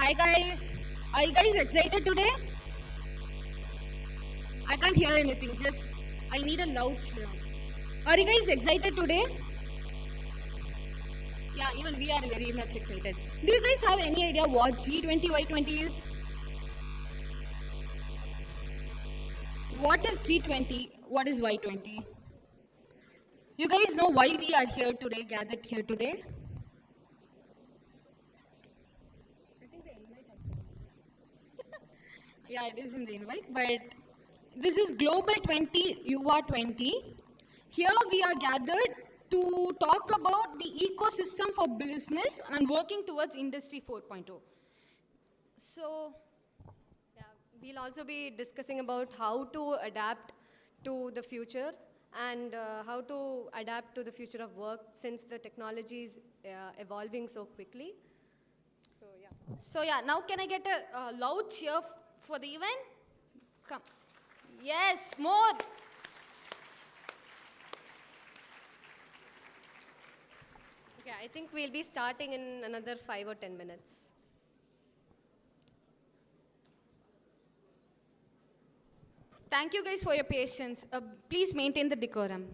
Hi guys, are you guys excited today? I can't hear anything, I need a loud cheer. Are you guys excited today? Yeah, even we are very much excited. Do you guys have any idea what G20 Y20 is? What is G20? What is Y20? You guys know why we are here today, gathered here today? Yeah, it is in the invite, but this is Global 20, you are 20. Here we are gathered to talk about the ecosystem for business and working towards Industry 4.0. So, yeah, we'll also be discussing about how to adapt to the future and how to adapt to the future of work since the technology is evolving so quickly. So yeah, now can I get a loud cheer for the event? Come. Yes, more. Okay, I think we'll be starting in another 5 or 10 minutes. Thank you guys for your patience. Please maintain the decorum.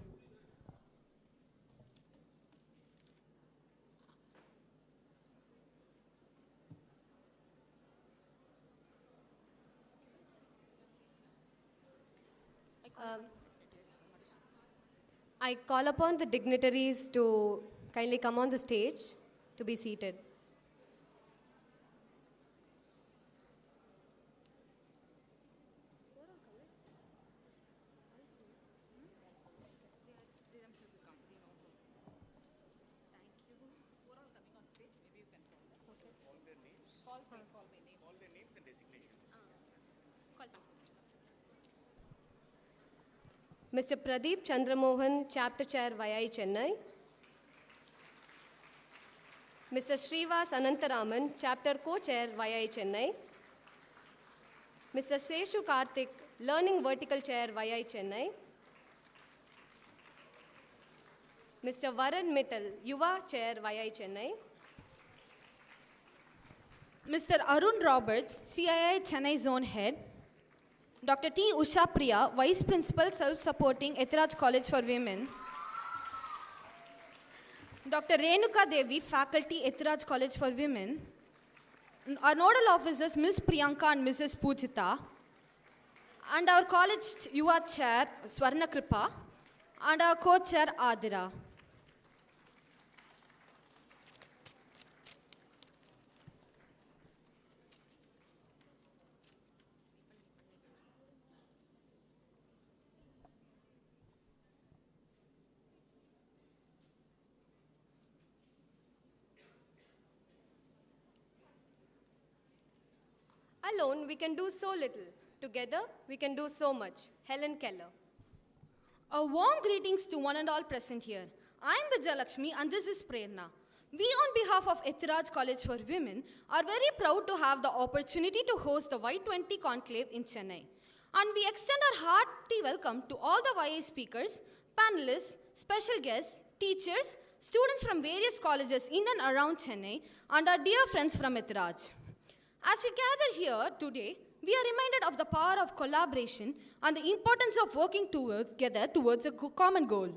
I call upon the dignitaries to kindly come on the stage to be seated. Mr. Pradeep Chandramohan, Chapter Chair, YI Chennai. Mr. Srivas Anantaraman, Chapter Co-Chair, YI Chennai. Mr. Seshu Karthik, Learning Vertical Chair, YI Chennai. Mr. Varan Mittal, Yuva Chair, YI Chennai. Mr. Arun Roberts, CII Chennai Zone Head. Dr. T. Usha Priya, Vice Principal, Self-Supporting, Ethiraj College for Women. Dr. Renuka Devi, Faculty, Ethiraj College for Women. Our nodal officers, Ms. Priyanka and Mrs. Pujita. And our college Yuva Chair, Swarna Kripa. And our co-chair, Adira. Alone, we can do so little. Together, we can do so much. Helen Keller. A warm greetings to one and all present here. I am Vijay Lakshmi and this is Prerna. We on behalf of Ethiraj College for Women are very proud to have the opportunity to host the Y20 conclave in Chennai. And we extend our hearty welcome to all the YA speakers, panelists, special guests, teachers, students from various colleges in and around Chennai, and our dear friends from Ethiraj. As we gather here today, we are reminded of the power of collaboration and the importance of working together towards a common goal.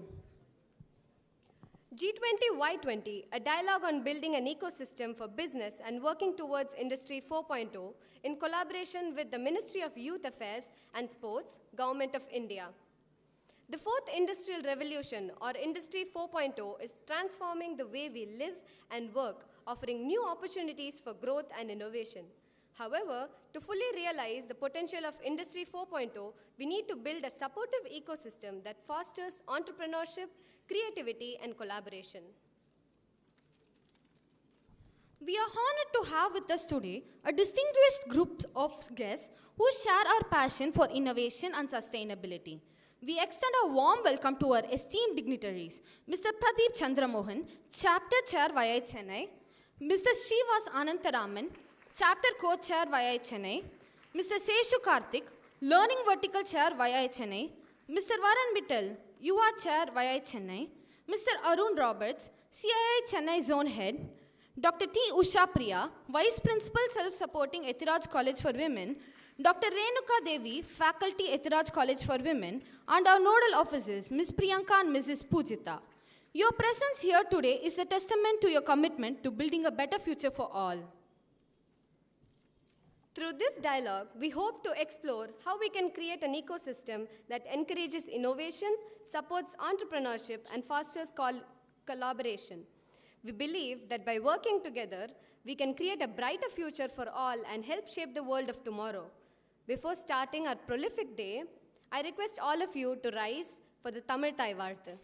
G20Y20, a dialogue on building an ecosystem for business and working towards Industry 4.0 in collaboration with the Ministry of Youth Affairs and Sports, Government of India. The fourth industrial revolution, or Industry 4.0, is transforming the way we live and work, offering new opportunities for growth and innovation. However, to fully realize the potential of Industry 4.0, we need to build a supportive ecosystem that fosters entrepreneurship, creativity, and collaboration. We are honored to have with us today a distinguished group of guests who share our passion for innovation and sustainability. We extend a warm welcome to our esteemed dignitaries, Mr. Pradeep Chandramohan, Chapter Chair, YI Chennai, Mr. Srivas Anantaraman, Chapter Co-Chair, YI Chennai, Mr. Seshu Karthik, Learning Vertical Chair, YI Chennai, Mr. Varan Mittal, Yuva Chair, YI Chennai, Mr. Arun Roberts, CII Chennai Zone Head, Dr. T. Usha Priya, Vice Principal Self-Supporting Ethiraj College for Women, Dr. Renuka Devi, Faculty Ethiraj College for Women, and our nodal officers, Ms. Priyanka and Mrs. Pujita. Your presence here today is a testament to your commitment to building a better future for all. Through this dialogue, we hope to explore how we can create an ecosystem that encourages innovation, supports entrepreneurship, and fosters collaboration. We believe that by working together, we can create a brighter future for all and help shape the world of tomorrow. Before starting our prolific day, I request all of you to rise for the Tamil Thai Varthu.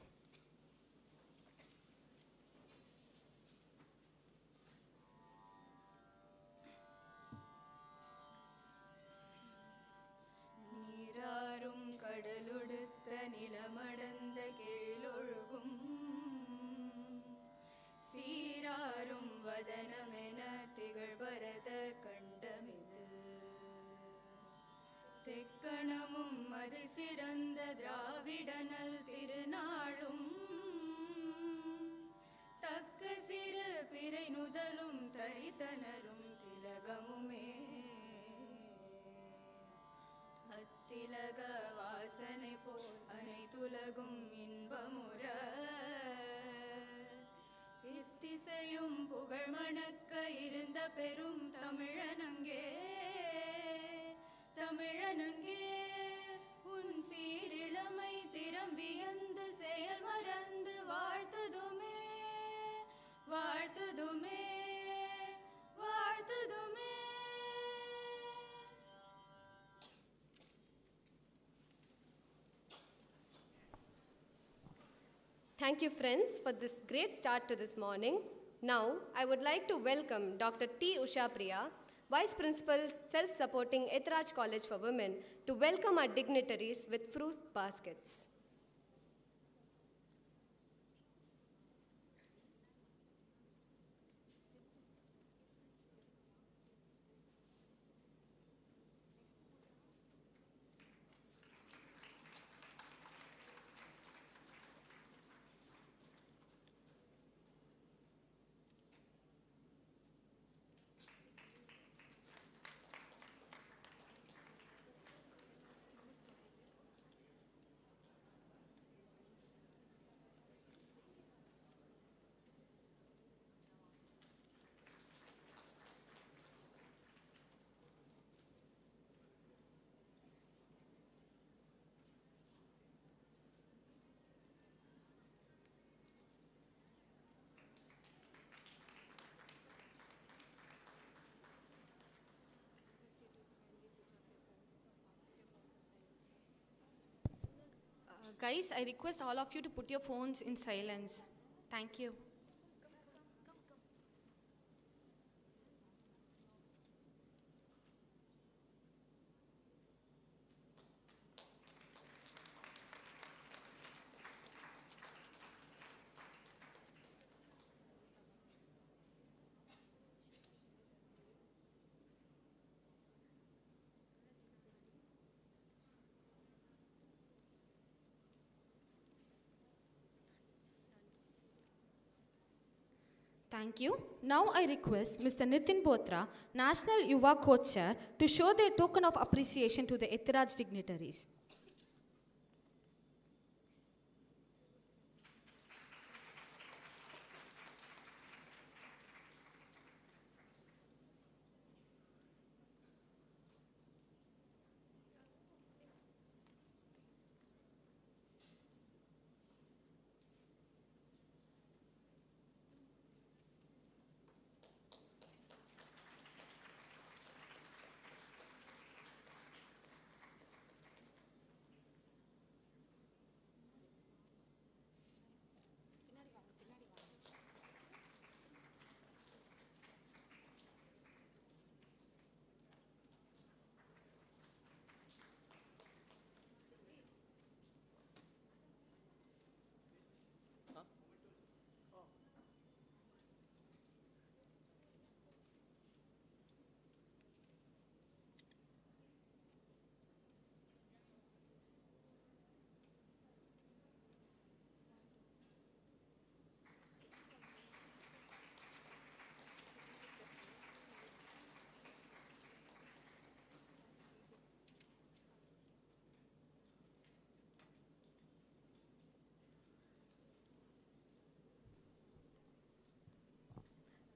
தெக்கணமும் அது சிறந்த திராவிடனல் திருநாளும் தக்க சிறு பிறை நுதலும் தரித்தனரும் திலகமுமே அத்திலக வாசனை போல் அனைத்துலகும் இன்பமுற இத்திசையும் புகழ் மணக்க இருந்த பெரும் தமிழனங்கே தமிழனங்கே உன் சீரிழமை திறம் வியந்து செயல் மறந்து வாழ்த்துதுமே வாழ்த்துதுமே வாழ்த்துதுமே. Thank you, friends, for this great start to this morning. Now, I would like to welcome Dr. T. Usha Priya, Vice Principal, Self-Supporting Ethiraj College for Women, to welcome our dignitaries with fruit baskets. Guys, I request all of you to put your phones in silence. Thank you. Thank you. Now I request Mr. Nitin Botra, National Yuva Co-Chair, to show their token of appreciation to the Ethiraj dignitaries.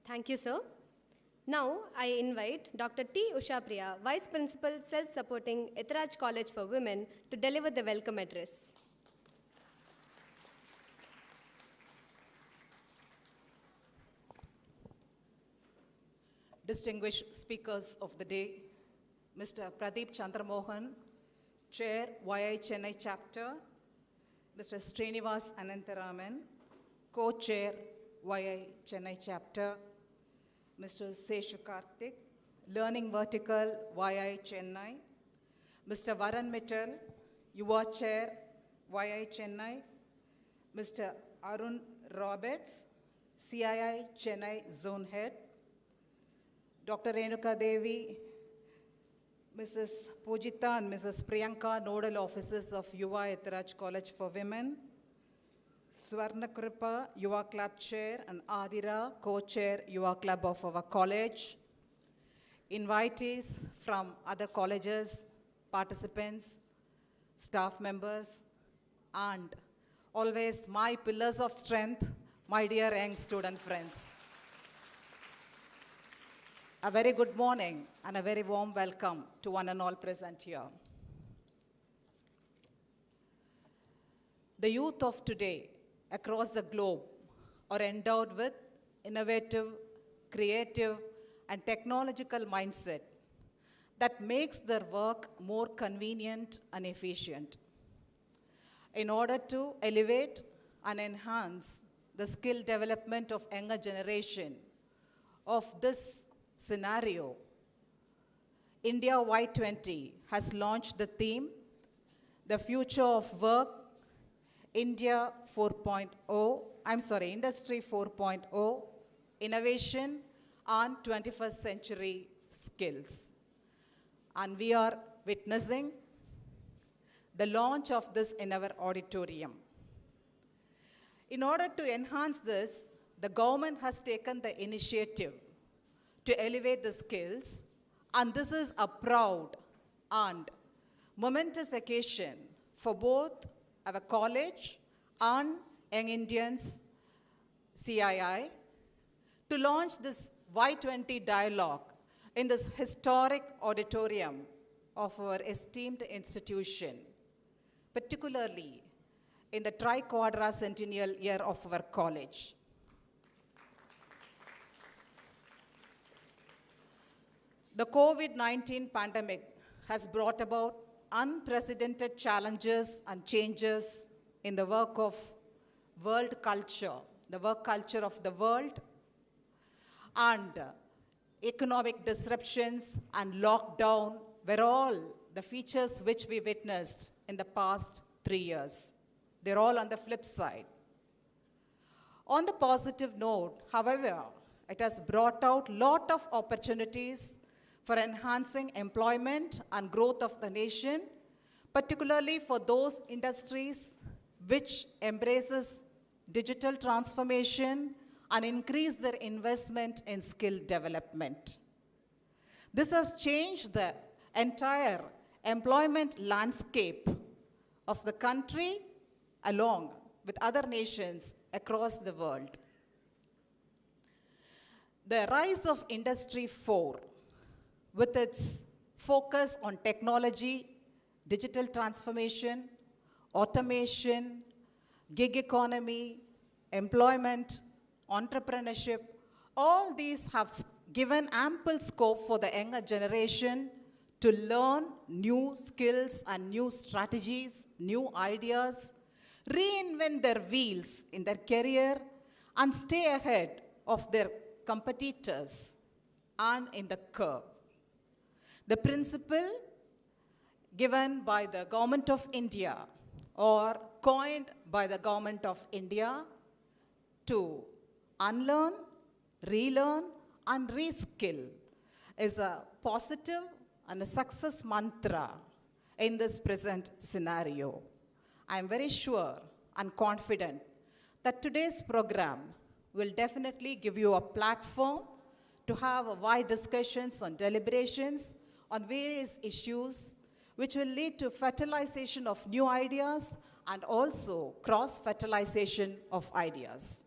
Thank you, sir. Now, I invite Dr. T. Ushapriya, Vice Principal, Self-Supporting Ethiraj College for Women, to deliver the welcome address. Distinguished speakers of the day, Mr. Pradeep Chandramohan, Chair, YI Chennai Chapter, Mr. Srinivas Anantharaman, Co-Chair, YI Chennai Chapter, Mr. Seshu Karthik, Learning Vertical, YI Chennai, Mr. Varan Mittal, Yuva Chair, YI Chennai, Mr. Arun Roberts, CII Chennai Zone Head, Dr. Renuka Devi, Mrs. Pujita and Mrs. Priyanka, Nodal Officers of Yuva Ethiraj College for Women, Swarna Kripa, Yuva Club Chair, and Adira, Co-Chair, Yuva Club of our college, invitees from other colleges, participants, staff members, and always my pillars of strength, my dear young student friends. A very good morning and a very warm welcome to one and all present here. The youth of today across the globe are endowed with innovative, creative, and technological mindset that makes their work more convenient and efficient. In order to elevate and enhance the skill development of younger generation of this scenario, India Y20 has launched the theme, The Future of Work, Industry 4.0, Innovation and 21st Century Skills. And we are witnessing the launch of this in our auditorium. In order to enhance this, the government has taken the initiative to elevate the skills, and this is a proud and momentous occasion for both our college and Young Indians CII to launch this Y20 dialogue in this historic auditorium of our esteemed institution, particularly in the tri-quadra centennial year of our college. The COVID-19 pandemic has brought about unprecedented challenges and changes in the work of world culture, the work culture of the world, and economic disruptions and lockdown were all the features which we witnessed in the past 3 years. They're all on the flip side. On the positive note, however, it has brought out a lot of opportunities for enhancing employment and growth of the nation, particularly for those industries which embraces digital transformation and increase their investment in skill development. This has changed the entire employment landscape of the country along with other nations across the world. The rise of Industry 4, with its focus on technology, digital transformation, automation, gig economy, employment, entrepreneurship, all these have given ample scope for the younger generation to learn new skills and new strategies, new ideas, reinvent their wheels in their career, and stay ahead of their competitors and in the curve. The principle given by the Government of India or coined by the Government of India to unlearn, relearn, and reskill is a positive and a success mantra in this present scenario. I am very sure and confident that today's program will definitely give you a platform to have a wide discussions on deliberations on various issues which will lead to fertilization of new ideas and also cross-fertilization of ideas.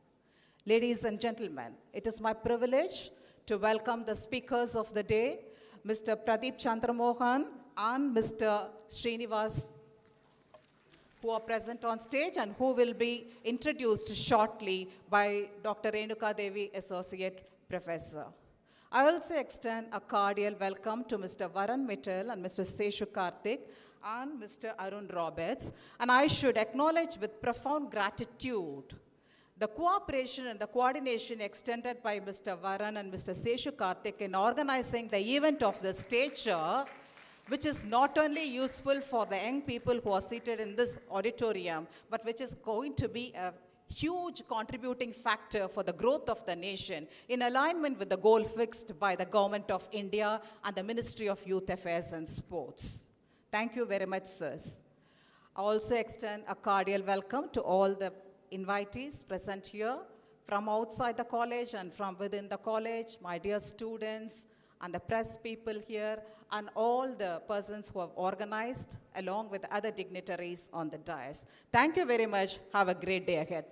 Ladies and gentlemen, it is my privilege to welcome the speakers of the day, Mr. Pradeep Chandramohan and Mr. Srinivas, who are present on stage and who will be introduced shortly by Dr. Renuka Devi, Associate Professor. I also extend a cordial welcome to Mr. Varan Mittal and Mr. Seshu Karthik and Mr. Arun Roberts. And I should acknowledge with profound gratitude the cooperation and the coordination extended by Mr. Varan and Mr. Seshu Karthik in organizing the event of this stature, which is not only useful for the young people who are seated in this auditorium, but which is going to be a huge contributing factor for the growth of the nation in alignment with the goal fixed by the Government of India and the Ministry of Youth Affairs and Sports. Thank you very much, sirs. I also extend a cordial welcome to all the invitees present here from outside the college and from within the college, my dear students and the press people here, and all the persons who have organized, along with other dignitaries on the dais. Thank you very much. Have a great day ahead.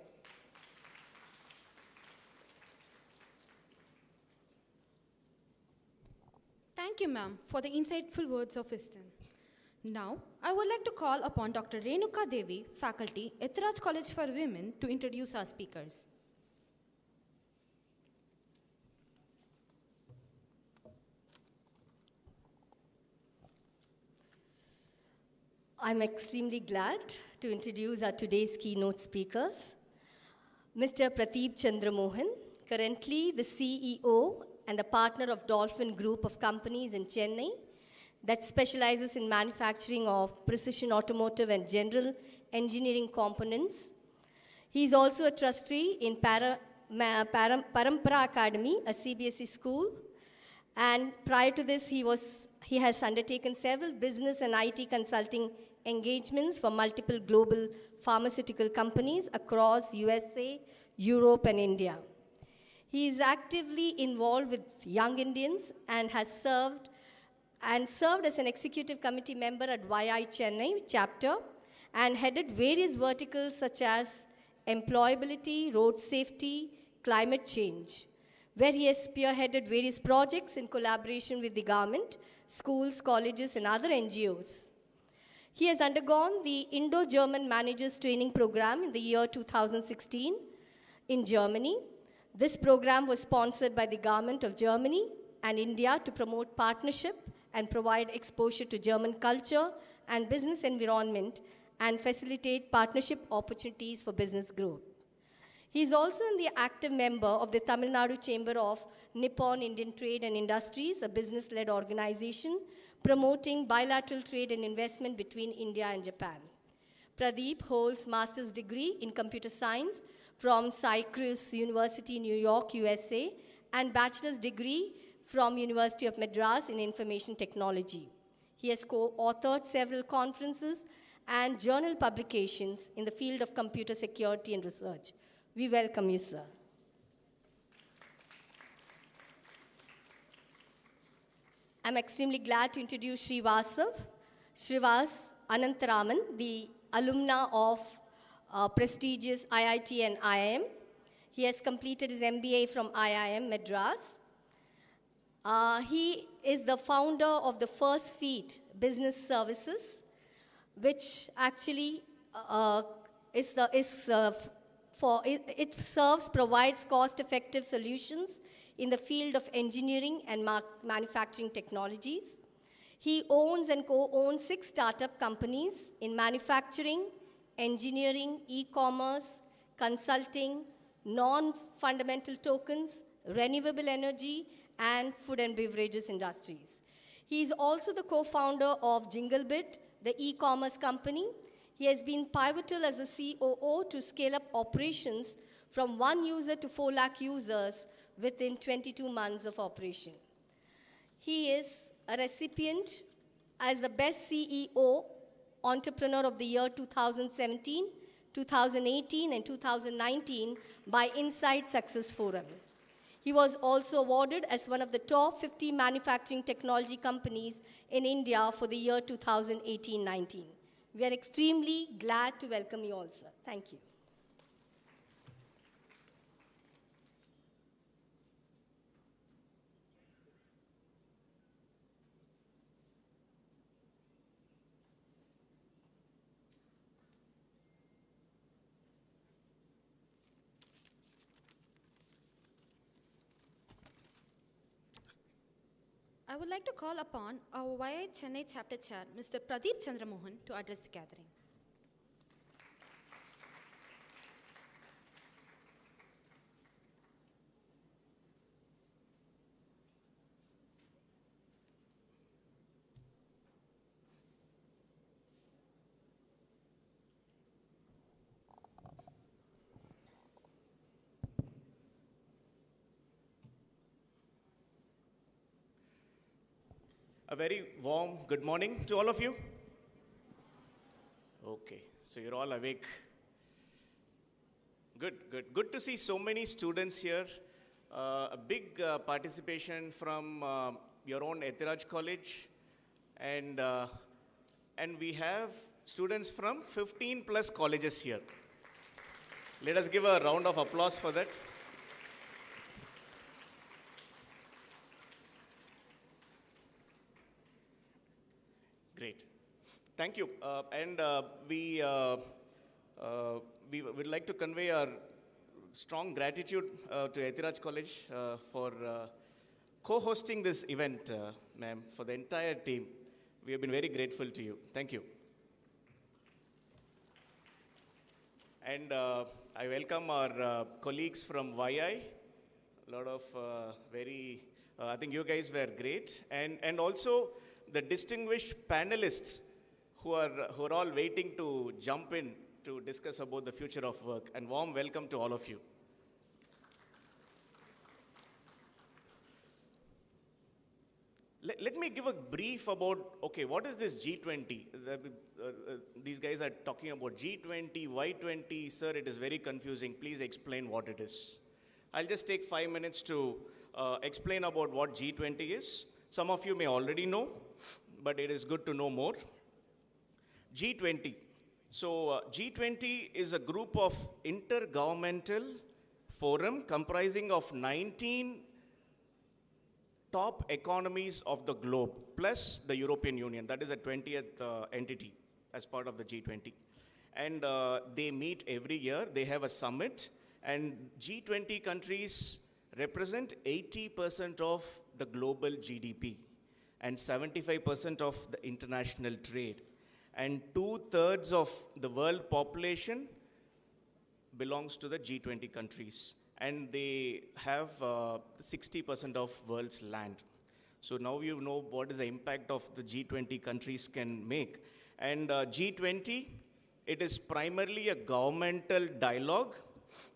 Thank you, ma'am, for the insightful words of wisdom. Now, I would like to call upon Dr. Renuka Devi, faculty, Ethiraj College for Women, to introduce our speakers. I'm extremely glad to introduce our today's keynote speakers. Mr. Pradeep Chandramohan, currently the CEO and the partner of Dolphin Group of companies in Chennai that specializes in manufacturing of precision automotive and general engineering components. He is also a trustee in Parampara Academy, a CBSE school. And prior to this, he has undertaken several business and IT consulting engagements for multiple global pharmaceutical companies across USA, Europe, and India. He is actively involved with Young Indians and has served as an executive committee member at YI Chennai chapter and headed various verticals such as employability, road safety, climate change, where he has spearheaded various projects in collaboration with the government, schools, colleges, and other NGOs. He has undergone the Indo-German Managers Training Program in the year 2016 in Germany. This program was sponsored by the government of Germany and India to promote partnership and provide exposure to German culture and business environment and facilitate partnership opportunities for business growth. He is also the active member of the Tamil Nadu Chamber of Nippon Indian Trade and Industries, a business-led organization promoting bilateral trade and investment between India and Japan. Pradeep holds master's degree in computer science from Syracuse University, New York, USA, and bachelor's degree from University of Madras in information technology. He has co-authored several conferences and journal publications in the field of computer security and research. We welcome you, sir. I'm extremely glad to introduce Srivas Anantaraman, the alumna of prestigious IIT and IIM. He has completed his MBA from IIM Madras. He is the founder of the First Feet Business Services, which actually provides cost-effective solutions in the field of engineering and manufacturing technologies. He owns and co-owns 6 startup companies in manufacturing, engineering, e-commerce, consulting, non-fundamental tokens, renewable energy, and food and beverages industries. He is also the co-founder of JingleBit, the e-commerce company. He has been pivotal as the COO to scale up operations from 1 user to 4 lakh users within 22 months of operation. He is a recipient as the Best CEO Entrepreneur of the Year 2017, 2018, and 2019 by Insight Success Forum. He was also awarded as one of the top 50 manufacturing technology companies in India for the year 2018-19. We are extremely glad to welcome you all, sir. Thank you. I would like to call upon our YI Chennai Chapter Chair, Mr. Pradeep Chandramohan, to address the gathering. A very warm good morning to all of you. Okay, so you're all awake. Good to see so many students here. A big participation from your own Ethiraj College. And we have students from 15 plus colleges here. Let us give a round of applause for that. Great. Thank you. We would like to convey our strong gratitude to Ethiraj College for co-hosting this event, ma'am, for the entire team. We have been very grateful to you. Thank you. And I welcome our colleagues from YI. A lot of I think you guys were great. And also, the distinguished panelists who are all waiting to jump in to discuss about the future of work. And warm welcome to all of you. Let me give a brief about, okay, what is this G20? These guys are talking about G20, Y20. Sir, it is very confusing. Please explain what it is. I'll just take 5 minutes to explain about what G20 is. Some of you may already know, but it is good to know more. G20. So G20 is a group of intergovernmental forum comprising of 19 top economies of the globe, plus the European Union. That is a 20th entity as part of the G20. And they meet every year. They have a summit. And G20 countries represent 80% of the global GDP and 75% of the international trade. And 2/3 of the world population belongs to the G20 countries. And they have 60% of world's land. So now you know what is the impact of the G20 countries can make. And G20, it is primarily a governmental dialogue,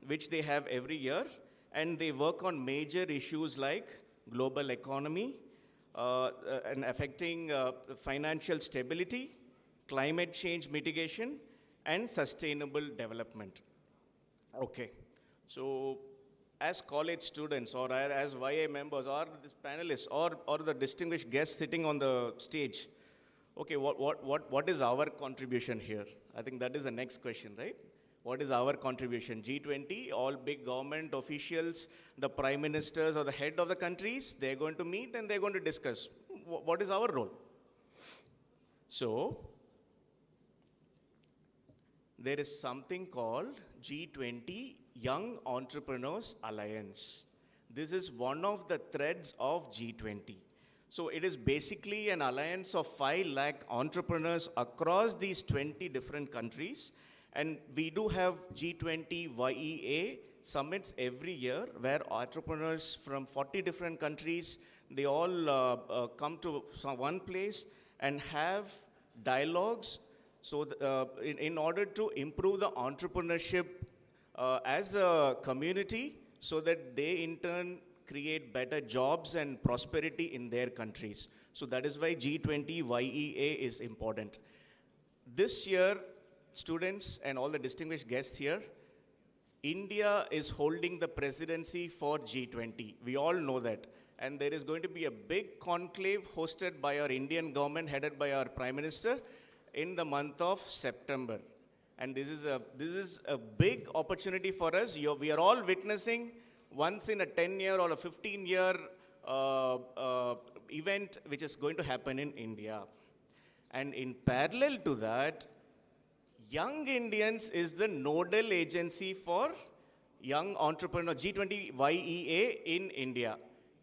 which they have every year. And they work on major issues like global economy and affecting financial stability, climate change mitigation, and sustainable development. Okay, so as college students or as YA members or the panelists or the distinguished guests sitting on the stage, okay, what is our contribution here? I think that is the next question, right? What is our contribution? G20, all big government officials, the prime ministers or the head of the countries, they're going to meet and they're going to discuss what is our role. So, there is something called G20 Young Entrepreneurs Alliance. This is one of the threads of G20. So it is basically an alliance of 5 lakh entrepreneurs across these 20 different countries. And we do have G20 YEA summits every year where entrepreneurs from 40 different countries, they all come to one place and have dialogues so in order to improve the entrepreneurship as a community so that they in turn create better jobs and prosperity in their countries. So that is why G20 YEA is important. This year, students and all the distinguished guests here, India is holding the presidency for G20. We all know that. And there is going to be a big conclave hosted by our Indian government, headed by our Prime Minister, in the month of September. And this is a big opportunity for us. We are all witnessing once in a 10-year or a 15-year event which is going to happen in India. And in parallel to that, Young Indians is the nodal agency for young entrepreneur, G20 YEA in India.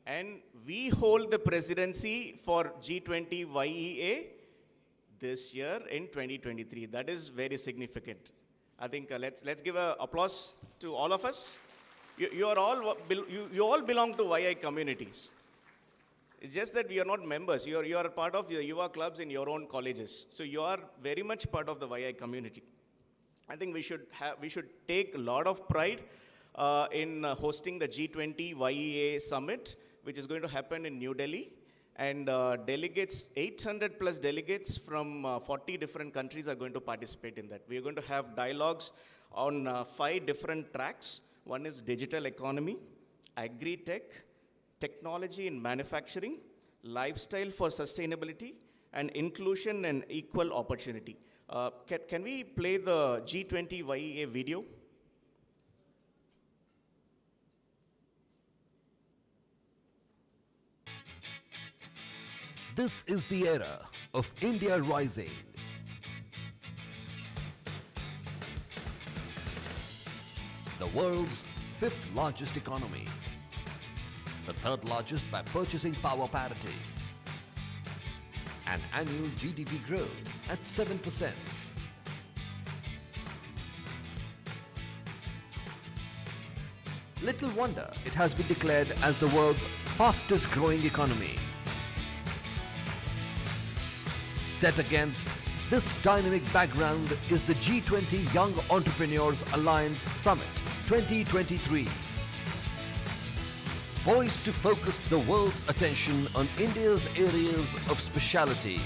And we hold the presidency for G20 YEA this year in 2023. That is very significant. I think let's give an applause to all of us. You all belong to YI communities. It's just that we are not members. You are part of the Yuva clubs in your own colleges. So you are very much part of the YI community. I think we should take a lot of pride in hosting the G20 YEA summit, which is going to happen in New Delhi. And delegates, 800 plus delegates from 40 different countries are going to participate in that. We are going to have dialogues on 5 different tracks. One is digital economy, agri-tech, technology in manufacturing, lifestyle for sustainability, and inclusion and equal opportunity. Can we play the G20 YEA video? This is the era of India rising. The world's 5th largest economy, the 3rd largest by purchasing power parity, an annual GDP growth at 7%. Little wonder it has been declared as the world's fastest growing economy. Set against this dynamic background is the G20 Young Entrepreneurs Alliance Summit 2023. Poised to focus the world's attention on India's areas of specialities.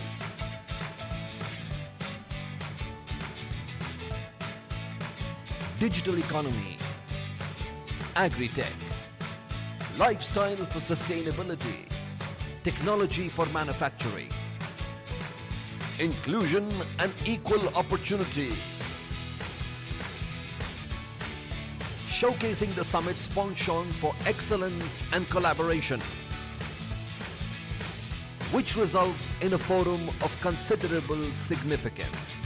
Digital economy, agri-tech, lifestyle for sustainability, technology for manufacturing, inclusion and equal opportunity. Showcasing the summit's penchant for excellence and collaboration, which results in a forum of considerable significance.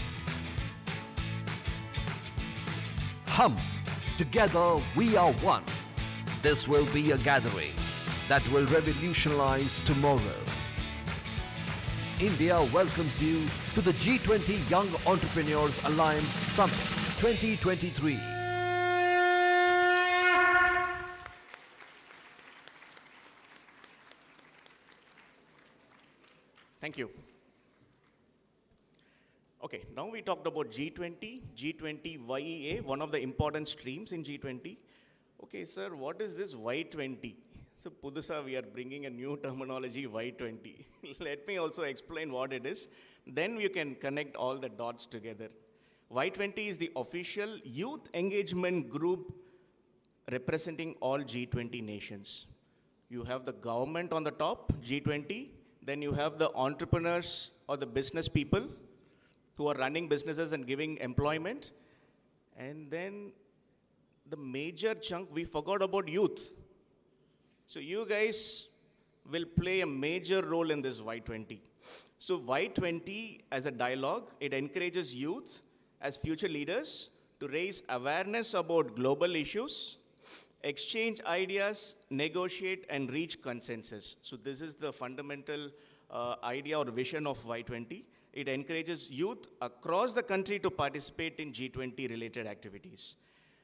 Together we are one. This will be a gathering that will revolutionize tomorrow. India welcomes you to the G20 Young Entrepreneurs Alliance Summit 2023. Thank you. Okay, now we talked about G20, G20 YEA, one of the important streams in G20. Okay, sir, what is this Y20? So, Pudusa, we are bringing a new terminology, Y20. Let me also explain what it is. Then you can connect all the dots together. Y20 is the official youth engagement group representing all G20 nations. You have the government on the top, G20. Then you have the entrepreneurs or the business people who are running businesses and giving employment. And then the major chunk, we forgot about youth. So you guys will play a major role in this Y20. So Y20 as a dialogue, it encourages youth as future leaders to raise awareness about global issues, exchange ideas, negotiate and reach consensus. So this is the fundamental idea or vision of Y20. It encourages youth across the country to participate in G20 related activities.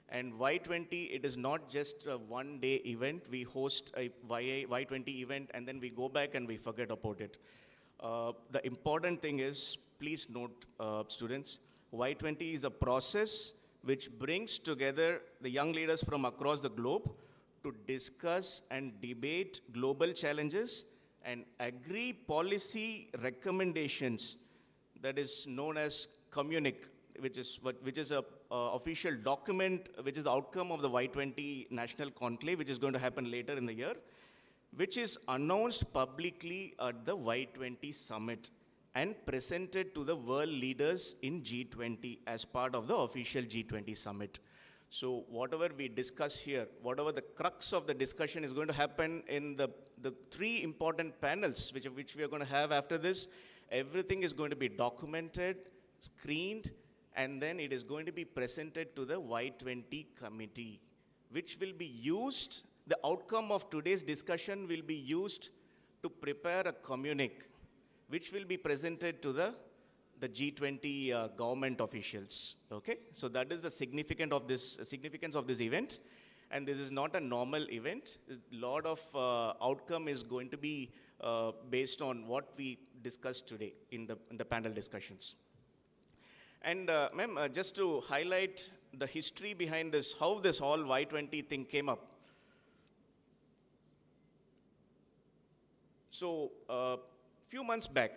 And Y20, it is not just a one-day event. We host a Y20 event and then we go back and we forget about it. The important thing is, please note, students, Y20 is a process which brings together the young leaders from across the globe to discuss and debate global challenges and agree policy recommendations that is known as communique, which is a official document, which is the outcome of the Y20 National Conclave, which is going to happen later in the year, which is announced publicly at the Y20 Summit and presented to the world leaders in G20 as part of the official G20 Summit. So whatever we discuss here, whatever the crux of the discussion is going to happen in the 3 important panels, which we are going to have after this, everything is going to be documented, screened, and then it is going to be presented to the Y20 committee, which will be used The outcome of today's discussion will be used to prepare a communique, which will be presented to the G20 government officials. Okay, so that is the significance of this event, and this is not a normal event. A lot of outcome is going to be based on what we discussed today in the panel discussions. And ma'am, just to highlight the history behind this, how this whole Y20 thing came up. So, few months back,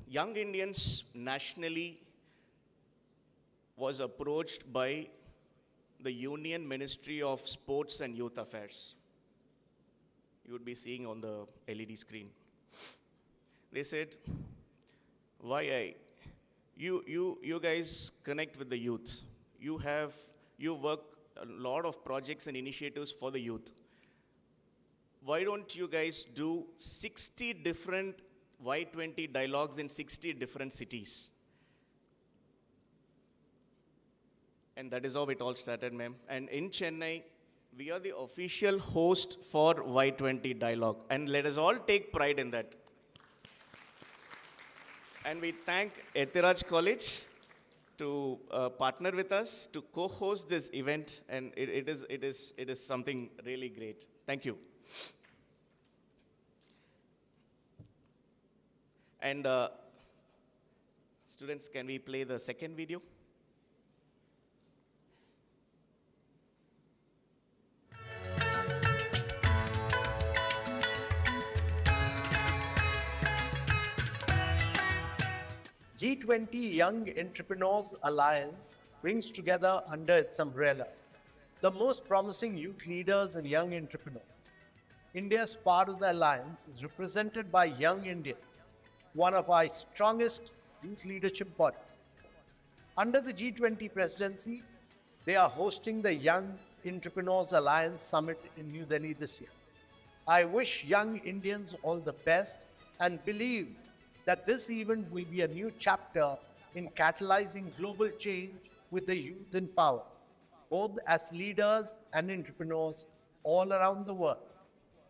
Young Indians nationally was approached by the Union Ministry of Sports and Youth Affairs. You would be seeing on the LED screen. They said, you guys connect with the youth. You work a lot of projects and initiatives for the youth. Why don't you guys do 60 different Y20 dialogues in 60 different cities? And that is how it all started, ma'am. And in Chennai, we are the official host for Y20 dialogue. And let us all take pride in that. And we thank Ethiraj College to partner with us to co-host this event. And it is something really great. Thank you. And students, can we play the second video? G20 Young Entrepreneurs Alliance brings together under its umbrella the most promising youth leaders and young entrepreneurs. India's part of the alliance is represented by Young Indians, one of our strongest youth leadership body. Under the G20 presidency, they are hosting the Young Entrepreneurs Alliance Summit in New Delhi this year. I wish young Indians all the best and believe that this event will be a new chapter in catalyzing global change with the youth in power, both as leaders and entrepreneurs all around the world.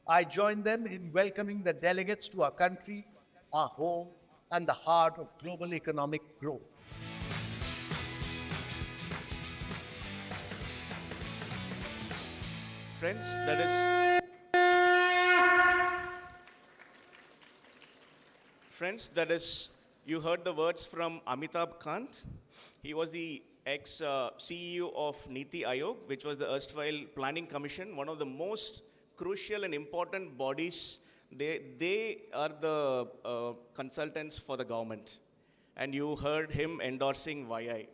I join them in welcoming the delegates to our country, our home, and the heart of global economic growth. Friends, that is, you heard the words from Amitabh Kant. He was the ex-CEO of Niti Aayog, which was the erstwhile Planning Commission, one of the most crucial and important bodies. They are the consultants for the government. And you heard him endorsing YI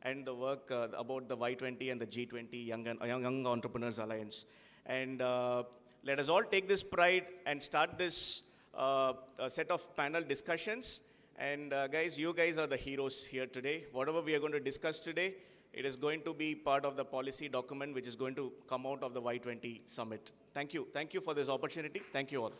and the work about the Y20 and the G20 Young Entrepreneurs Alliance. And let us all take this pride and start this a set of panel discussions. And guys, you guys are the heroes here today. Whatever we are going to discuss today, it is going to be part of the policy document which is going to come out of the Y20 summit. Thank you. Thank you for this opportunity. Thank you all.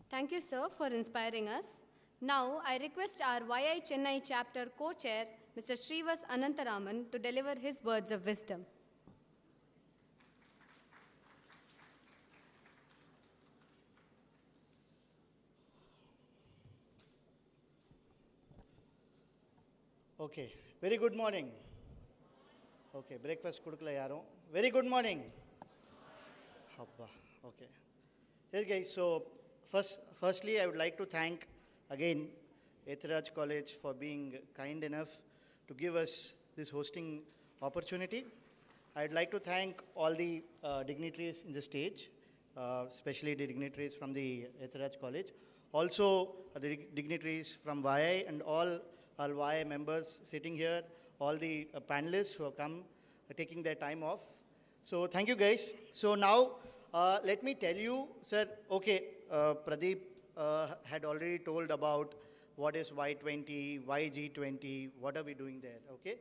Thank you, sir, for inspiring us. Now, I request our YI Chennai chapter co-chair, Mr. Srivas Anantaraman, to deliver his words of wisdom. Okay, very good morning. Okay, breakfast kudukla yaro. Very good morning. Habba. Okay. Yes, guys. So, firstly, I would like to thank again Ethiraj College for being kind enough to give us this hosting opportunity. I'd like to thank all the dignitaries in the stage, especially the dignitaries from the Ethiraj College, also the dignitaries from YI and all YI members sitting here, all the panelists who have come taking their time off. So thank you guys. So now let me tell you, sir, okay, Pradeep had already told about what is Y20, YG20, what are we doing there, okay?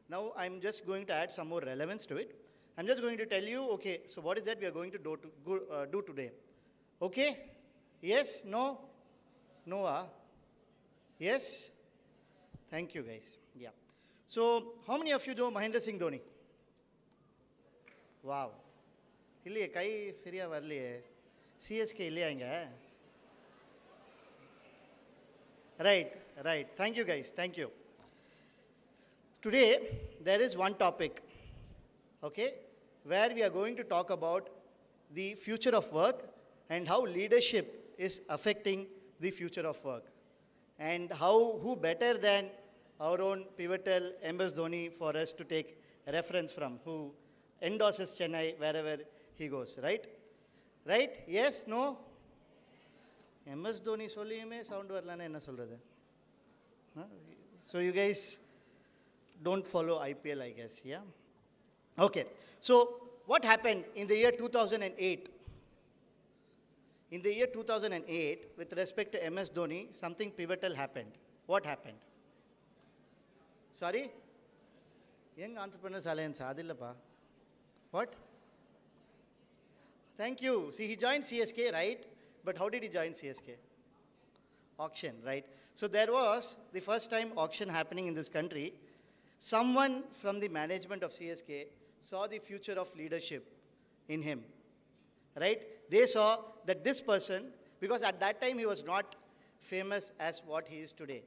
Now I'm just going to add some more relevance to it. I'm just going to tell you, okay, so what is that we are going to do today? Okay? Yes? No? No? Yes? Thank you, guys. Yeah. So, how many of you know Mahendra Singh Dhoni? Wow. இல்லையே கை சரியா வரலையே CSK இல்லையா இங்க right right thank you guys thank you today there is one topic, okay, where we are going to talk about the future of work and how leadership is affecting the future of work. And how, who better than our own pivotal MS Dhoni for us to take reference from, who endorses Chennai wherever he goes, right? Right? Yes? No? MS Dhoni solliyume sound varlana enna solradhu? So you guys don't follow IPL, I guess, yeah? Okay. So what happened in the year 2008? In the year 2008, with respect to MS Dhoni, something pivotal happened. What happened? Sorry? Young Entrepreneurs Alliance, adillappa. What? Thank you. See, he joined CSK, right? But how did he join CSK? Auction, right? So there was the first time auction happening in this country. Someone from the management of CSK saw the future of leadership in him, right? They saw that this person, because at that time he was not famous as what he is today,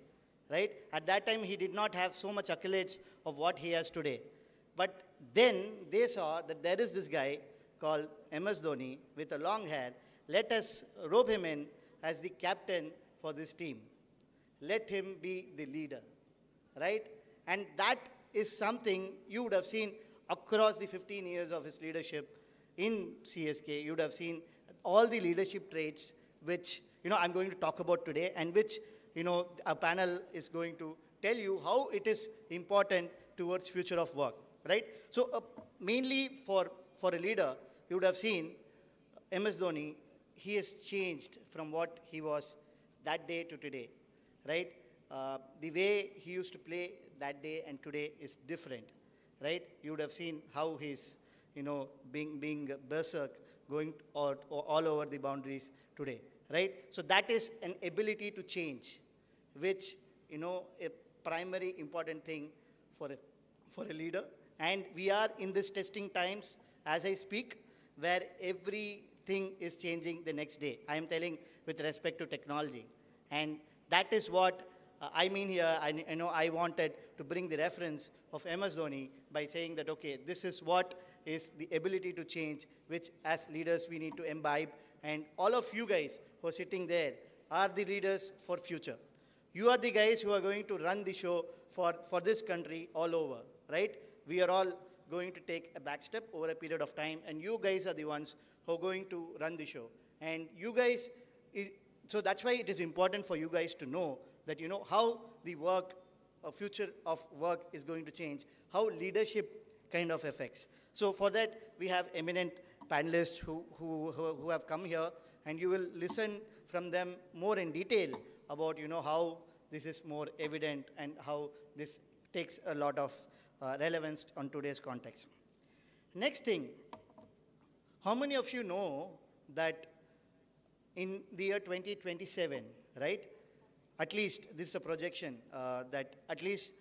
right? At that time he did not have so much accolades of what he has today. But then they saw that there is this guy called MS Dhoni with a long hair. Let us rope him in as the captain for this team. Let him be the leader, right? And that is something you would have seen across the 15 years of his leadership in CSK. You would have seen all the leadership traits which, I'm going to talk about today, and which, a panel is going to tell you how it is important towards future of work, right? So mainly for a leader, you would have seen MS Dhoni, he has changed from what he was that day to today, right? The way he used to play that day and today is different, right? You would have seen how he's, being berserk, going all over the boundaries today, right? So that is an ability to change, which, a primary important thing for a leader. And we are in this testing times, as I speak, where everything is changing the next day. I am telling with respect to technology. And that is what I mean here. I wanted to bring the reference of MS Dhoni by saying that, okay, this is what is the ability to change, which as leaders we need to imbibe. And all of you guys who are sitting there are the leaders for future. You are the guys who are going to run the show for this country all over, right? We are all going to take a back step over a period of time, and you guys are the ones who are going to run the show. And you guys, so that's why it is important for you guys to know that how the future of work is going to change, how leadership kind of affects. So for that, we have eminent panelists who have come here, and you will listen from them more in detail about, how this is more evident and how this takes a lot of relevance on today's context. Next thing, how many of you know that in the year 2027, right, at least this is a projection, that at least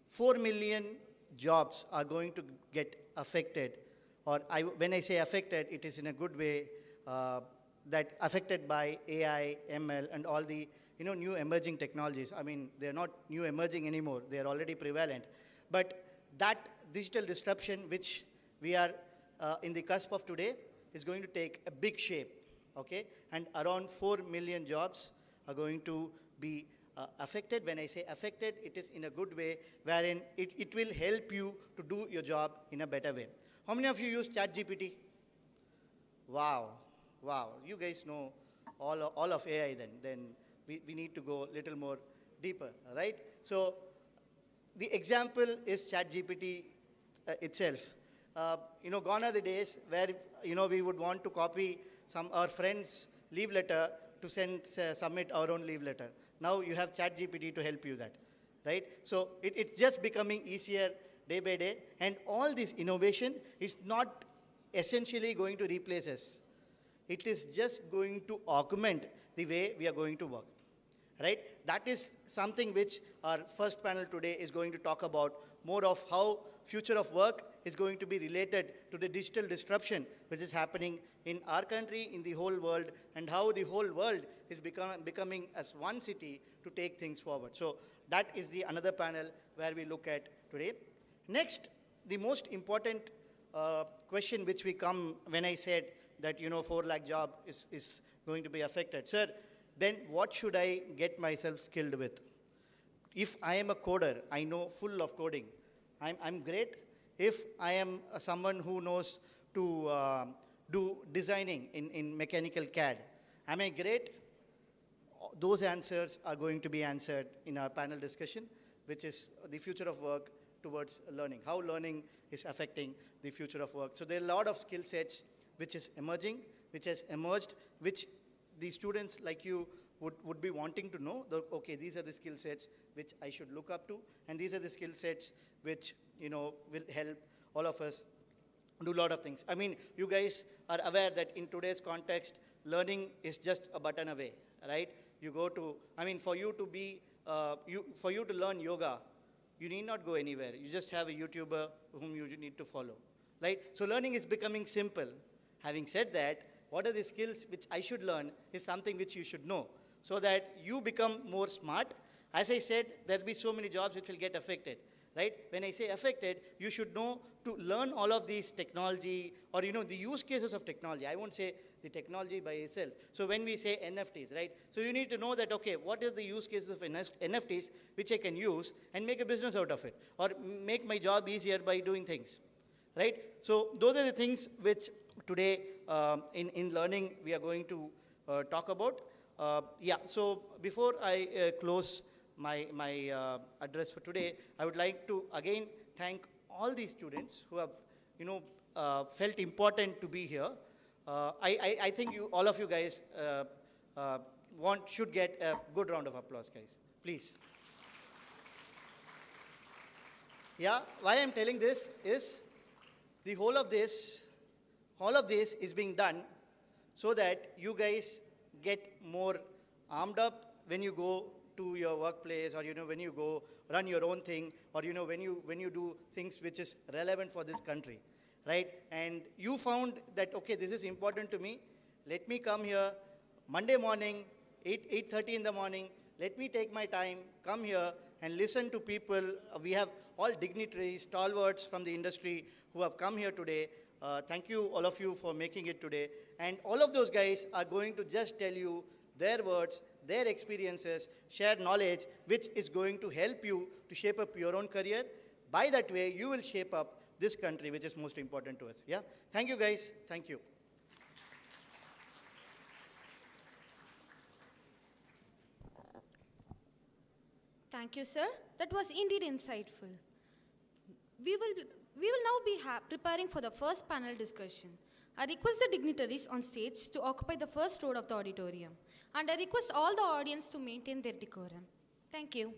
4 million jobs are going to get affected, or when I say affected, it is in a good way, that affected by AI, ML, and all the new emerging technologies. I mean, they're not new emerging anymore, they're already prevalent. But that digital disruption which we are in the cusp of today is going to take a big shape, okay? And around 4 million jobs are going to be affected. When I say affected, it is in a good way, wherein it will help you to do your job in a better way. How many of you use ChatGPT? Wow, you guys know all of AI then we need to go a little more deeper, right? So the example is ChatGPT itself. Gone are the days where, we would want to copy our friend's leave letter to submit our own leave letter. Now you have ChatGPT to help you that, right? So it's just becoming easier day by day, and all this innovation is not essentially going to replace us. It is just going to augment the way we are going to work. right? That is something which our first panel today is going to talk about, more of how future of work is going to be related to the digital disruption which is happening in our country, in the whole world, and how the whole world is becoming as one city to take things forward. So that is the another panel where we look at today. Next, the most important question which we come when I said that, 4 lakh job is going to be affected. Sir, then what should I get myself skilled with? If I am a coder, I know full of coding, I'm great. If I am someone who knows to do designing in mechanical CAD, am I great? Those answers are going to be answered in our panel discussion, which is the future of work towards learning, how learning is affecting the future of work. So there are a lot of skill sets which is emerging, which has emerged, which the students like you would be wanting to know. Okay, these are the skill sets which I should look up to, and these are the skill sets which will help all of us do a lot of things. I mean, you guys are aware that in today's context, learning is just a button away, right? You go to, for you to be, for you to learn yoga, you need not go anywhere. You just have a YouTuber whom you need to follow, right? So learning is becoming simple. Having said that, what are the skills which I should learn is something which you should know, so that you become more smart. As I said, there'll be so many jobs which will get affected, right? When I say affected, you should know to learn all of these technology, or the use cases of technology. I won't say the technology by itself. So when we say NFTs, right? So you need to know that, okay, what is the use cases of NFTs which I can use and make a business out of it, or make my job easier by doing things, right? So those are the things which today in learning we are going to talk about. So before I close my address for today, I would like to again thank all these students who have felt important to be here. I think all of you guys should get a good round of applause, guys. Please. Yeah, why I'm telling this is the whole of this is being done so that you guys get more armed up when you go to your workplace, or when you go run your own thing, or when you do things which is relevant for this country, right? And you found that, okay, this is important to me. Let me come here Monday morning, 8:30 in the morning. Let me take my time, come here and listen to people. We have all dignitaries, stalwarts from the industry who have come here today. Thank you, all of you, for making it today. And all of those guys are going to just tell you their words, their experiences, shared knowledge, which is going to help you to shape up your own career. By that way, you will shape up this country, which is most important to us. Yeah? Thank you, guys. Thank you. Thank you, sir. That was indeed insightful. We will now be preparing for the first panel discussion. I request the dignitaries on stage to occupy the first row of the auditorium, and I request all the audience to maintain their decorum. Thank you.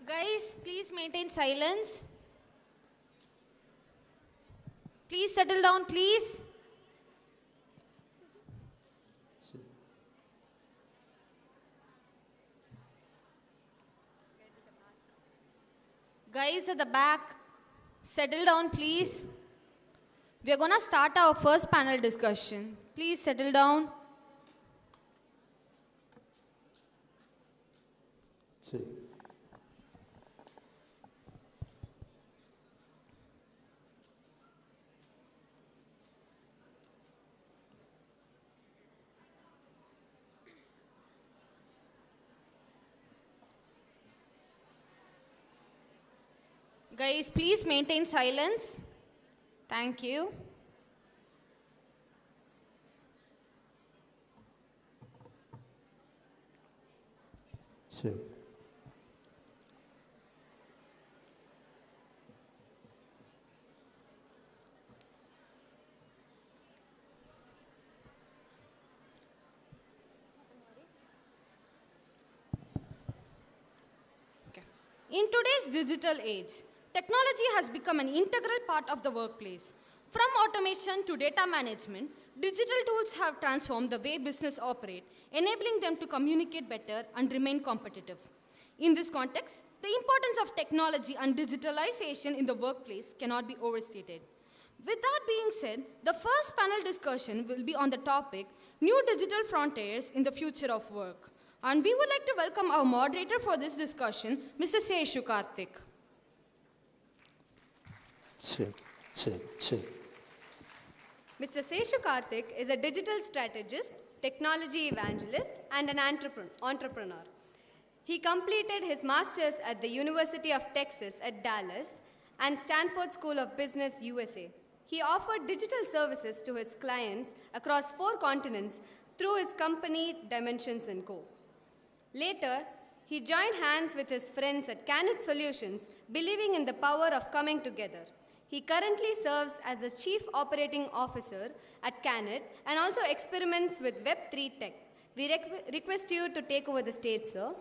Guys, please maintain silence. Please settle down, please. Guys at the back, settle down, please. We are going to start our first panel discussion. Please settle down. Guys, please maintain silence. Thank you. Okay. In today's digital age, technology has become an integral part of the workplace. From automation to data management, digital tools have transformed the way business operate, enabling them to communicate better and remain competitive. In this context, the importance of technology and digitalization in the workplace cannot be overstated. With that being said, the first panel discussion will be on the topic, New Digital Frontiers in the Future of Work. And we would like to welcome our moderator for this discussion, Mr. Seshu Karthik. Mr. Seshu Karthik is a digital strategist, technology evangelist, and an entrepreneur. He completed his master's at the University of Texas at Dallas and Stanford School of Business, USA. He offered digital services to his clients across 4 continents through his company Dimensions & Co. Later, he joined hands with his friends at Canet Solutions, believing in the power of coming together. He currently serves as the Chief Operating Officer at Canet and also experiments with Web3 tech. We request you to take over the stage, sir.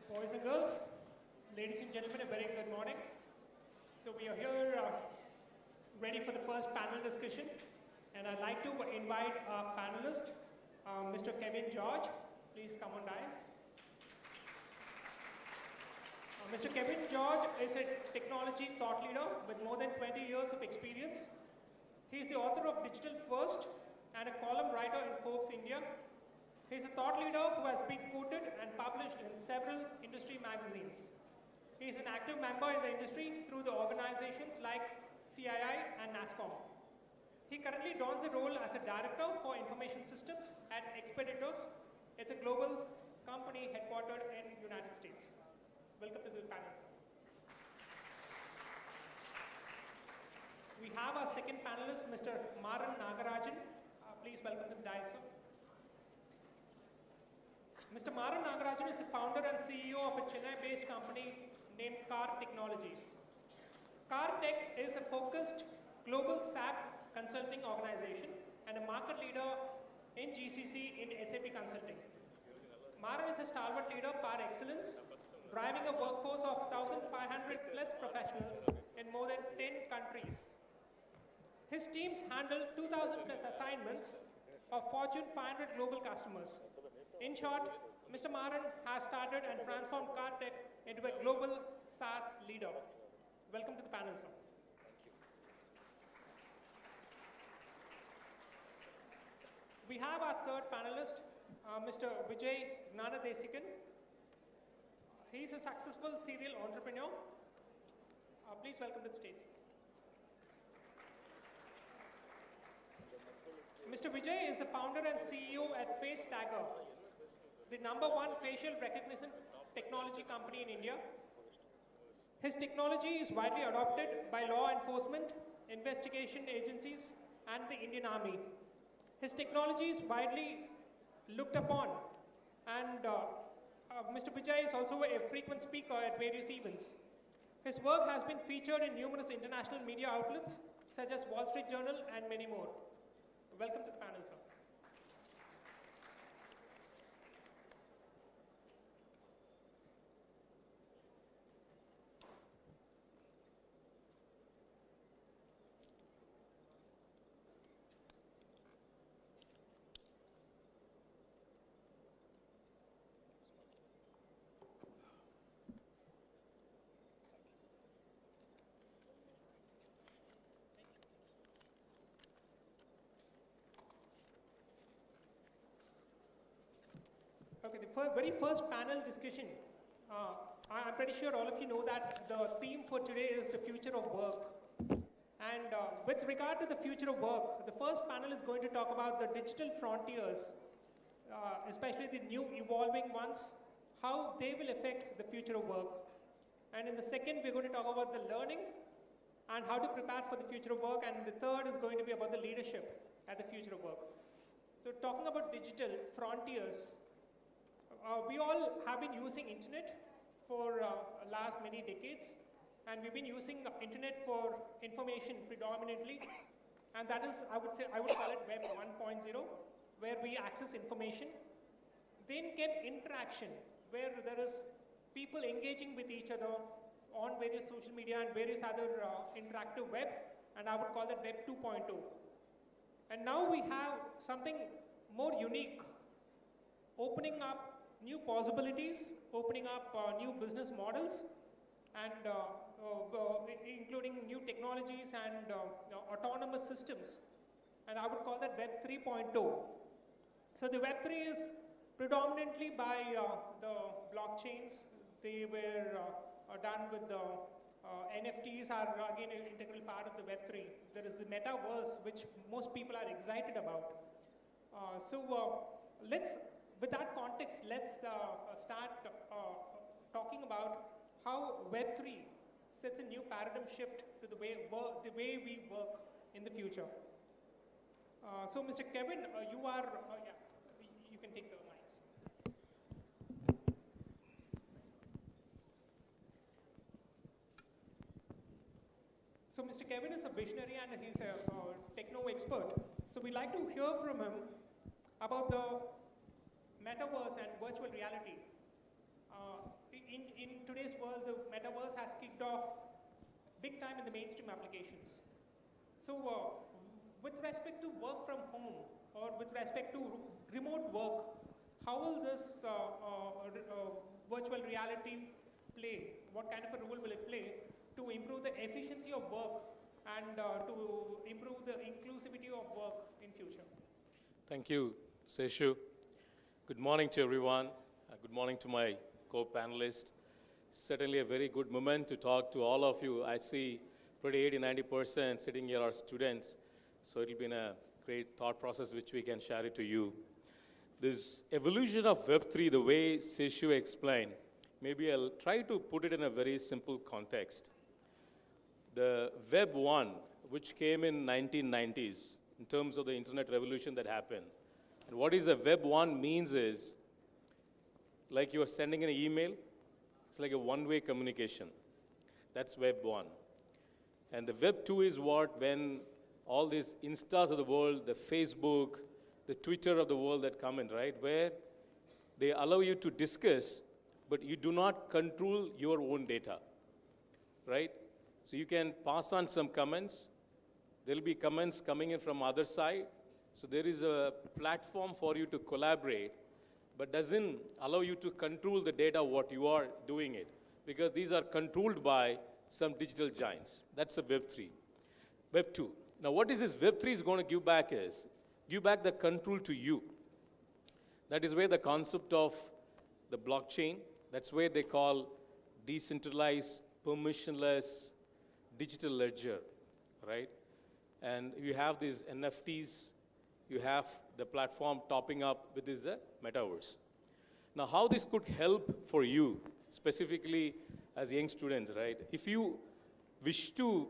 Boys and girls, ladies and gentlemen, a very good morning. So we are here ready for the first panel discussion, and I'd like to invite our panelist, Mr. Kevin George. Please come on dais. Mr. Kevin George is a technology thought leader with more than 20 years of experience. He is the author of Digital First and a column writer in Forbes India. He is a thought leader who has been quoted and published in several industry magazines. He is an active member in the industry through the organizations like CII and NASSCOM. He currently dons the role as a director for information systems at Expeditors. It's a global company headquartered in United States. Welcome to the panel, sir. We have our second panelist, Mr. Maran Nagarajan. Please welcome to the dais, sir. Mr. Maran Nagarajan is the founder and CEO of a Chennai-based company named Car Technologies. Car Tech is a focused global SAP consulting organization and a market leader in GCC in SAP consulting. Maran is a stalwart leader par excellence, driving a workforce of 1,500 plus professionals in more than 10 countries. His teams handle 2,000 plus assignments of Fortune 500 global customers. In short, Mr. Maran has started and transformed Car Tech into a global SaaS leader. Welcome to the panel, sir. We have our third panelist, Mr. Vijay Gnanadesikan. He is a successful serial entrepreneur. Please welcome to the stage. Mr. Vijay is the founder and CEO at Face Tagger, the #1 facial recognition technology company in India. His technology is widely adopted by law enforcement, investigation agencies, and the Indian Army. His technology is widely looked upon and Mr. Vijay is also a frequent speaker at various events. His work has been featured in numerous international media outlets, such as Wall Street Journal and many more. Welcome to the panel, sir. Okay, the very first panel discussion, I'm pretty sure all of you know that the theme for today is the future of work. And with regard to the future of work, the first panel is going to talk about the digital frontiers, especially the new evolving ones, how they will affect the future of work. And in the second, we're going to talk about the learning and how to prepare for the future of work. And the third is going to be about the leadership at the future of work. So talking about digital frontiers, we all have been using internet for last many decades, and we've been using the internet for information predominantly, and that is, I would call it Web 1.0, where we access information. Then came interaction, where there is people engaging with each other on various social media and various other interactive web, and I would call that Web 2.0. And now we have something more unique, opening up new possibilities, opening up new business models, and including new technologies and autonomous systems. And I would call that Web 3.0. So the Web 3 is predominantly by the blockchains. They were done with the NFTs are again an integral part of the Web 3. There is the metaverse, which most people are excited about. With that context, let's start talking about how Web 3 sets a new paradigm shift to the way we work in the future. So, Mr. Kevin, you can take the mics. So, Mr. Kevin is a visionary and he's a techno expert. So, we'd like to hear from him about the metaverse and virtual reality. In today's world, the metaverse has kicked off big time in the mainstream applications. So with respect to work from home or with respect to remote work, how will this virtual reality play? What kind of a role will it play to improve the efficiency of work and to improve the inclusivity of work in future? Thank you, Seshu. Good morning to everyone. Good morning to my co-panelists. Certainly a very good moment to talk to all of you. I see pretty 80-90% sitting here are students, so it'll be a great thought process which we can share it to you. This evolution of Web3, the way Seshu explained, maybe I'll try to put it in a very simple context. The Web 1, which came in 1990s, in terms of the internet revolution that happened, and what is a Web 1 means is, like you are sending an email, it's like a one-way communication. That's Web 1. And the Web 2 is what, when all these Instas of the world, the Facebook, the Twitter of the world that come in, right? Where they allow you to discuss, but you do not control your own data, right? So you can pass on some comments. There'll be comments coming in from other side. So there is a platform for you to collaborate, but doesn't allow you to control the data what you are doing it, because these are controlled by some digital giants. That's the Web 3. Web 2. Now what is this Web 3 is going to give back is, give back the control to you. That is where the concept of the blockchain, that's where they call decentralized, permissionless, digital ledger, right? And you have these NFTs, you have the platform topping up with this metaverse. Now, how this could help for you, specifically as young students, right? If you wish to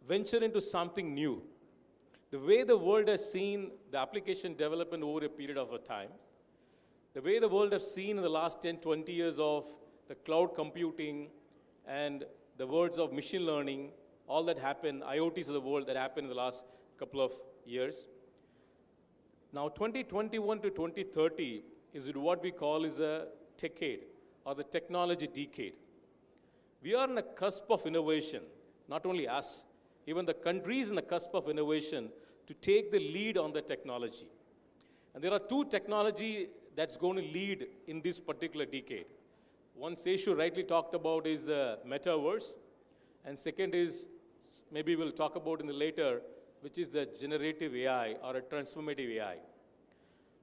venture into something new, the way the world has seen the application development over a period of a time, the way the world has seen in the last 10, 20 years of the cloud computing and the words of machine learning, all that happened, IoTs of the world that happened in the last couple of years. Now 2021 to 2030 is what we call is a decade or the technology decade. We are on the cusp of innovation, not only us, even the countries in the cusp of innovation to take the lead on the technology. And there are two technology that's going to lead in this particular decade. One Seshu rightly talked about is the metaverse, and second is, maybe we'll talk about in the later, which is the generative AI or a transformative AI.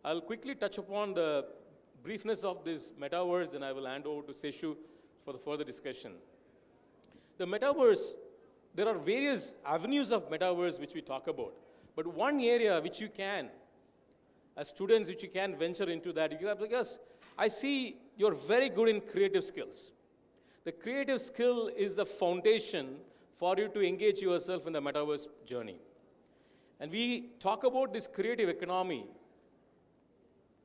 I'll quickly touch upon the briefness of this metaverse, and I will hand over to Seshu for the further discussion. The metaverse, there are various avenues of metaverse which we talk about, but one area which you can, as students, which you can venture into that, you have, because I see you're very good in creative skills. The creative skill is the foundation for you to engage yourself in the metaverse journey. And we talk about this creative economy.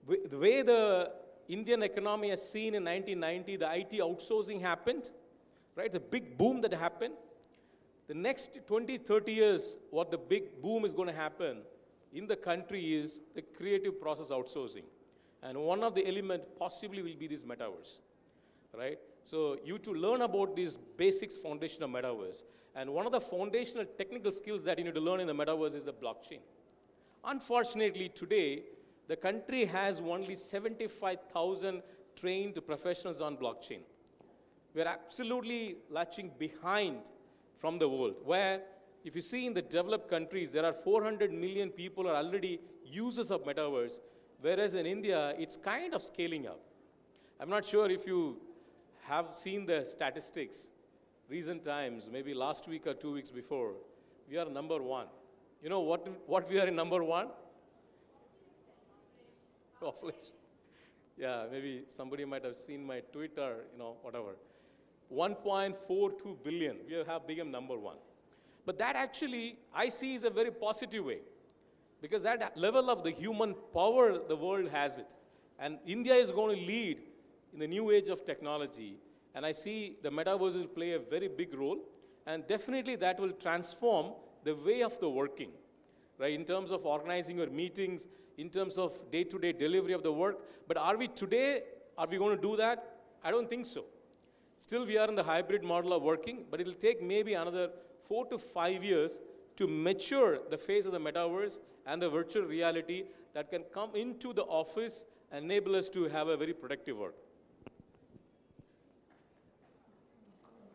The way the Indian economy has seen in 1990, the IT outsourcing happened, right? It's a big boom that happened. The next 20, 30 years, what the big boom is going to happen in the country is the creative process outsourcing. And one of the elements possibly will be this metaverse, right? So you to learn about these basics foundation of metaverse. And one of the foundational technical skills that you need to learn in the metaverse is the blockchain. Unfortunately, today, the country has only 75,000 trained professionals on blockchain. We are absolutely latching behind from the world, where if you see in the developed countries, there are 400 million people are already users of metaverse, whereas in India, it's kind of scaling up. I'm not sure if you have seen the statistics, recent times, maybe last week or 2 weeks before, we are number one. You know what we are in number one? Population. Yeah, maybe somebody might have seen my Twitter, whatever. 1.42 billion, we have become number one. But that actually, I see is a very positive way, because that level of the human power, the world has it. And India is going to lead in the new age of technology. And I see the metaverse will play a very big role. And definitely that will transform the way of the working, right? In terms of organizing your meetings, in terms of day-to-day delivery of the work. But are we going to do that? I don't think so. Still, we are in the hybrid model of working, but it will take maybe another 4 to 5 years to mature the phase of the metaverse and the virtual reality that can come into the office and enable us to have a very productive work.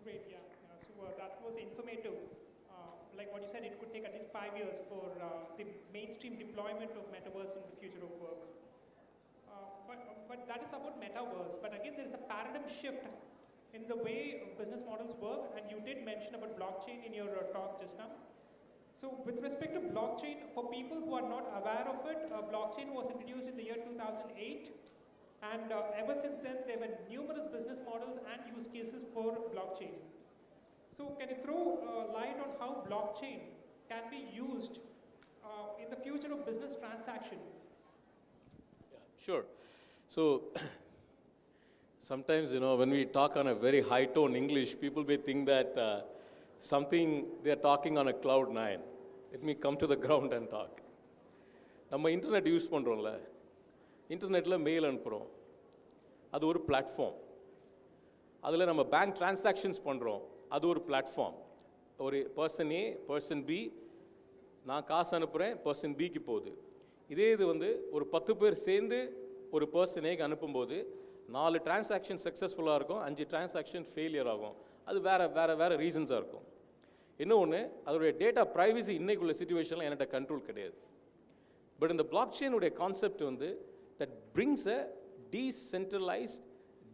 Great, yeah. So that was informative. Like what you said, it could take at least 5 years for the mainstream deployment of metaverse in the future of work. But that is about metaverse. But again, there is a paradigm shift in the way business models work, and you did mention about blockchain in your talk just now. So with respect to blockchain, for people who are not aware of it, blockchain was introduced in the year 2008, and ever since then there were numerous business models and use cases for blockchain. So can you throw light on how blockchain can be used in the future of business transaction? Yeah, sure. So sometimes, when we talk on a very high tone English, people may think that something they're talking on a cloud nine. Let me come to the ground and talk. நம்ம internet use பண்ணுறோம்ல, இன்டர்நெட்டில் mail அனுப்புகிறோம், அது ஒரு platform. அதில் நம்ம bank transactions பண்ணுறோம், அது ஒரு பிளாட்ஃபார்ம். ஒரு பர்சன் ஏ, பர்சன் பி, நான் காசு அனுப்புகிறேன், பர்சன் பிக்கு போகுது. இதே இது ஒரு 10 பேர் சேர்ந்து ஒரு பர்சன் ஏக்கு அனுப்பும்போது 4 டிரான்சாக்ஷன் சக்ஸஸ்ஃபுல்லாக இருக்கும், 5 டிரான்சாக்ஷன் ஃபெயிலியர் ஆகும். அது வேறு ரீசன்ஸாக இருக்கும். இன்னொன்று, அதோடைய டேட்டா ப்ரைவசி இன்னைக்குள்ள சிச்சுவேஷனில் என்கிட்ட கண்ட்ரோல் கிடையாது. பட் இந்த பிளாக்செயினுடைய concept that brings a decentralised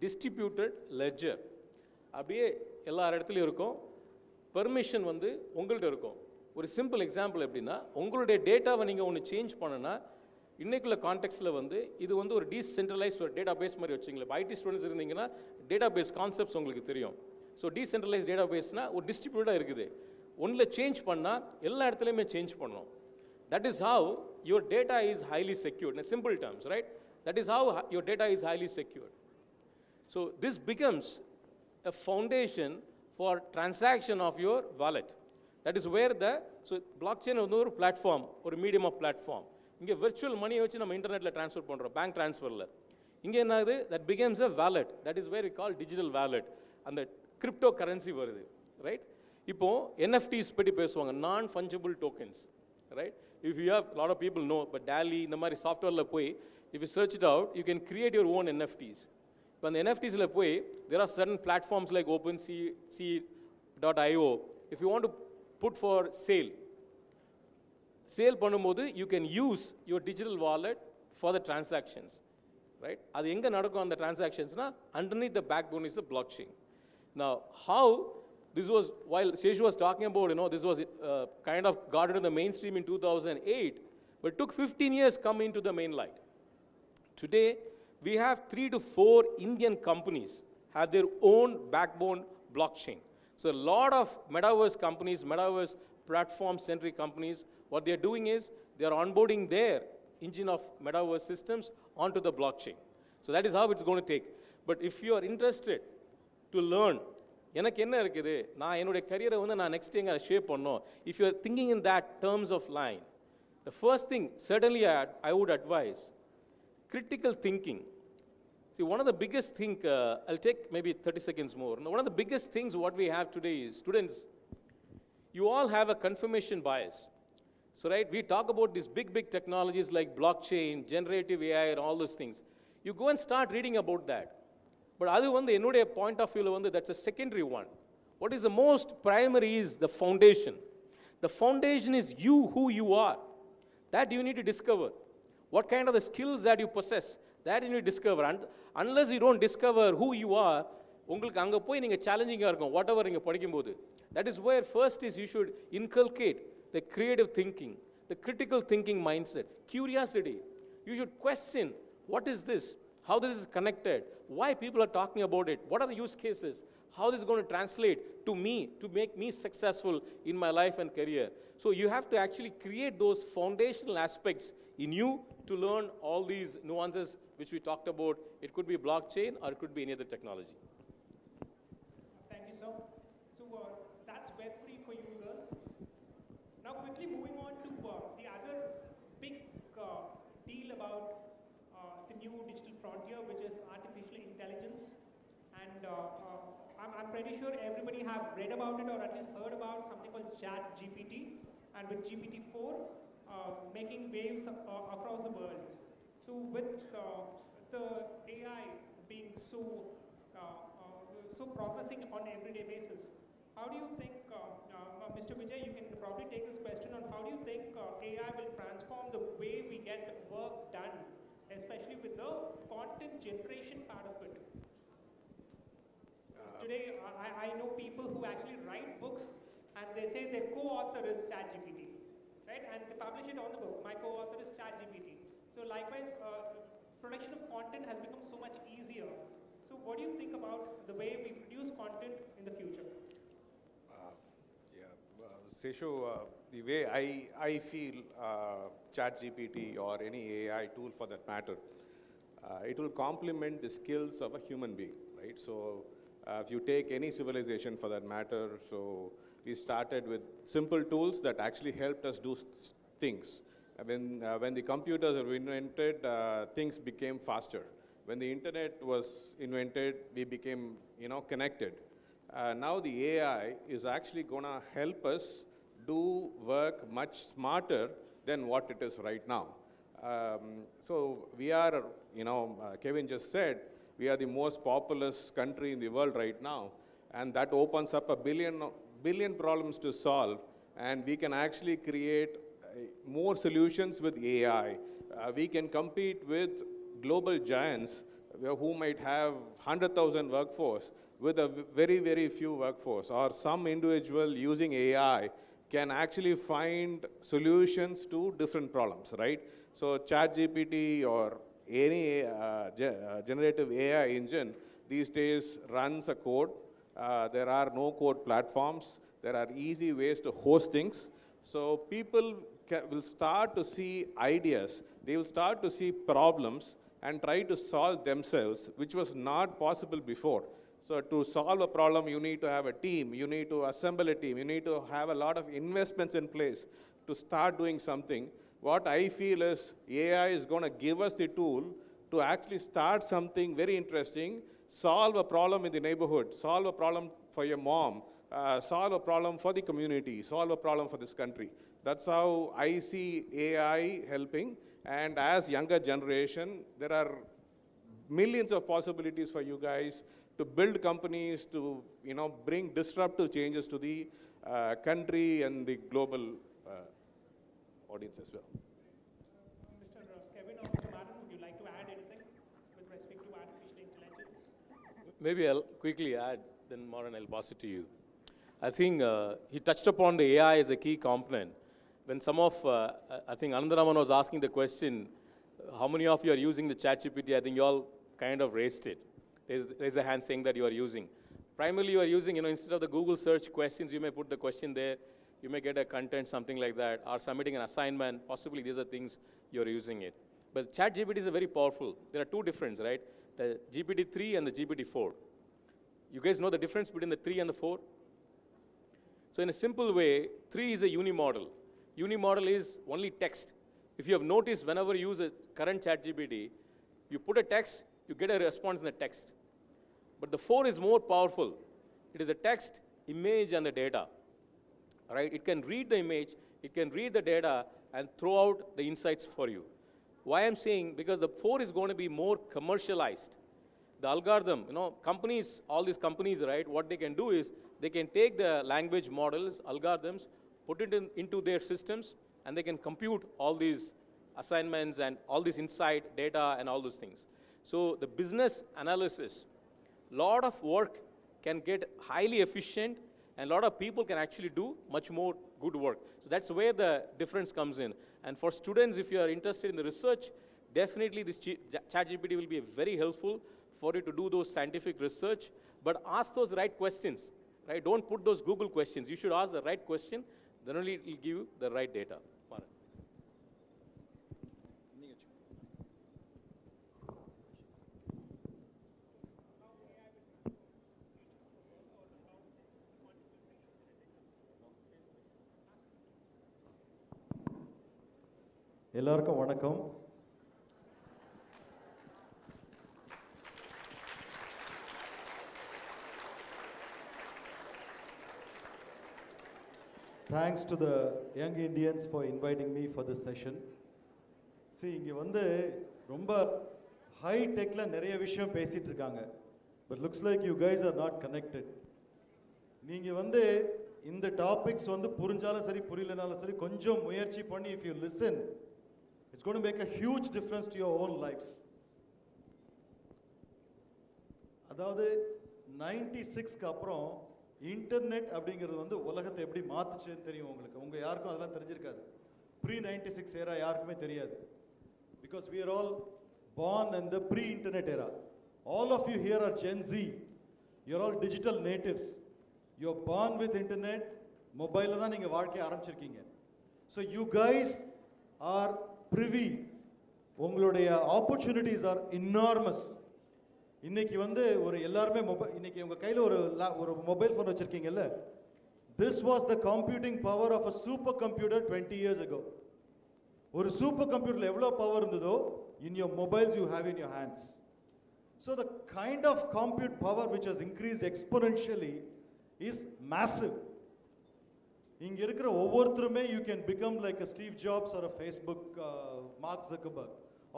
distributed ledger. அப்படியே எல்லா இடத்துலையும் இருக்கும். பெர்மிஷன் உங்கள்கிட்ட இருக்கும். ஒரு சிம்பிள் எக்ஸாம்பிள் எப்படின்னா, உங்களுடைய டேட்டாவை நீங்கள் ஒன்று சேஞ்ச் பண்ணுன்னா, இன்றைக்குள்ள கான்டெக்ஸ்டில் இது ஒரு டீசென்ட்ரலைஸ்ட் ஒரு டேட்டா பேஸ் மாதிரி வச்சிங்களேன். இப்போ ஐடி ஸ்டூடெண்ட்ஸ் இருந்தீங்கன்னா டேட்டா பேஸ் கான்செப்ட்ஸ் உங்களுக்கு தெரியும். ஸோ டீசென்ட்ரலைஸ் டேட்டா பேஸ்னால் ஒரு டிஸ்ட்ரிபியூட்டாக இருக்குது. ஒன்றில் சேஞ்ச் பண்ணால் எல்லா இடத்துலையுமே சேஞ்ச் பண்ணணும். That is how your data is highly secured. In simple terms, right? That is how your data is highly secured. So this becomes a foundation for transaction of your wallet. That is where so blockchain is a platform or a medium of platform. Inge virtual money vechchu நம்ம இன்டர்நெட்ல transfer பண்றோம் bank transferல. இங்க என்ன ஆகுது, that becomes a wallet. That is where we call digital wallet. அந்த cryptocurrency வருது, right? இப்போ NFTs பத்தி பேசுவாங்க, non fungible tokens, right? If you have, a lot of people know, but DALI இந்த மாதிரி சாஃப்ட்வேர்ல போய் if you search it out, you can create your own NFTs. இப்போ அந்த NFTsல போய் there are certain platforms like OpenSea.io. If you want to put for sale பண்ணும்போது you can use your digital wallet for the transactions, right? அது எங்க நடக்கும் அந்த transactionsனா underneath the backbone is a blockchain. Now how this was, while Seshu was talking about, this was kind of got into the mainstream in 2008, but it took 15 years come into the main light. Today we have 3 to 4 Indian companies have their own backbone blockchain. So a lot of metaverse companies, metaverse platform-centric companies, what they are doing is they are onboarding their engine of metaverse systems onto the blockchain. So that is how it's going to take. But if you are interested to learn, எனக்கு என்ன இருக்குது, நான் என்னுடைய கரியரை நான் next எங்கே shape பண்ணோம், if you are thinking in that terms of line, the first thing certainly I would advise critical thinking. See, one of the biggest thing, I'll take maybe 30 seconds more. One of the biggest things what we have today is, students, you all have a confirmation bias. So, right, we talk about these big technologies like blockchain, generative AI, and all those things. You go and start reading about that. But அது என்னுடைய point of view that's a secondary one. What is the most primary is the foundation. The foundation is you, who you are. That you need to discover. What kind of the skills that you possess, that you need to discover. And unless you don't discover who you are, உங்களுக்கு அங்கே போய் நீங்கள் சேலஞ்சிங்காக இருக்கும் whatever நீங்கள் படிக்கும்போது. That is where first is you should inculcate the creative thinking, the critical thinking mindset, curiosity. You should question, what is this? How this is connected? Why people are talking about it? What are the use cases? How this is going to translate to me, to make me successful in my life and career? So you have to actually create those foundational aspects in you to learn all these nuances which we talked about. It could be blockchain or it could be any other technology. Thank you, sir. So that's Web3 for you girls. Now quickly moving on to the other big deal about the new digital frontier, which is artificial intelligence. And I'm pretty sure everybody have read about it or at least heard about something called ChatGPT, and with GPT-4 making waves across the world. So with the AI being so progressing on an everyday basis, how do you think, Mr. Vijay, you can probably take this question on how do you think AI will transform the way we get work done, especially with the content generation part of it? Today, I know people who actually write books and they say their co-author is ChatGPT, right? And they publish it on the book. My co-author is ChatGPT. So likewise, production of content has become so much easier. So what do you think about the way we produce content in the future? Seshu, the way I feel ChatGPT or any AI tool for that matter, it will complement the skills of a human being, right? So if you take any civilization for that matter, so we started with simple tools that actually helped us do things. When the computers were invented, things became faster. When the internet was invented, we became, connected. Now the AI is actually going to help us do work much smarter than what it is right now. So we are, Kevin just said, we are the most populous country in the world right now, and that opens up a billion problems to solve, and we can actually create more solutions with AI. We can compete with global giants who might have 100,000 workforce with a very few workforce, or some individual using AI can actually find solutions to different problems, right? So ChatGPT or any generative AI engine these days runs a code. There are no code platforms. There are easy ways to host things. So people will start to see ideas. They will start to see problems and try to solve themselves, which was not possible before. So to solve a problem, you need to have a team, you need to assemble a team, you need to have a lot of investments in place to start doing something. What I feel is AI is going to give us the tool to actually start something very interesting, solve a problem in the neighborhood, solve a problem for your mom, solve a problem for the community, solve a problem for this country. That's how I see AI helping. And as younger generation, there are millions of possibilities for you guys to build companies, to bring disruptive changes to the country and the global audience as well. Mr. Kevin or Mr. Maran, would you like to add anything with respect to artificial intelligence? Maybe I'll quickly add, then Maran, I'll pass it to you. I think he touched upon the AI as a key component. When some of, I think Anandaraman was asking the question, how many of you are using the ChatGPT? I think you all kind of raised it. Raise a hand saying that you are using. Primarily you are using, instead of the Google search questions, you may put the question there, you may get a content, something like that, or submitting an assignment, possibly these are things you're using it. But ChatGPT is a very powerful. There are two differences, right? The GPT-3 and the GPT-4. You guys know the difference between the 3 and the 4? So in a simple way, 3 is a unimodal. Unimodal is only text. If you have noticed, whenever you use a current ChatGPT, you put a text, you get a response in the text. But the 4 is more powerful. It is a text, image, and the data. Right? It can read the image, it can read the data, and throw out the insights for you. Why I'm saying, because the 4 is going to be more commercialized. The algorithm, companies, all these companies, right, what they can do is, they can take the language models, algorithms, put it into their systems, and they can compute all these assignments and all this insight, data, and all those things. So the business analysis, lot of work can get highly efficient, and a lot of people can actually do much more good work. So that's where the difference comes in. And for students, if you are interested in the research, definitely this ChatGPT will be very helpful for you to do those scientific research, but ask those right questions, right? Don't put those Google questions. You should ask the right question, then only it will give you the right data. Maran. எல்லாருக்கும் வணக்கம். Thanks to the young Indians for inviting me for this session. See, இங்க வந்து ரொம்ப high டெக்ல நிறைய விஷயம் பேசிட்டு இருக்காங்க. But looks like you guys are not connected. நீங்க வந்து இந்த டாபிக்ஸ் வந்து புரிஞ்சாலும் சரி புரியலனாலும் சரி கொஞ்சம் முயற்சி பண்ணி if you listen, it's going to make a huge difference to your own lives. அதாவது 96க்கு அப்புறம் இன்டர்நெட் அப்படிங்கிறது வந்து உலகத்தை எப்படி மாத்துச்சுன்னு தெரியும் உங்களுக்கு. உங்க யாருக்கும் அதெல்லாம் தெரிஞ்சிருக்காது. pre-96 era யாருக்குமே தெரியாது. Because we are all born in the pre-internet era. All of you here are Gen Z. You're all digital natives. You're born with internet. Mobile தான் நீங்க வாழ்க்கை ஆரம்பிச்சிருக்கீங்க. So you guys are privy. உங்களுடைய opportunities are enormous. இன்னைக்கு வந்து ஒரு எல்லாரும் இன்னைக்கு உங்க கையில ஒரு மொபைல் ஃபோன் வச்சிருக்கீங்கல்ல. This was the computing power of a supercomputer 20 years ago. ஒரு சூப்பர் கம்ப்யூட்டர்ல எவ்வளவு பவர் இருந்ததோ in your mobiles you have in your hands. So the kind of compute power which has increased exponentially is massive. இங்க இருக்கிற ஒவ்வொருத்தருமே you can become like a Steve Jobs or a Facebook Mark Zuckerberg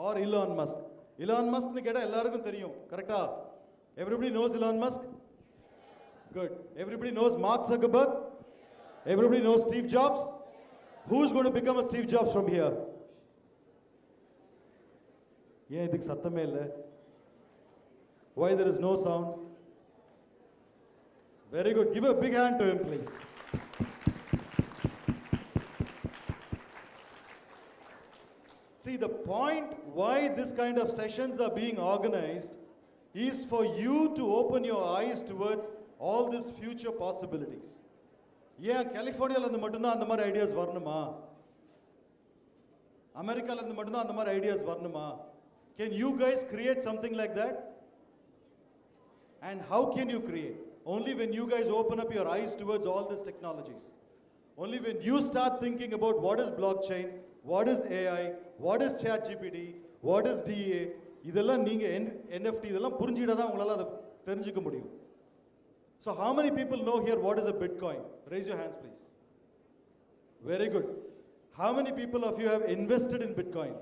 or Elon Musk. Elon Musk னு கேட்டா எல்லாருக்கும் தெரியும், கரெக்ட்டா? Everybody knows Elon Musk? Good. Everybody knows Mark Zuckerberg? Everybody knows Steve Jobs? Who's going to become a Steve Jobs from here? ஏன் இதுக்கு சத்தமே இல்லை? Why there is no sound? Very good. Give a big hand to him, please. See, the point why this kind of sessions are being organized is for you to open your eyes towards all these future possibilities. ஏன் கலிஃபோர்னியால இருந்து மட்டும்தான் அந்த மாதிரி ideas வரணுமா? அமெரிக்கால இருந்து மட்டும்தான் அந்த மாதிரி ஐடியாஸ் வரணுமா? Can you guys create something like that? And how can you create? Only when you guys open up your eyes towards all these technologies. Only when you start thinking about what is blockchain, what is AI, what is ChatGPT, what is DA, இதெல்லாம் நீங்க NFT இதெல்லாம் புரிஞ்சிட்டா தான் உங்களால அதை தெரிஞ்சுக்க முடியும். So how many people know here what is a Bitcoin? Raise your hands please. Very good. How many people of you have invested in Bitcoin?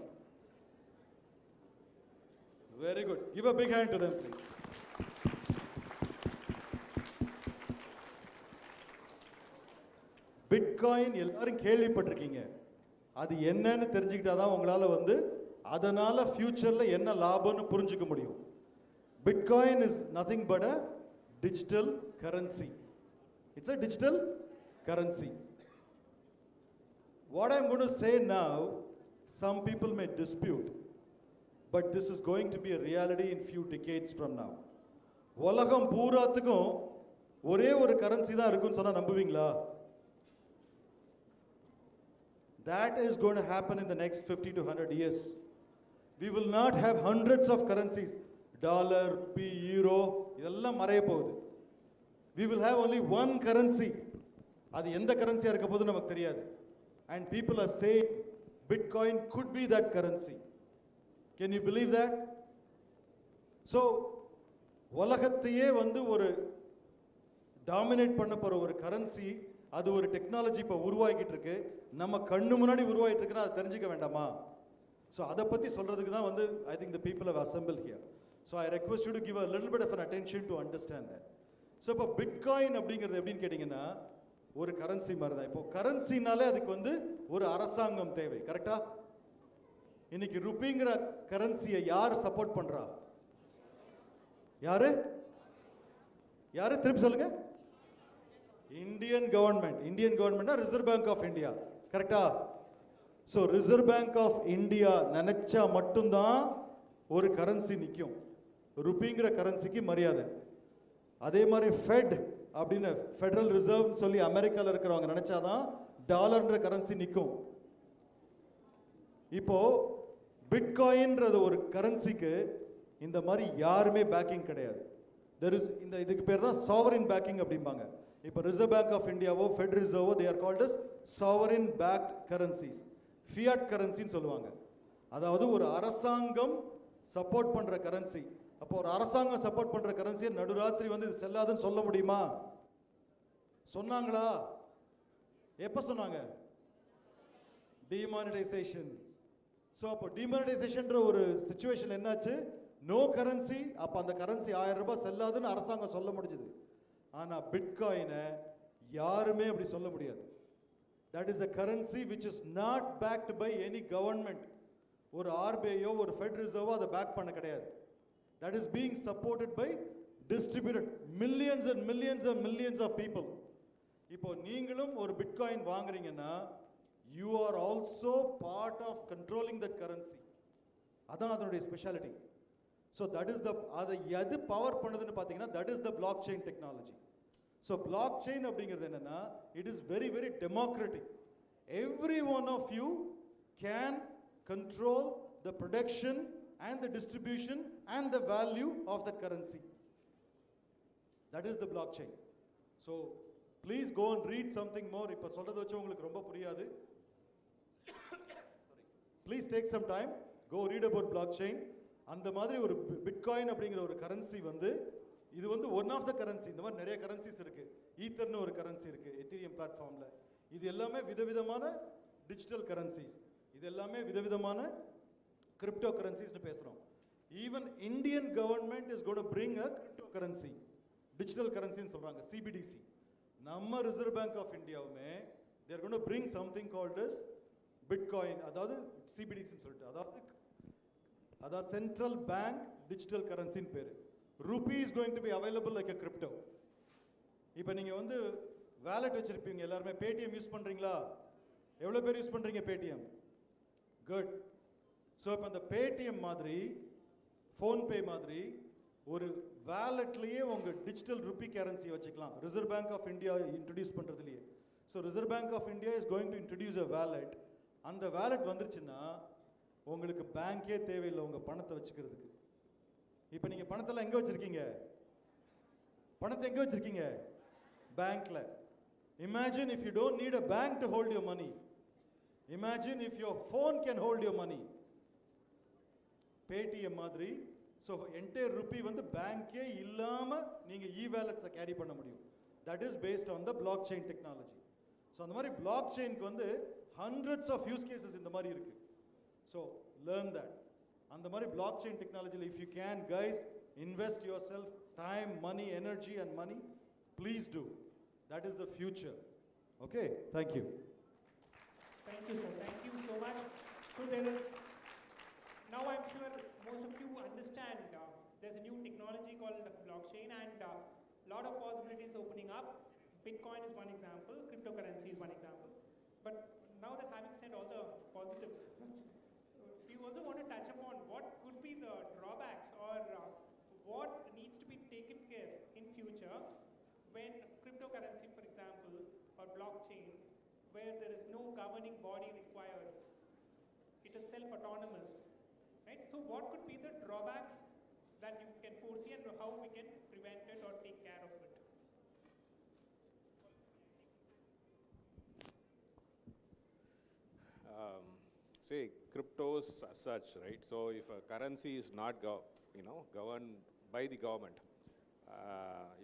Very good. Give a big hand to them please. Bitcoin எல்லாரும் கேள்விப்பட்டிருக்கீங்க. அது என்னன்னு தெரிஞ்சுக்கிட்டா தான் உங்களால வந்து அதனால ஃபியூச்சர்ல என்ன லாபம்னு புரிஞ்சுக்க முடியும். Bitcoin is nothing but a digital currency. It's a digital currency. What I'm going to say now, some people may dispute, but this is going to be a reality in few decades from now. உலகம் பூராத்துக்கும் ஒரே ஒரு currency தான் இருக்குன்னு சொன்னா நம்புவீங்களா? That is going to happen in the next 50 to 100 years. We will not have hundreds of currencies. Dollar, rupee, euro, இதெல்லாம் மறைய போகுது. We will have only one currency. அது எந்த கரன்சியா இருக்க போகுது நமக்கு தெரியாது. And people are saying Bitcoin could be that currency. Can you believe that? So, உலகத்தையே வந்து ஒரு டாமினேட் பண்ண போற ஒரு கரன்சி, அது ஒரு டெக்னாலஜி இப்போ உருவாகிட்டு இருக்கு. நம்ம கண்ணு முன்னாடி உருவாகிட்டு இருக்குன்னா அதை தெரிஞ்சுக்க வேண்டாமா? ஸோ அதை பற்றி சொல்கிறதுக்கு தான் வந்து I think the people have assembled here. So I request you to give a little bit of an attention to understand that. So இப்போ பிட்காயின் அப்படிங்கிறது எப்படின்னு கேட்டிங்கன்னா ஒரு கரன்சி மாதிரி தான். இப்போ கரன்சினாலே அதுக்கு வந்து ஒரு அரசாங்கம் தேவை, கரெக்டா? இன்னைக்கு ருப்பிங்கிற கரன்சியை யார் சப்போர்ட் பண்றா? யாரு யாரு திருப்பி சொல்லுங்க. Indian government. இந்தியன் கவர்மெண்ட்னா ரிசர்வ் பேங்க் ஆஃப் இந்தியா, கரெக்டா? So Reserve Bank of India நினைச்சா மட்டும்தான் ஒரு கரன்சி நிற்கும். ருப்பிங்கிற கரன்சிக்கு மரியாதை. அதே மாதிரி ஃபெட் அப்படின்னு ஃபெடரல் ரிசர்வ்னு சொல்லி அமெரிக்காவில் இருக்கிறவங்க நினைச்சாதான் டாலர்ன்ற கரன்சி நிற்கும். இப்போ பிட்காயின்றது ஒரு கரன்சிக்கு இந்த மாதிரி யாருமே பேக்கிங் கிடையாது. தெர் இஸ் இதுக்கு பேர் தான் சாவரின் பேக்கிங் அப்படிம்பாங்க. இப்போ ரிசர்வ் பேங்க் ஆஃப் இந்தியாவோ ஃபெட் ரிசர்வோ they are called as sovereign backed currencies. Fiat கரன்சின்னு சொல்லுவாங்க. அதாவது ஒரு அரசாங்கம் சப்போர்ட் பண்ற கரன்சி. அப்போ ஒரு அரசாங்கம் சப்போர்ட் பண்ற கரன்சியை நடுராத்திரி வந்து இது செல்லாதுன்னு சொல்ல முடியுமா? சொன்னாங்களா? எப்ப சொன்னாங்க? டிமானிட்டைசேஷன். ஸோ அப்போ டிமானிட்டைசேஷன்ற ஒரு சிச்சுவேஷன் என்னாச்சு? No currency. அப்போ அந்த கரன்சி 1000 ரூபாய் செல்லாதுன்னு அரசாங்கம் சொல்ல முடிஞ்சது. ஆனால் பிட்காயினை யாருமே அப்படி சொல்ல முடியாது. That is a currency which is not backed by any government. ஒரு ஆர்பிஐயோ ஒரு ஃபெட் ரிசர்வோ அதை பேக் பண்ண கிடையாது. That is being supported by distributed millions and millions and millions of people. இப்போ நீங்களும் ஒரு பிட்காயின் வாங்குறீங்கன்னா you are also part of controlling that currency. அதான் அதனுடைய speciality. So that is the அதை எது பவர் பண்ணுதுன்னு பார்த்தீங்கன்னா that is the blockchain technology. So blockchain அப்படிங்கிறது என்னன்னா it is very very democratic. Every one of you can control the production and the distribution and the value of that currency. That is the blockchain. So please go and read something more. இப்போ சொல்றத வச்சு உங்களுக்கு ரொம்ப புரியாது. Please take some time, go read about blockchain. அந்த மாதிரி ஒரு bitcoin அப்படிங்கிற ஒரு கரன்சி வந்து இது வந்து ஒன் ஆஃப் த கரன்சி. இந்த மாதிரி நிறைய கரன்சிஸ் இருக்கு. ஈத்தர்னு ஒரு கரன்சி இருக்கு எத்தீரியம் பிளாட்ஃபார்ம்ல. இது எல்லாமே விதவிதமான டிஜிட்டல் கரன்சிஸ். இது எல்லாமே விதவிதமான கிரிப்டோ கரன்சிஸ்னு பேசுறோம். Even Indian government is going to bring a crypto currency, digital கரன்சின்னு சொல்றாங்க, சிபிடிசி. நம்ம ரிசர்வ் பேங்க் ஆஃப் இந்தியாவுமே they are going to bring something called as bitcoin, அதாவது சிபிடிசின்னு சொல்லிட்டு, அதாவது சென்ட்ரல் பேங்க் டிஜிட்டல் கரன்சின்னு பேரு. Ruby is going to be available like a crypto. இப்போ நீங்கள் வந்து வேலெட் வச்சுருப்பீங்க எல்லாருமே. பேடிஎம் யூஸ் பண்ணுறீங்களா? எவ்வளோ பேர் யூஸ் பண்ணுறீங்க பேடிஎம்? குட். ஸோ இப்போ அந்த பேடிஎம் மாதிரி ஃபோன்பே மாதிரி ஒரு வேலெட்லேயே உங்கள் டிஜிட்டல் ருப்பி கரன்சியை வச்சுக்கலாம். Reserve Bank of India introduce பண்ணுறதுலையே. So Reserve Bank of India is going to introduce a wallet. அந்த வேலெட் வந்துருச்சுன்னா உங்களுக்கு பேங்கே தேவையில்லை உங்கள் பணத்தை வச்சுக்கிறதுக்கு. இப்போ நீங்கள் பணத்தெல்லாம் எங்கே வச்சுருக்கீங்க? பணத்தை எங்கே வச்சுருக்கீங்க? பேங்க்கில். Imagine if you don't need a bank to hold your money. Imagine if your phone can hold your money. Paytm மாதிரி. So entire rupee வந்து பேங்கே இல்லாமல் நீங்கள் e-wallets கேரி பண்ண முடியும். That is based on the blockchain technology. So அந்த மாதிரி blockchainக்கு வந்து hundreds of use cases இந்த மாதிரி இருக்கு. So learn that. அந்த மாதிரி blockchain technology, if you can, guys, invest yourself time, money, energy and money, please do. That is the future. Okay, thank you. Thank you, sir. Thank you so much. So there is, now I'm sure most of you understand there's a new technology called blockchain and a lot of possibilities opening up. Bitcoin is one example, cryptocurrency is one example. But now that having said all the positives, we also want to touch upon what could be the drawbacks or what needs to be taken care in future when cryptocurrency, for example, or blockchain, where there is no governing body required, it is self-autonomous, right? So what could be the drawbacks that you can foresee and how we can prevent it or take care of it? Say cryptos as such, right? So if a currency is not governed by the government,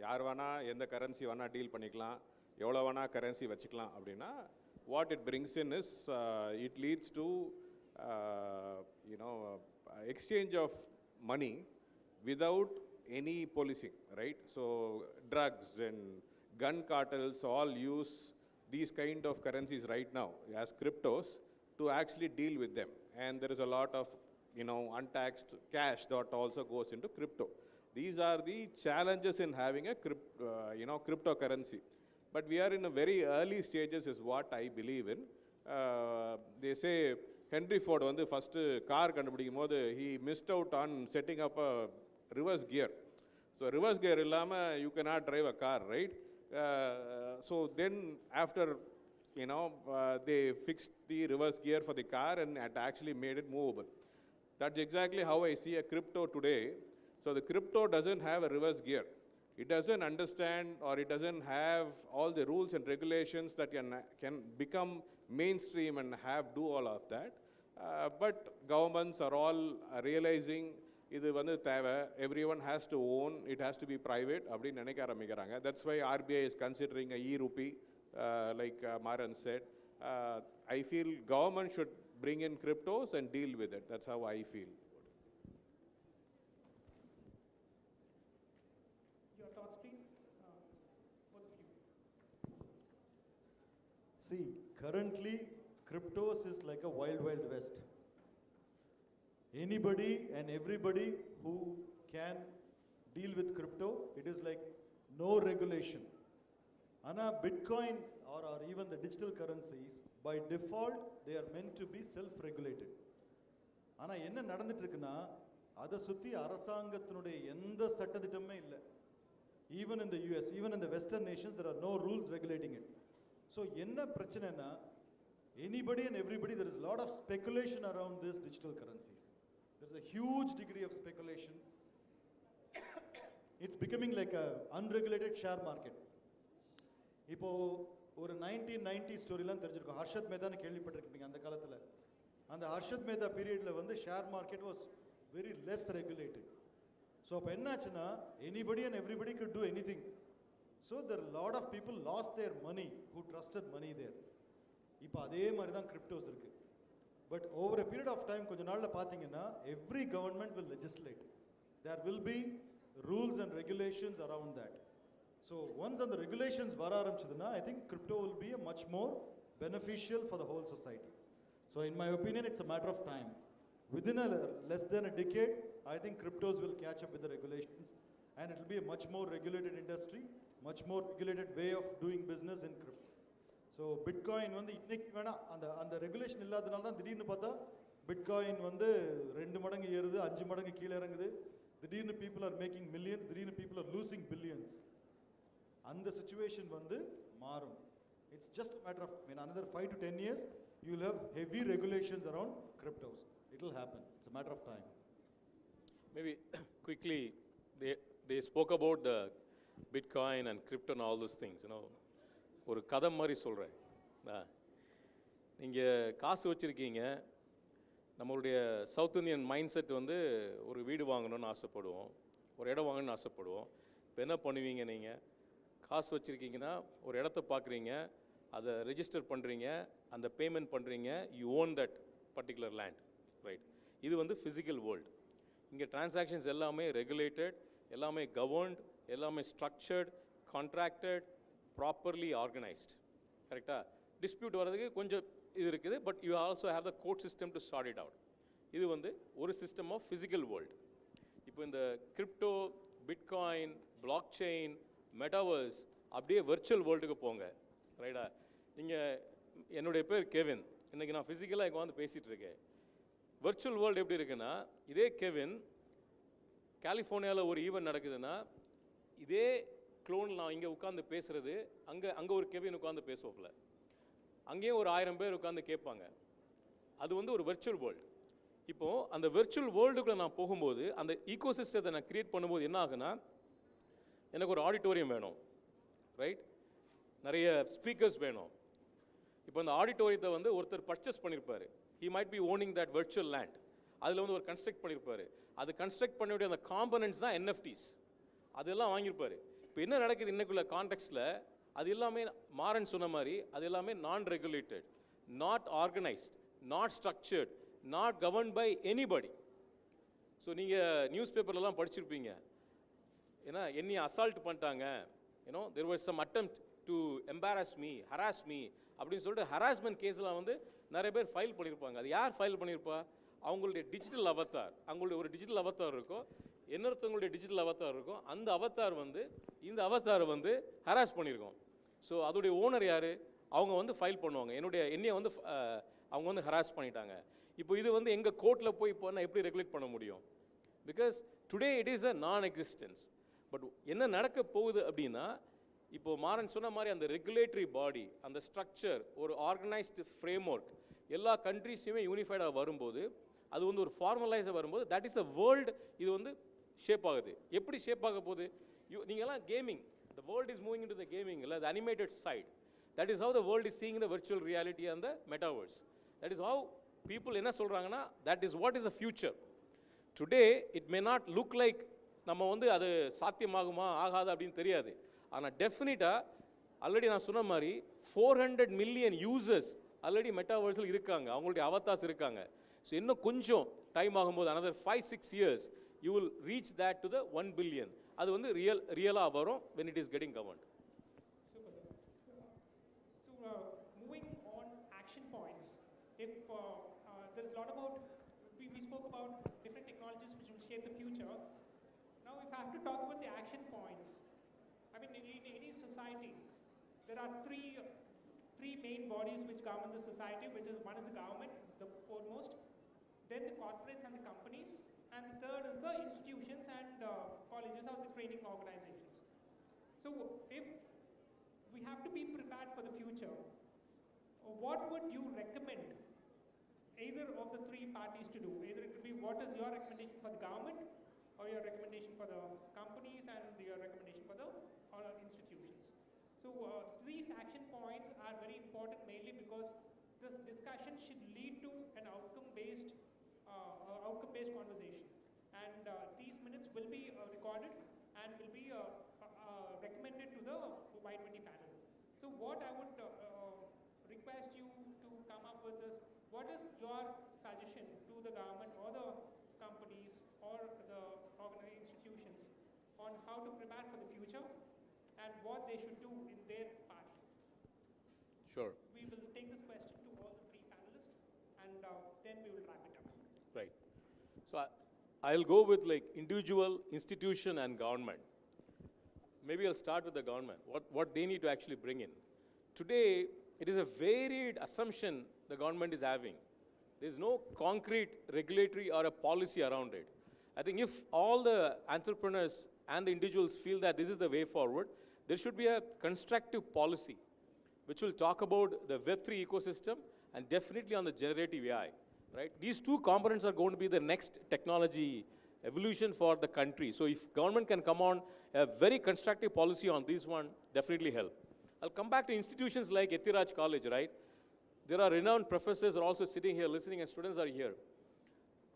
யார் வேணால் எந்த currency வேணால் deal பண்ணிக்கலாம், எவ்வளோ வேணால் currency வச்சுக்கலாம் அப்படின்னா, what it brings in is it leads to exchange of money without any policing, right? So drugs and gun cartels all use these kind of currencies right now as cryptos to actually deal with them, and there is a lot of untaxed cash that also goes into crypto. These are the challenges in having a cryptocurrency. But we are in a very early stages is what I believe in. They say Henry Ford வந்து first car கண்டுபிடிக்கும் போது he missed out on setting up a reverse gear. So reverse gear இல்லாம you cannot drive a car, right? So then after they fixed the reverse gear for the car and it actually made it movable. That's exactly how I see a crypto today. So the crypto doesn't have a reverse gear. It doesn't understand or it doesn't have all the rules and regulations that can become mainstream and do all of that. But governments are all realizing இது வந்து தேவை, everyone has to own, it has to be private அப்படின்னு நினைக்க ஆரம்பிக்கிறாங்க. That's why RBI is considering a e-rupee, like Maran said. I feel government should bring in cryptos and deal with it. That's how I feel. Your thoughts, please, both of you. See, currently cryptos is like a wild, wild west. Anybody and everybody who can deal with crypto, it is like no regulation. Ana Bitcoin or even the digital currencies, by default, they are meant to be self-regulated. Ana enna nadandittu irukna, adha sutti arasangathinude endha sattadittume illa. Even in the US, even in the Western nations, there are no rules regulating it. So enna prachana na, anybody and everybody, there is a lot of speculation around these digital currencies. There is a huge degree of speculation. It's becoming like an unregulated share market. இப்போ ஒரு 1990 ஸ்டோரிலாம் தெரிஞ்சிருக்கும். ஹர்ஷத் மேதான்னு கேள்விப்பட்டிருக்கீங்க அந்த காலத்தில். அந்த ஹர்ஷத் மேதா பீரியடில் வந்து share market was very less regulated. So அப்போ என்னாச்சுன்னா anybody and everybody could do anything. So there are a lot of people lost their money who trusted money there. இப்போ அதே மாதிரி தான் கிரிப்டோஸ் இருக்கு. But over a period of time கொஞ்ச நாளில் பார்த்தீங்கன்னா every government will legislate. There will be rules and regulations around that. So once on the regulations vara aramchaduna, I think crypto will be a much more beneficial for the whole society. So in my opinion, it's a matter of time. Within less than a decade, I think cryptos will catch up with the regulations and it will be a much more regulated industry, much more regulated way of doing business in crypto. So Bitcoin வந்து இன்னைக்கு வேணா அந்த regulation இல்லாதனால தான் திடீர்னு பார்த்தா Bitcoin வந்து 2 மடங்கு ஏறுது, 5 மடங்கு கீழே இறங்குது. திடீர்னு people are making millions, திடீர்னு people are losing billions. அந்த சிச்சுவேஷன் வந்து மாறும். It's just a matter of another 5 to 10 years, you will have heavy regulations around cryptos. It'll happen. It's a matter of time. Maybe quickly, they spoke about the Bitcoin and crypto and all those things, ஒரு கதை மாதிரி சொல்கிறேன். நீங்கள் காசு வச்சுருக்கீங்க, நம்மளுடைய south Indian mind set வந்து ஒரு வீடு வாங்கணும்னு ஆசைப்படுவோம், ஒரு இடம் வாங்கணும்னு ஆசைப்படுவோம். இப்போ என்ன பண்ணுவீங்க? நீங்கள் காசு வச்சுருக்கீங்கன்னா ஒரு இடத்த பார்க்குறீங்க, அதை ரெஜிஸ்டர் பண்ணுறீங்க, அந்த பேமெண்ட் பண்ணுறீங்க, you own that particular land, right? இது வந்து ஃபிசிக்கல் வேர்ல்டு. இங்கே டிரான்சாக்ஷன்ஸ் எல்லாமே ரெகுலேட்டட், எல்லாமே கவர்ன்ட், எல்லாமே ஸ்ட்ரக்சர்ட், கான்ட்ராக்டட், ப்ராப்பர்லி ஆர்கனைஸ்ட், கரெக்டாக? டிஸ்பியூட் வர்றதுக்கு கொஞ்சம் இது இருக்குது, but you also have the court system to sort it out. இது வந்து ஒரு சிஸ்டம் ஆஃப் ஃபிசிக்கல் வேர்ல்டு. இப்போ இந்த crypto, bitcoin, block chain, metaverse அப்படியே வெர்ச்சுவல் வேர்ல்டுக்கு போங்க, ரைட்டா? நீங்கள், என்னுடைய பேர் கெவின், இன்றைக்கி நான் ஃபிசிக்கலாக இங்கே வந்து பேசிகிட்டு இருக்கேன். வெர்ச்சுவல் வேர்ல்டு எப்படி இருக்குன்னா, இதே கெவின் கலிஃபோர்னியாவில் ஒரு ஈவெண்ட் நடக்குதுன்னா, இதே க்ளோன் நான் இங்கே உட்காந்து பேசுகிறது, அங்கே ஒரு கெவின் உட்காந்து பேசுவோம்ல, அங்கேயும் ஒரு 1000 பேர் உட்காந்து கேட்பாங்க. அது வந்து ஒரு வெர்ச்சுவல் வேர்ல்டு. இப்போது அந்த வெர்ச்சுவல் வேர்ல்டுக்குள்ளே நான் போகும்போது, அந்த ஈகோ சிஸ்டத்தை நான் க்ரியேட் பண்ணும்போது என்ன ஆகுனா, எனக்கு ஒரு ஆடிட்டோரியம் வேணும், ரைட்? நிறைய ஸ்பீக்கர்ஸ் வேணும். இப்போ அந்த ஆடிட்டோரியத்தை வந்து ஒருத்தர் பர்ச்சேஸ் பண்ணியிருப்பார். He might be owning that virtual land. அதில் வந்து ஒரு கன்ஸ்ட்ரக்ட் பண்ணியிருப்பார். அது கன்ஸ்ட்ரக்ட் பண்ண வேண்டிய அந்த காம்பனன்ட்ஸ் தான் என்எஃப்டிஸ், அதெல்லாம் வாங்கியிருப்பார். இப்போ என்ன நடக்குது இன்னைக்குள்ள கான்டெக்ஸ்டில், அது எல்லாமே மாறன் சொன்ன மாதிரி, அது எல்லாமே non regulated, not organised, not structured, not governed by anybody. So நீங்கள் நியூஸ் பேப்பர்லாம் படிச்சிருப்பீங்க, ஏன்னா என்னையை அசால்ட் பண்ணிட்டாங்க, there was some attempt to embarrass me, harass me அப்படின்னு சொல்லிட்டு ஹராஸ்மெண்ட் கேஸ்லாம் வந்து நிறைய பேர் ஃபைல் பண்ணியிருப்பாங்க. அது யார் ஃபைல் பண்ணியிருப்பா? அவங்களுடைய டிஜிட்டல் அவத்தார், அவங்களுடைய ஒரு டிஜிட்டல் அவத்தார் இருக்கும், இன்னொருத்தவங்களுடைய டிஜிட்டல் அவத்தார் இருக்கும். அந்த அவத்தார் வந்து இந்த அவத்தாரை வந்து ஹராஸ் பண்ணியிருக்கோம். ஸோ அதோடைய ஓனர் யார்? அவங்க வந்து ஃபைல் பண்ணுவாங்க, என்னையை வந்து அவங்க வந்து ஹராஸ் பண்ணிட்டாங்க. இப்போ இது வந்து எங்கள் கோர்ட்டில் போய் இப்போ நான் எப்படி ரெகுலேட் பண்ண முடியும்? Because today it is a நான் எக்ஸிஸ்டன்ஸ். பட் என்ன நடக்க போகுது அப்படின்னா, இப்போது மாறன் சொன்ன மாதிரி அந்த ரெகுலேட்டரி பாடி, அந்த ஸ்ட்ரக்சர், ஒரு ஆர்கனைஸ்டு ஃப்ரேம் ஒர்க் எல்லா கண்ட்ரீஸையுமே யூனிஃபைடாக வரும்போது, அது வந்து ஒரு ஃபார்மலைஸாக வரும்போது, தட் இஸ் அ வேர்ல்டு. இது வந்து ஷேப் ஆகுது. எப்படி ஷேப் ஆக போகுது? நீங்கள்லாம் gaming, the world is moving into the gaming, the animated side. That is how the world is seeing the virtual reality and the metaverse. That is how people என்ன சொல்கிறாங்கன்னா, that is what is the future. Today it may not look like, நம்ம வந்து அது சாத்தியமாகுமா ஆகாது அப்படின்னு தெரியாது. ஆனால் டெஃபினட்டாக ஆல்ரெடி நான் சொன்ன மாதிரி 400 மில்லியன் யூசர்ஸ் ஆல்ரெடி மெட்டாவர்ஸில் இருக்காங்க, அவங்களுடைய அவதார்ஸ் இருக்காங்க. ஸோ இன்னும் கொஞ்சம் டைம் ஆகும்போது, another 5-6 years you will reach that to the 1 billion. அது வந்து ரியலாக வரும் when it is getting governed. So moving on action points, if there is a lot about, we spoke about different technologies which will shape the future. Now if I have to talk about the action points, I mean in any society there are three main bodies which govern the society, which is, one is the government, the foremost, then the corporates and the companies, and the third is the institutions and colleges or the training organizations. So if we have to be prepared for the future, what would you recommend either of the three parties to do? Either it could be, what is your recommendation for the government, or your recommendation for the companies, and your recommendation for the institutions. So these action points are very important, mainly because this discussion should lead to an outcome-based conversation. And these minutes will be recorded and will be recommended to the Y20 panel. So what I would request you to come up with is, what is your suggestion to the government or the companies or the institutions on how to prepare for the future and what they should do in their part? Sure. We will take this question to all the three panelists, and then we will wrap it up. Right. So I'll go with like individual, institution, and government. Maybe I'll start with the government. What they need to actually bring in. Today, it is a varied assumption the government is having. There's no concrete regulatory or a policy around it. I think if all the entrepreneurs and the individuals feel that this is the way forward, there should be a constructive policy which will talk about the Web3 ecosystem and definitely on the generative AI. right? These two components are going to be the next technology evolution for the country. So if government can come on a very constructive policy on this one, definitely help. I'll come back to institutions like Ethiraj College, right? There are renowned professors are also sitting here listening, and students are here.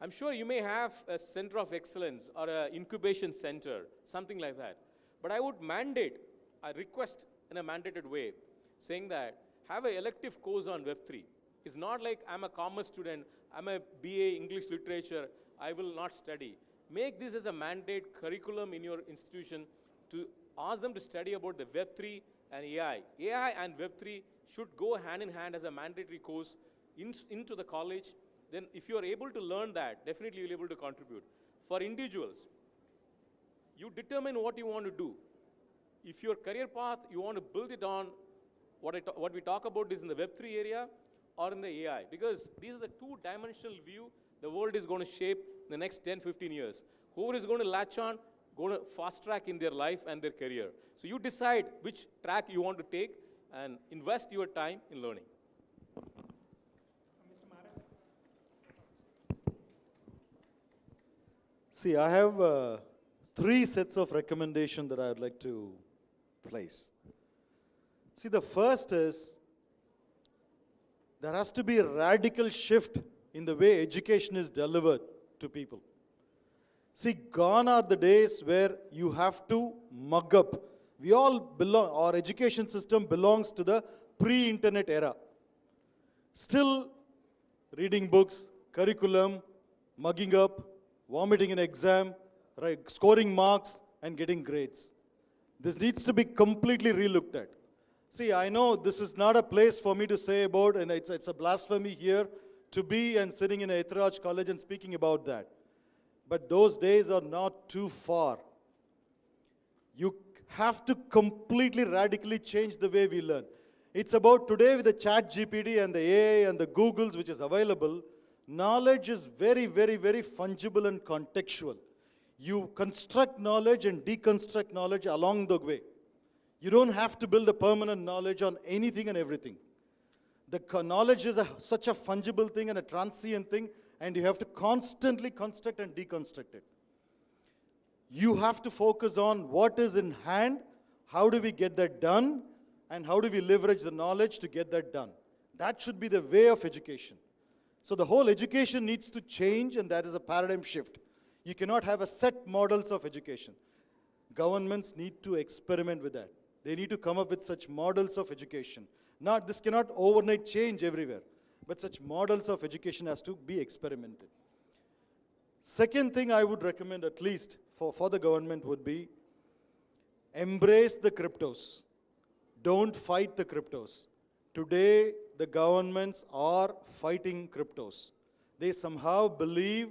I'm sure you may have a center of excellence or an incubation center, something like that. But I would mandate, I request in a mandated way, saying that have an elective course on Web3. It's not like I'm a commerce student, I'm a BA English literature, I will not study. Make this as a mandate curriculum in your institution to ask them to study about the Web3 and AI. AI and Web3 should go hand in hand as a mandatory course into the college. Then if you are able to learn that, definitely you'll be able to contribute. For individuals, you determine what you want to do. If your career path, you want to build it on what we talk about is in the Web3 area or in the AI, because these are the two-dimensional view the world is going to shape in the next 10, 15 years. Whoever is going to latch on, going to fast track in their life and their career. So you decide which track you want to take and invest your time in learning. Mr. Marak. See, I have 3 sets of recommendations that I would like to place. See, the first is there has to be a radical shift in the way education is delivered to people. See, gone are the days where you have to mug up. We all belong, our education system belongs to the pre-internet era. Still reading books, curriculum, mugging up, vomiting an exam, right, scoring marks and getting grades. This needs to be completely relooked at. See, I know this is not a place for me to say about, and it's a blasphemy here to be and sitting in a Ethiraj college and speaking about that. But those days are not too far. You have to completely radically change the way we learn. It's about today with the chat GPT and the AI and the Googles which is available, knowledge is very, very, very fungible and contextual. You construct knowledge and deconstruct knowledge along the way. You don't have to build a permanent knowledge on anything and everything. The knowledge is such a fungible thing and a transient thing, and you have to constantly construct and deconstruct it. You have to focus on what is in hand, how do we get that done, and how do we leverage the knowledge to get that done. That should be the way of education. So the whole education needs to change, and that is a paradigm shift. You cannot have a set models of education. Governments need to experiment with that. They need to come up with such models of education. This cannot overnight change everywhere, but such models of education has to be experimented. Second thing I would recommend, at least for the government, would be embrace the cryptos. Don't fight the cryptos. Today, the governments are fighting cryptos. They somehow believe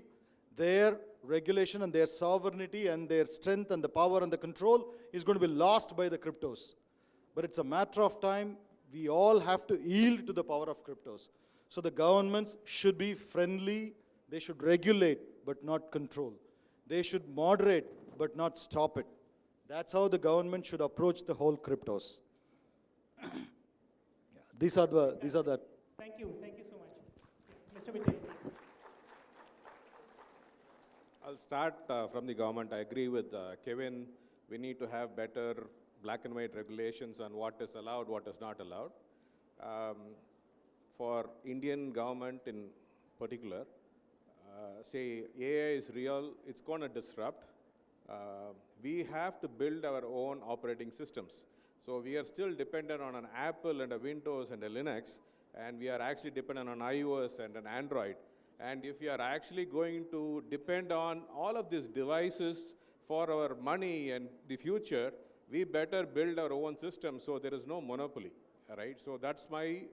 their regulation and their sovereignty and their strength and the power and the control is going to be lost by the cryptos. But it's a matter of time. We all have to yield to the power of cryptos. So the governments should be friendly. They should regulate, but not control. They should moderate, but not stop it. That's how the government should approach the whole cryptos. These are the. Thank you so much. Mr. Vijay. I'll start from the government. I agree with Kevin. We need to have better black and white regulations on what is allowed, what is not allowed. For Indian government in particular, say AI is real, it's going to disrupt. We have to build our own operating systems. So we are still dependent on an Apple and a Windows and a Linux, and we are actually dependent on iOS and an Android. And if we are actually going to depend on all of these devices for our money and the future, we better build our own system so there is no monopoly, right? So that's my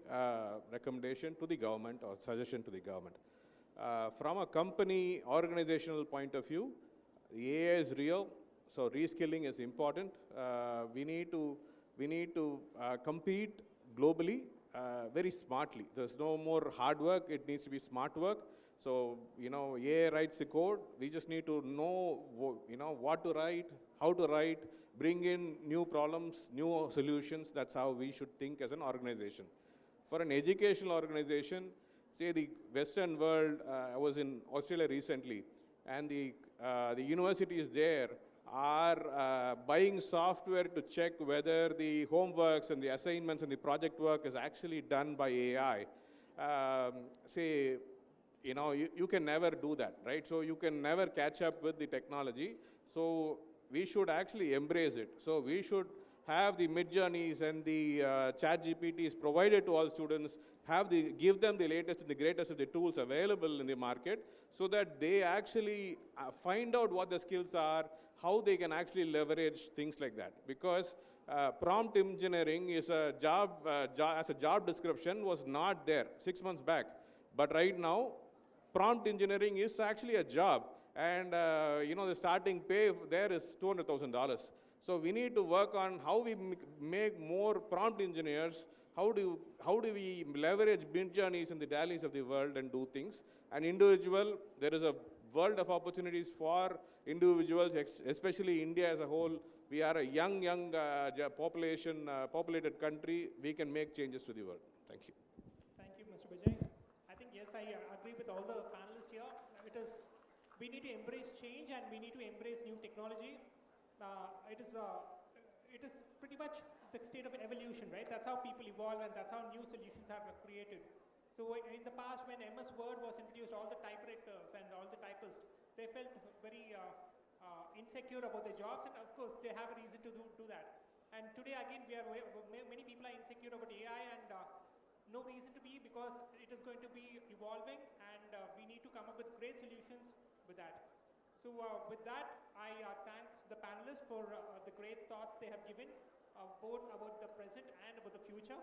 recommendation to the government or suggestion to the government. From a company organizational point of view, the AI is real, so reskilling is important. We need to compete globally very smartly. There's no more hard work, it needs to be smart work. So, AI writes the code. We just need to know, what to write, how to write, bring in new problems, new solutions. That's how we should think as an organization. For an educational organization, say the Western world, I was in Australia recently, and the universities there are buying software to check whether the homeworks and the assignments and the project work is actually done by AI. Say, you can never do that, right? So you can never catch up with the technology. So we should actually embrace it. So we should have the mid-journeys and the chat GPTs provided to all students, give them the latest and the greatest of the tools available in the market so that they actually find out what the skills are, how they can actually leverage things like that. Because prompt engineering is a job, as a job description was not there 6 months back. But right now, prompt engineering is actually a job. And the starting pay there is $200,000. So we need to work on how we make more prompt engineers. How do we leverage mid journeys in the Dalis of the world and do things? And individual, there is a world of opportunities for individuals, especially India as a whole. We are a young populated country. We can make changes to the world. Thank you. Thank you, Mr. Vijay. I think, yes, I agree with all the panelists here. We need to embrace change and we need to embrace new technology. It is pretty much the state of evolution, right? That's how people evolve and that's how new solutions are created. So in the past, when MS Word was introduced, all the typewriters and all the typists, they felt very insecure about their jobs, and of course, they have a reason to do that. And today, again, many people are insecure about AI, and no reason to be, because it is going to be evolving, and we need to come up with great solutions with that. So with that, I thank the panelists for the great thoughts they have given, both about the present and about the future.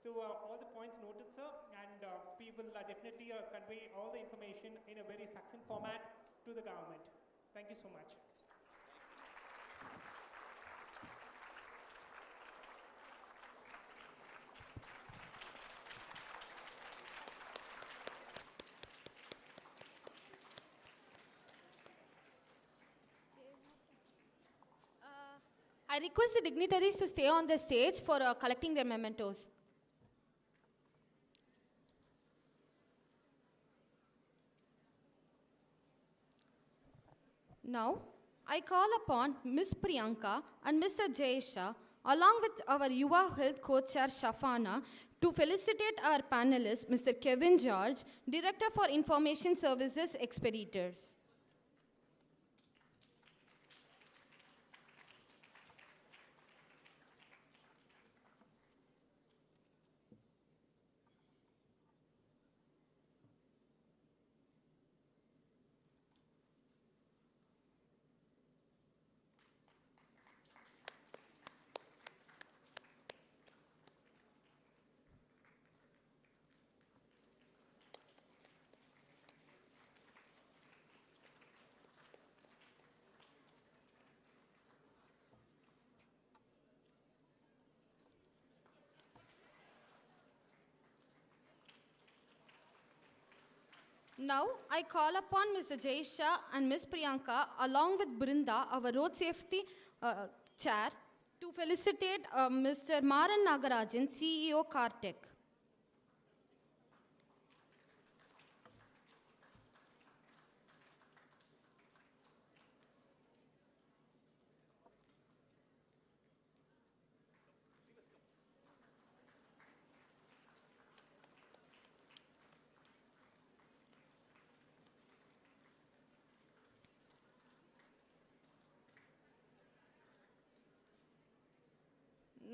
So all the points noted, sir, and we will definitely convey all the information in a very succinct format to the government. Thank you so much. I request the dignitaries to stay on the stage for collecting their mementos. Now, I call upon Ms. Priyanka and Mr. Jayesha, along with our Yuva Health Co-Chair Shafana, to felicitate our panelist, Mr. Kevin George, Director for Information Services Expeditors. Now, I call upon Mr. Jayesha and Ms. Priyanka, along with Brinda, our road safety chair, to felicitate Mr. Maran Nagarajan, CEO, Kartech.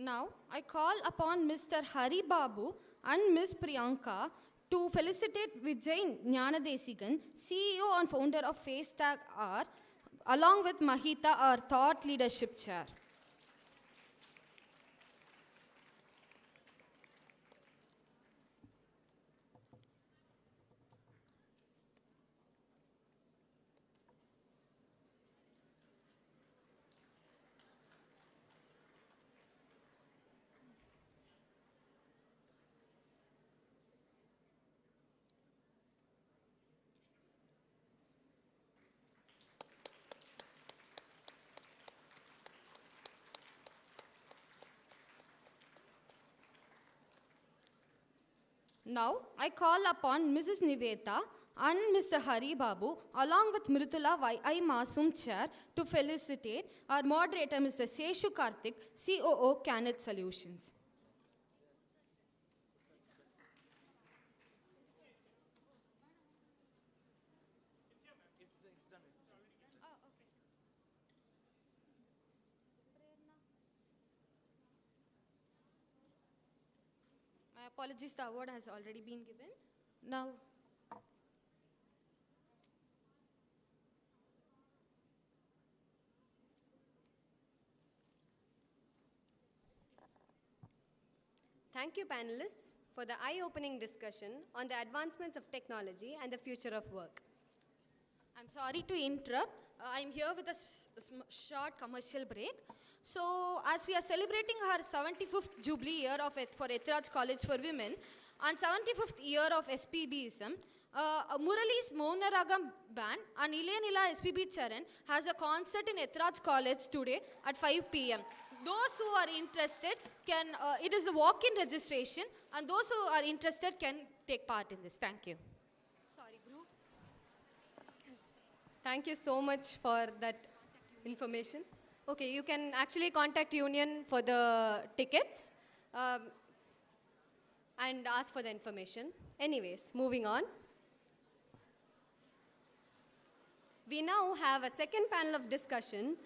Now, I call upon Mr. Hari Babu and Ms. Priyanka to felicitate Vijay Jnanadesigan, CEO and founder of FaceTag R, along with Mahita, our Thought Leadership Chair. Now, I call upon Mrs. Niveta and Mr. Hari Babu, along with Mritula Y.I. Masum Chair, to felicitate our moderator, Mr. Seshu Karthik, COO, Canet Solutions. My apologies, the award has already been given. Now, Thank you, panelists, for the eye-opening discussion on the advancements of technology and the future of work. I'm sorry to interrupt. I'm here with a short commercial break. So, as we are celebrating our 75th Jubilee year for Ethiraj College for Women and 75th year of SPBism, Murali's Mounaragam band and Ilanila SPB Charan has a concert in Ethiraj College today at 5 p.m. Those who are interested can, it is a walk-in registration, and those who are interested can take part in this. Thank you. Sorry, Guru. Thank you so much for that information. Okay, you can actually contact Union for the tickets and ask for the information. Anyways, moving on. We now have a second panel of discussion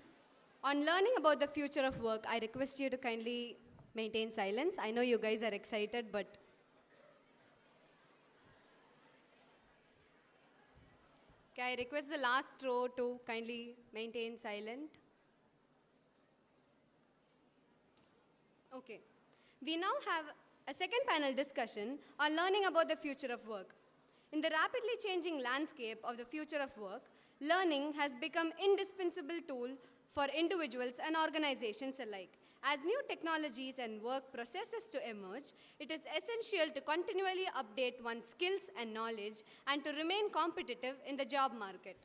on learning about the future of work. I request you to kindly maintain silence. I know you guys are excited, but okay, I request the last row to kindly maintain silent. Okay. We now have a second panel discussion on learning about the future of work. In the rapidly changing landscape of the future of work, learning has become an indispensable tool for individuals and organizations alike. As new technologies and work processes to emerge, it is essential to continually update one's skills and knowledge and to remain competitive in the job market.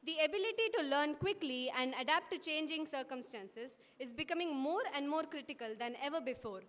The ability to learn quickly and adapt to changing circumstances is becoming more and more critical than ever before.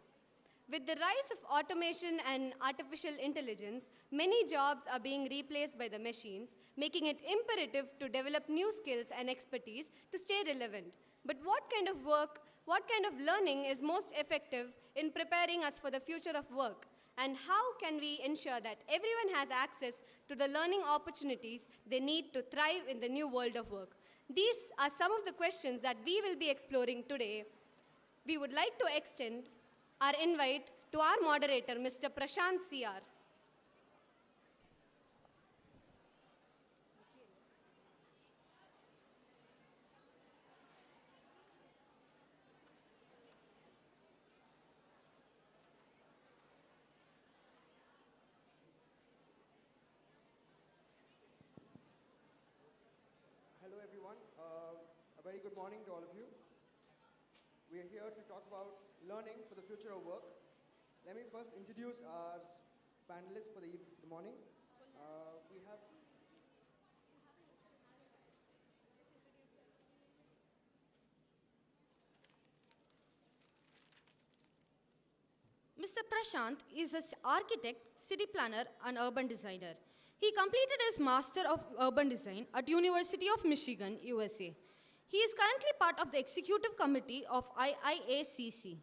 With the rise of automation and artificial intelligence, many jobs are being replaced by the machines, making it imperative to develop new skills and expertise to stay relevant. But what kind of work, what kind of learning is most effective in preparing us for the future of work? And how can we ensure that everyone has access to the learning opportunities they need to thrive in the new world of work? These are some of the questions that we will be exploring today. We would like to extend our invite to our moderator, Mr. Prashant C.R. Hello everyone, a very good morning to all of you. We are here to talk about learning for the future of work. Let me first introduce our panelists for the morning. We have Mr. Prashant is an architect, city planner, and urban designer. He completed his Master of Urban Design at University of Michigan, USA. He is currently part of the executive committee of IIACC.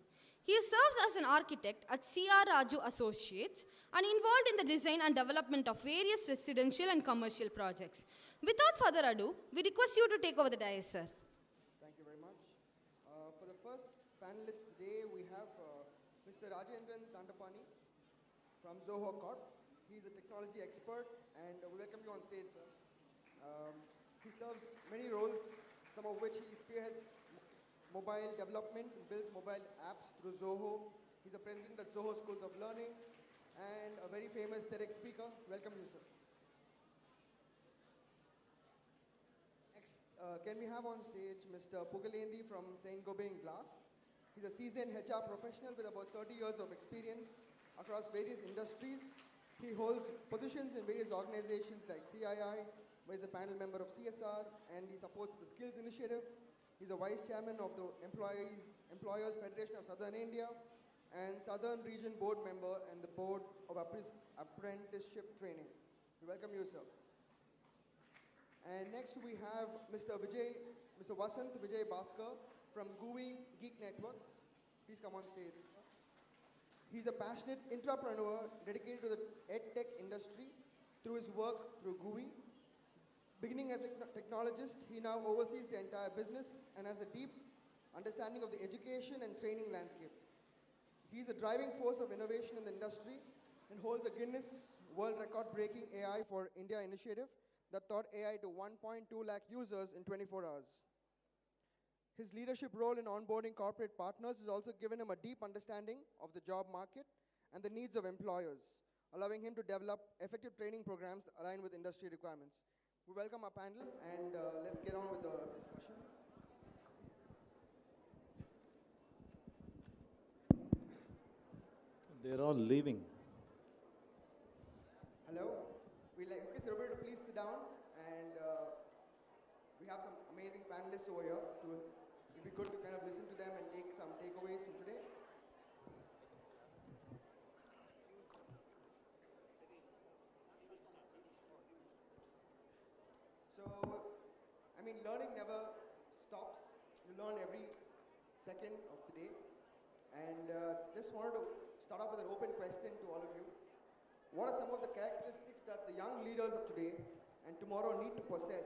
He serves as an architect at C.R. Raju Associates and involved in the design and development of various residential and commercial projects. Without further ado, we request you to take over the dais, sir. Thank you very much. For the first panelist today, we have Mr. Rajendran Tandapani from Zoho Corp. He's a technology expert, and we welcome you on stage, sir. He serves many roles, some of which he spearheads mobile development, builds mobile apps through Zoho. He's a president at Zoho Schools of Learning, and a very famous TEDx speaker. Welcome you, sir. Next, can we have on stage Mr. Pugalendi from Saint Gobain Glass? He's a seasoned HR professional with about 30 years of experience across various industries. He holds positions in various organizations like CII, where he's a panel member of CSR, and he supports the Skills Initiative. He's a vice chairman of the Employers Federation of Southern India. and Southern Region Board member and the Board of Apprenticeship Training. We welcome you, sir. And next we have Mr. Vasant Vijay Bhaskar from GUI Geek Networks. Please come on stage. He's a passionate entrepreneur dedicated to the EdTech industry through his work through GUI. Beginning as a technologist, he now oversees the entire business and has a deep understanding of the education and training landscape. He is a driving force of innovation in the industry and holds a Guinness World Record-breaking AI for India initiative that taught AI to 1.2 lakh users in 24 hours. His leadership role in onboarding corporate partners has also given him a deep understanding of the job market and the needs of employers, allowing him to develop effective training programs that align with industry requirements. We welcome our panel, and let's get on with the discussion. They're all leaving. Hello. We'd like everybody to please sit down, and we have some amazing panelists over here. It'd be good to kind of listen to them and take some takeaways from today. So, I mean, learning never stops. You learn every second of the day. And just wanted to start off with an open question to all of you. What are some of the characteristics that the young leaders of today and tomorrow need to possess?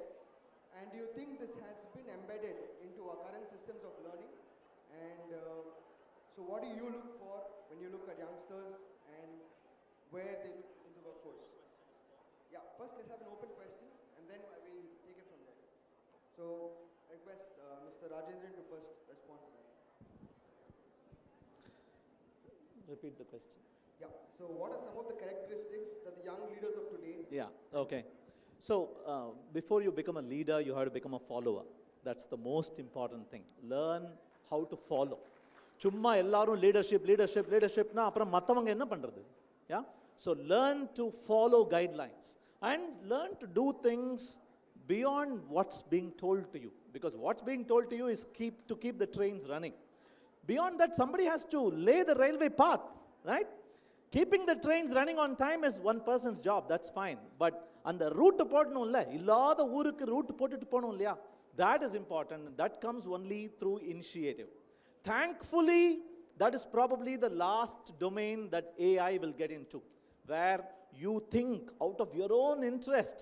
And do you think this has been embedded into our current systems of learning? And so what do you look for when you look at youngsters and where they look in the workforce? Yeah, first let's have an open question and then I will take it from there. So I request Mr. Rajendran to first respond to that. Repeat the question. Yeah, so what are some of the characteristics that the young leaders of today? Yeah, okay. So before you become a leader, you have to become a follower. That's the most important thing. Learn how to follow. சும்மா எல்லாரும் leadershipனா அப்புறம் மற்றவங்க என்ன பண்றது? Yeah? So learn to follow guidelines and learn to do things beyond what's being told to you. Because what's being told to you is to keep the trains running. Beyond that, somebody has to lay the railway path, right? Keeping the trains running on time is one person's job, that's fine. But அந்த root போடணும்ல, இல்லாத ஊருக்கு root போட்டுட்டு போகணும் இல்லையா? That is important. That comes only through initiative. Thankfully, that is probably the last domain that AI will get into, where you think out of your own interest.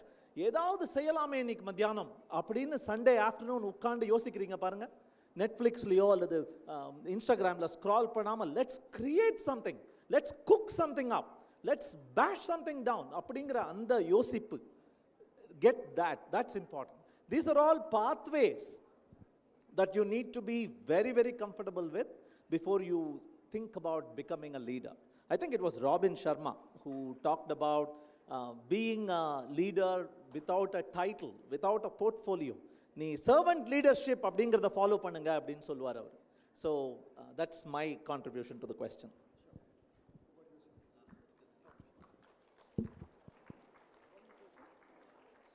ஏதாவது செய்யலாமே இன்னைக்கு மத்தியானம் அப்படின்னு சண்டே ஆஃப்டர்நூன் உட்காந்து யோசிக்கிறீங்க பாருங்க. நெட்ஃப்ளிக்ஸ்லையோ அல்லது இன்ஸ்டாகிராமில் ஸ்க்ரால் பண்ணாமல் let's create something. Let's cook something up. Let's bash something down. அப்படிங்கிற அந்த யோசிப்பு. Get that. That's important. These are all pathways that you need to be very, very comfortable with before you think about becoming a leader. I think it was Robin Sharma who talked about being a leader without a title, without a portfolio. நீ servant leadership அப்படிங்கிறத follow பண்ணுங்க அப்படின்னு சொல்லுவார் அவர். So that's my contribution to the question.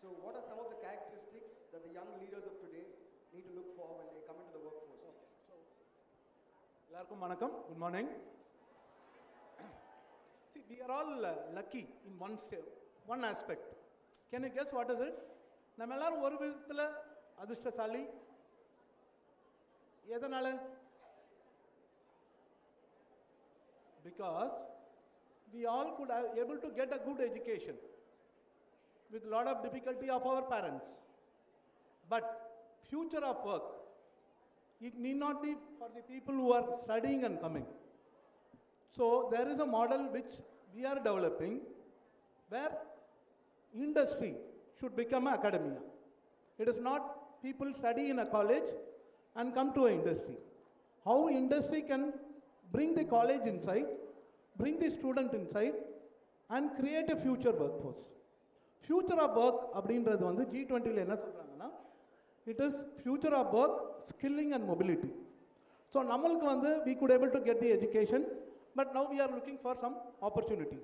So what are some of the characteristics that the young leaders of today need to look for when they come into the workforce? எல்லாருக்கும் வணக்கம். Good morning. See, we are all lucky in one aspect. Can you guess what is it? நம்ம எல்லாரும் ஒரு விதத்துல அதிர்ஷ்டசாலி. எதனால? Because we all could have able to get a good education with a lot of difficulty of our parents. But future of work, it need not be for the people who are studying and coming. So there is a model which we are developing where industry should become academia. It is not people study in a college and come to an industry. How industry can bring the college inside, bring the student inside and create a future workforce. Future of work அப்படின்றது வந்து G20ல என்ன சொல்றாங்கன்னா, it is future of work, skilling and mobility. So நம்மளுக்கு வந்து we could able to get the education, but now we are looking for some opportunity.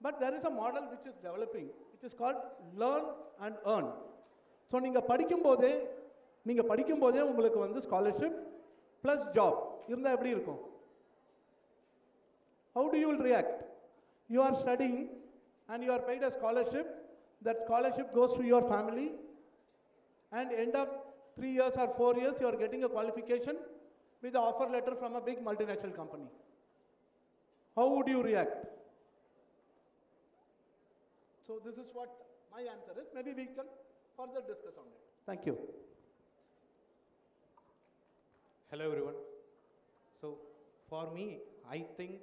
But there is a model which is developing, which is called learn and earn. So நீங்கள் படிக்கும்போதே உங்களுக்கு வந்து scholarship plus job இருந்தால் எப்படி இருக்கும்? how do you react? You are studying and you are paid a scholarship. That scholarship goes to your family and end up 3 years or 4 years, you are getting a qualification with an offer letter from a big multinational company. How would you react? So this is what my answer is. Maybe we can further discuss on it. Thank you. Hello everyone. So for me, I think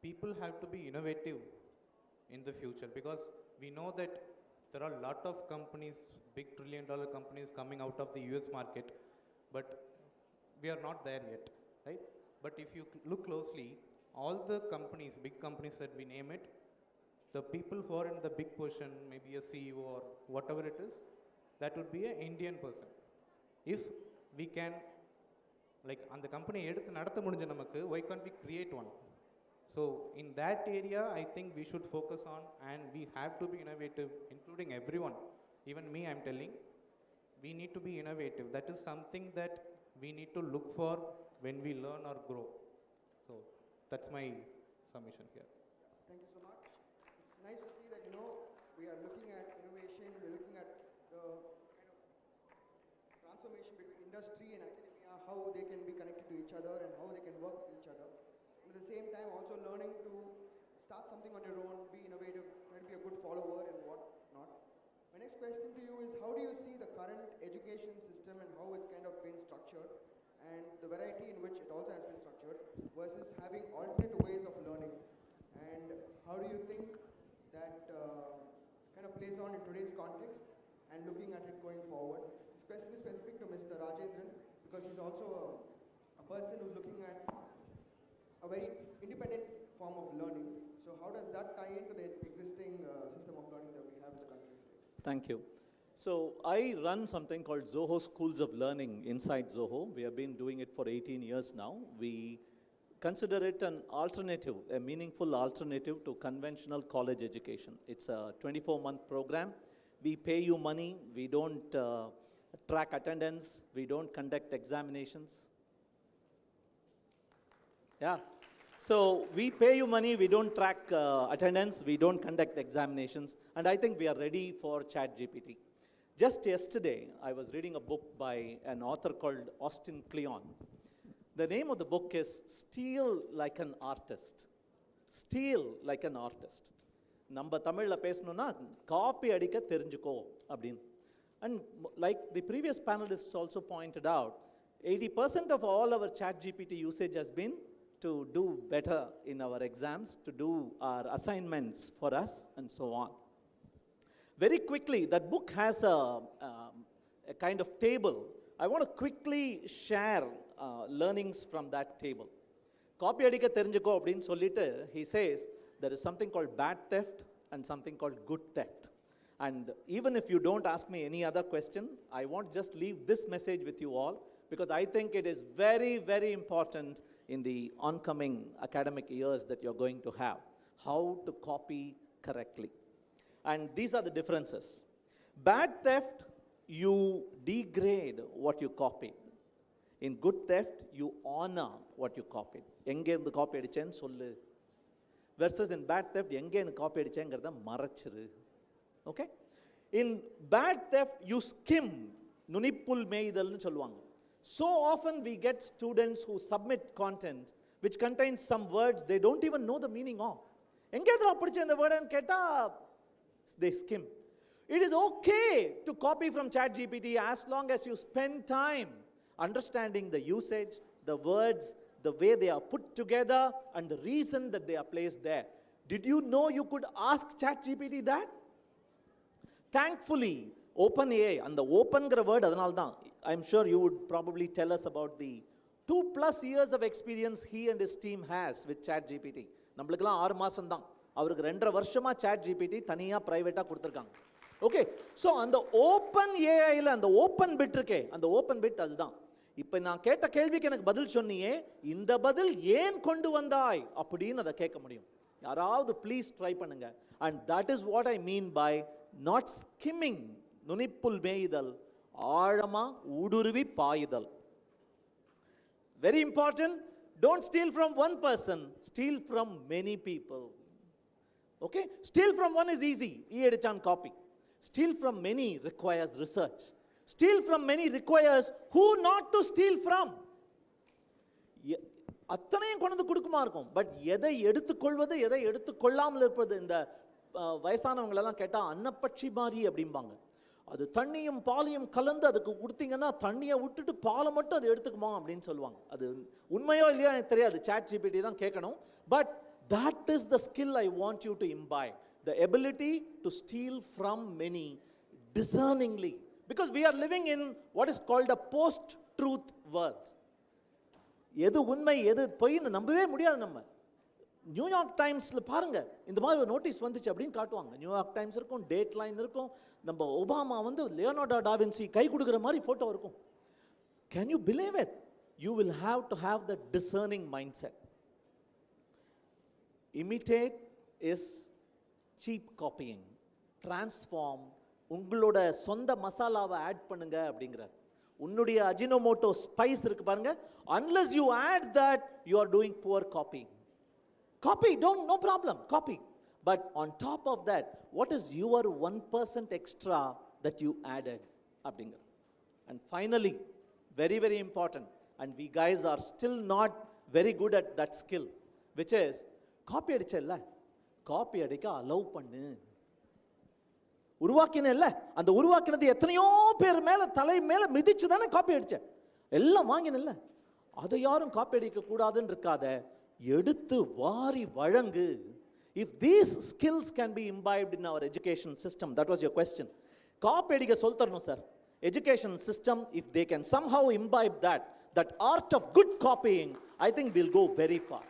people have to be innovative in the future, because we know that there are a lot of companies, big trillion-dollar companies coming out of the US market, but we are not there yet, right? But if you look closely, all the companies, big companies that we name it, the people who are in the big position, maybe a CEO or whatever it is, that would be an Indian person. If we can, like, on the company எடுத்து நடத்த முடிஞ்ச நமக்கு, why can't we create one? So in that area, I think we should focus on, and we have to be innovative, including everyone. Even me, I'm telling, we need to be innovative. That is something that we need to look for when we learn or grow. So that's my submission here. Thank you so much. It's nice to see that, we are looking at innovation, we're looking at the kind of transformation between industry and academia, how they can be connected to each other and how they can work with each other. And at the same time, also learning to start something on your own, be innovative, try to be a good follower and what not. My next question to you is, how do you see the current education system and how it's kind of been structured, and the variety in which it also has been structured, versus having alternate ways of learning? And how do you think that kind of plays on in today's context and looking at it going forward? This question is specific to Mr. Rajendran, because he's also a person who's looking at a very independent form of learning. So how does that tie into the existing system of learning that we have in the country today? Thank you. So I run something called Zoho Schools of Learning inside Zoho. We have been doing it for 18 years now. We consider it an alternative, a meaningful alternative to conventional college education. It's a 24-month program. We pay you money. We don't track attendance. We don't conduct examinations. Yeah. So we pay you money, we don't track attendance, we don't conduct examinations, and I think we are ready for ChatGPT. Just yesterday, I was reading a book by an author called Austin Kleon. The name of the book is Steal Like an Artist. Steal Like an Artist. நம்ம தமிழ்ல பேசணும்னா copy அடிக்க தெரிஞ்சுக்கோ அப்படின்னு. And like the previous panelists also pointed out, 80% of all our ChatGPT usage has been to do better in our exams, to do our assignments for us, and so on. Very quickly, that book has a kind of table. I want to quickly share learnings from that table. Copy adika therinjukko appdin sollittu, he says there is something called bad theft and something called good theft. And even if you don't ask me any other question, I want just leave this message with you all, because I think it is very, very important in the oncoming academic years that you're going to have, how to copy correctly. And these are the differences. Bad theft, you degrade what you copied. In good theft, you honor what you copied. Enge irundhu copy adichen sollu. Versus in bad theft, enge irundhu copy adichengradha marachiru. Okay? In bad theft, you skim. Nunippul meidal nu solluvaanga. So often we get students who submit content which contains some words they don't even know the meaning of. Engadra padicha indha word nu ketta, they skim. It is okay to copy from ChatGPT as long as you spend time understanding the usage, the words, the way they are put together, and the reason that they are placed there. Did you know you could ask ChatGPT that? Thankfully, OpenAI, and the open word, I'm sure you would probably tell us about the 2+ years of experience he and his team has with ChatGPT. நம்மளுக்குலாம் 6 மாசம் தான், அவருக்கு 2.5 வருஷமா ChatGPT தனியா பிரைவேட்டா கொடுத்திருக்காங்க. Okay, so அந்த open ஏஐல அந்த open bit இருக்கே, அந்த ஓப்பன் பிட் அதுதான். இப்போ நான் கேட்ட கேள்விக்கு எனக்கு பதில் சொன்னியே, இந்த பதில் ஏன் கொண்டு வந்தாய் அப்படின்னு அதை கேட்க முடியும். யாராவது ப்ளீஸ் ட்ரை பண்ணுங்க. And that is what I mean by not skimming, நுனிப்புல் மேய்தல், ஆழமா ஊடுருவி பாயுதல். Very important, Don't steal from one person, steal from many people. Okay? Steal from one is easy. E-edichan copy. Steal from many requires research. Steal from many requires who not to steal from. அத்தனையும் கொண்டு வந்து கொடுக்குமா இருக்கும். But எதை எடுத்துக்கொள்வது எதை எடுத்துக்கொள்ளாமல் இருப்பது, இந்த வயசானவங்களெல்லாம் கேட்டால் அன்னப்பட்சி மாதிரி அப்படிம்பாங்க. அது தண்ணியும் பாலையும் கலந்து அதுக்கு கொடுத்தீங்கன்னா தண்ணியை விட்டுட்டு பாலை மட்டும் அது எடுத்துக்குமா அப்படின்னு சொல்லுவாங்க. அது உண்மையோ இல்லையோ எனக்கு தெரியாது, சாட் ஜிபிடி தான் கேட்கணும். But that is the skill I want you to imbibe, the ability to steal from many discerningly, because we are living in what is called a post-truth world. எது உண்மை எது பொய்ன்னு நம்பவே முடியாது. நம்ம நியூயார்க் டைம்ஸில் பாருங்க, இந்த மாதிரி ஒரு நோட்டீஸ் வந்துச்சு அப்படின்னு காட்டுவாங்க. நியூயார்க் டைம்ஸ் இருக்கும், டேட் லைன் இருக்கும், நம்ம ஒபாமா வந்து லியோனார்டோ டாவின்சி கை கொடுக்குற மாதிரி ஃபோட்டோ இருக்கும். Can you believe it? You will have to have the discerning mind set. Imitate is cheap copying. Transform, உங்களோட சொந்த மசாலாவை ஆட் பண்ணுங்க அப்படிங்கிறார். உன்னுடைய அஜினோமோட்டோ ஸ்பைஸ் இருக்கு பாருங்க, unless you add that you are doing poor copying. Copy, no problem, copy. But on top of that, what is your 1% extra that you added அப்படிங்கிறார். And finally, very very important, and we guys are still not very good at that skill, which is copy அடிச்சல்ல, copy அடிக்க allow பண்ணு. உருவாக்கினல்ல, அந்த உருவாக்கினது எத்தனையோ பேர் மேல தலை மேல மிதிச்சு தானே காப்பி அடிச்ச, எல்லாம் வாங்கினல்ல, அதை யாரும் காப்பி அடிக்க கூடாதுன்னு இருக்காத, எடுத்து வாரி வழங்கு. If these skills can be imbibed in our education system, that was your question. காப்பி அடிக்க சொல்லித்தரணும் sir. Education system, if they can somehow imbibe that art of good copying, I think we'll go very far.